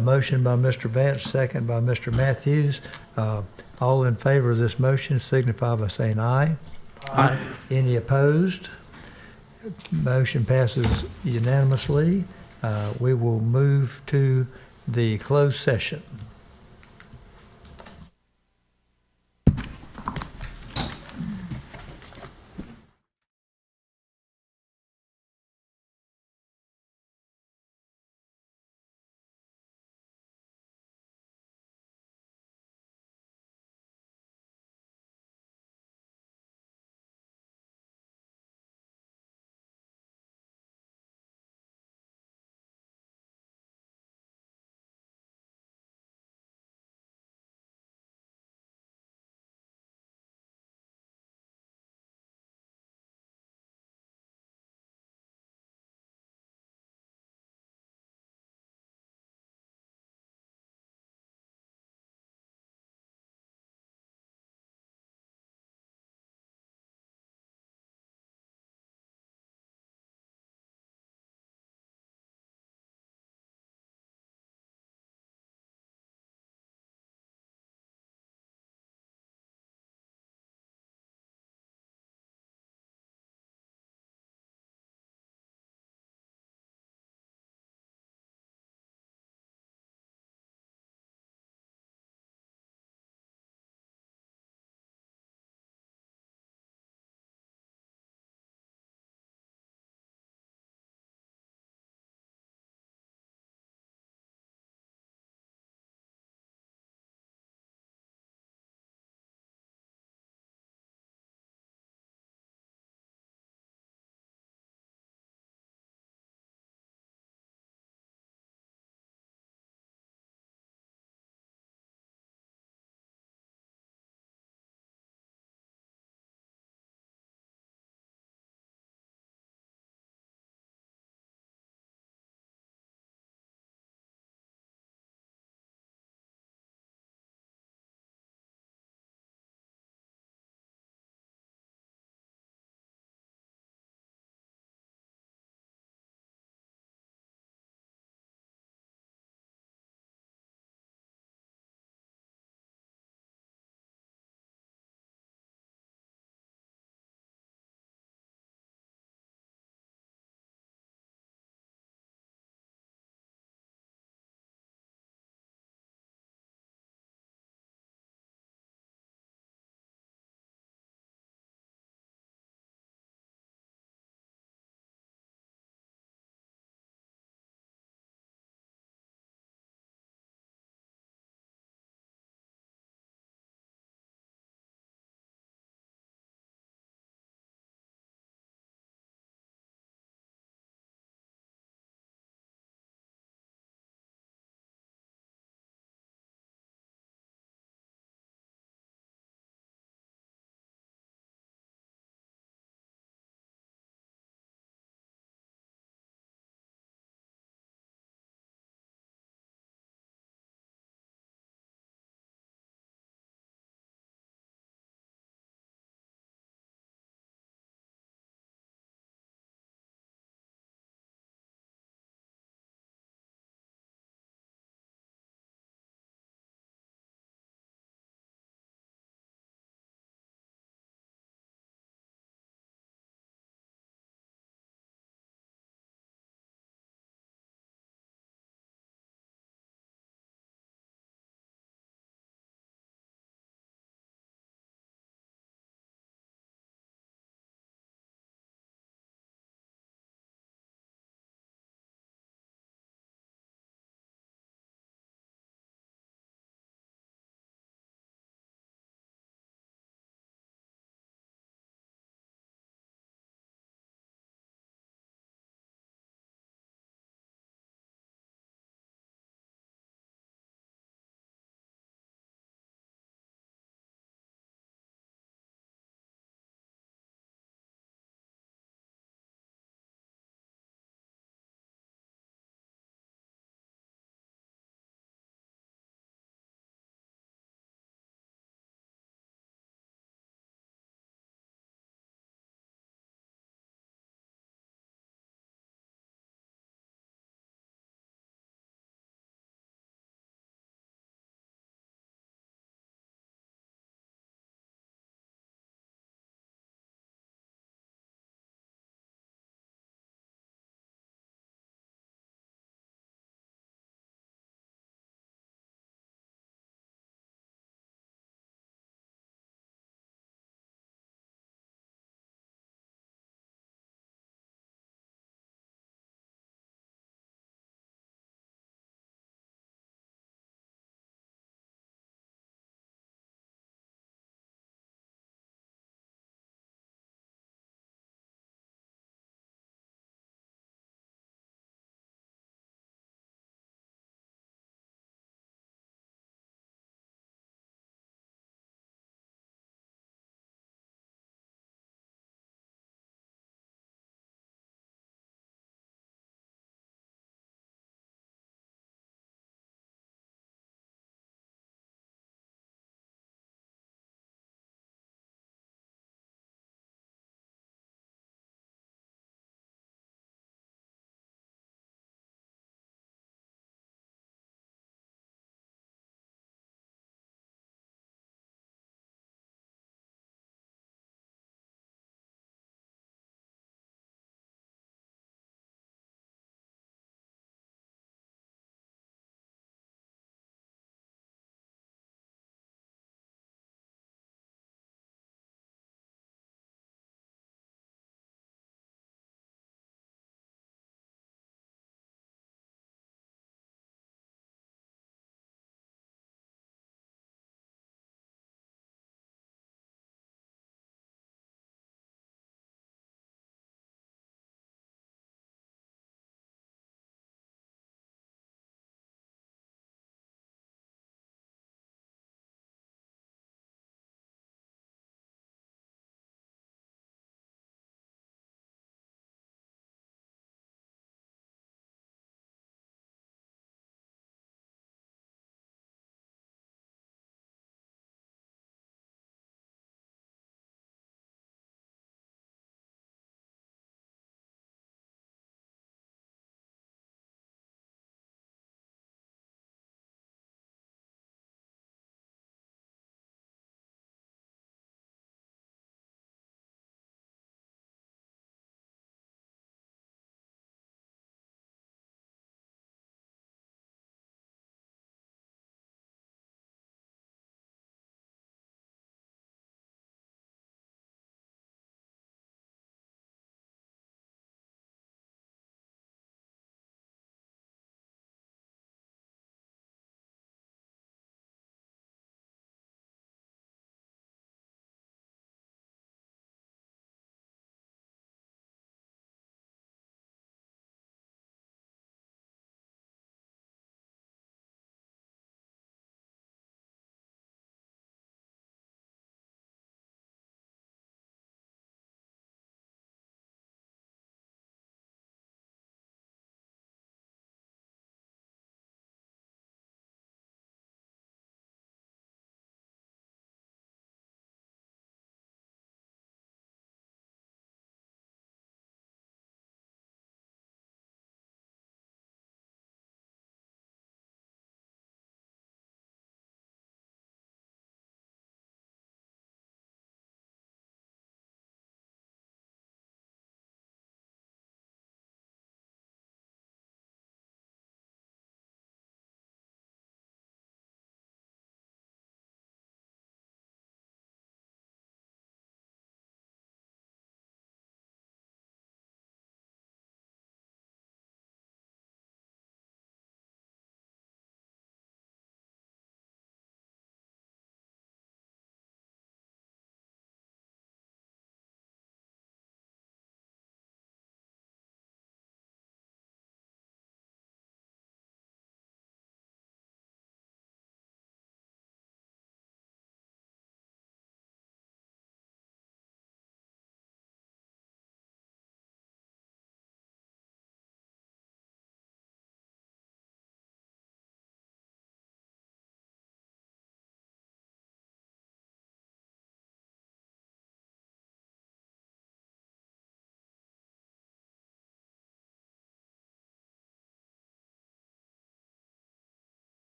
Motion by Mr. Vance, second by Mr. Matthews. All in favor of this motion signify by saying aye. Aye. Any opposed? Motion passes unanimously. We will move to the closed session.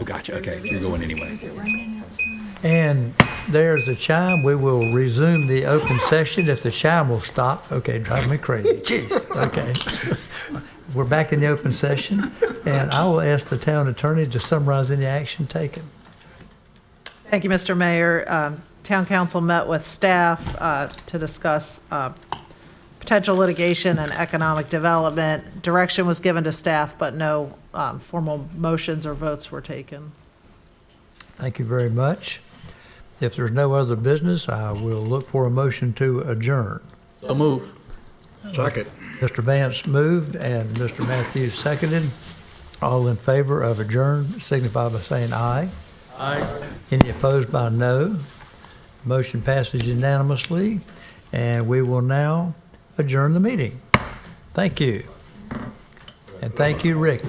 Oh, gotcha. Okay, you're going anyway. And there's a chime. We will resume the open session if the chime will stop. Okay, driving me crazy. Jeez. Okay. We're back in the open session, and I will ask the town attorney to summarize any action taken. Thank you, Mr. Mayor. Town council met with staff to discuss potential litigation and economic development. Direction was given to staff, but no formal motions or votes were taken. Thank you very much. If there's no other business, I will look for a motion to adjourn. So moved. Second. Mr. Vance moved and Mr. Matthews seconded. All in favor of adjourn signify by saying aye. Aye. Any opposed by no. Motion passes unanimously, and we will now adjourn the meeting. Thank you. And thank you, Rick.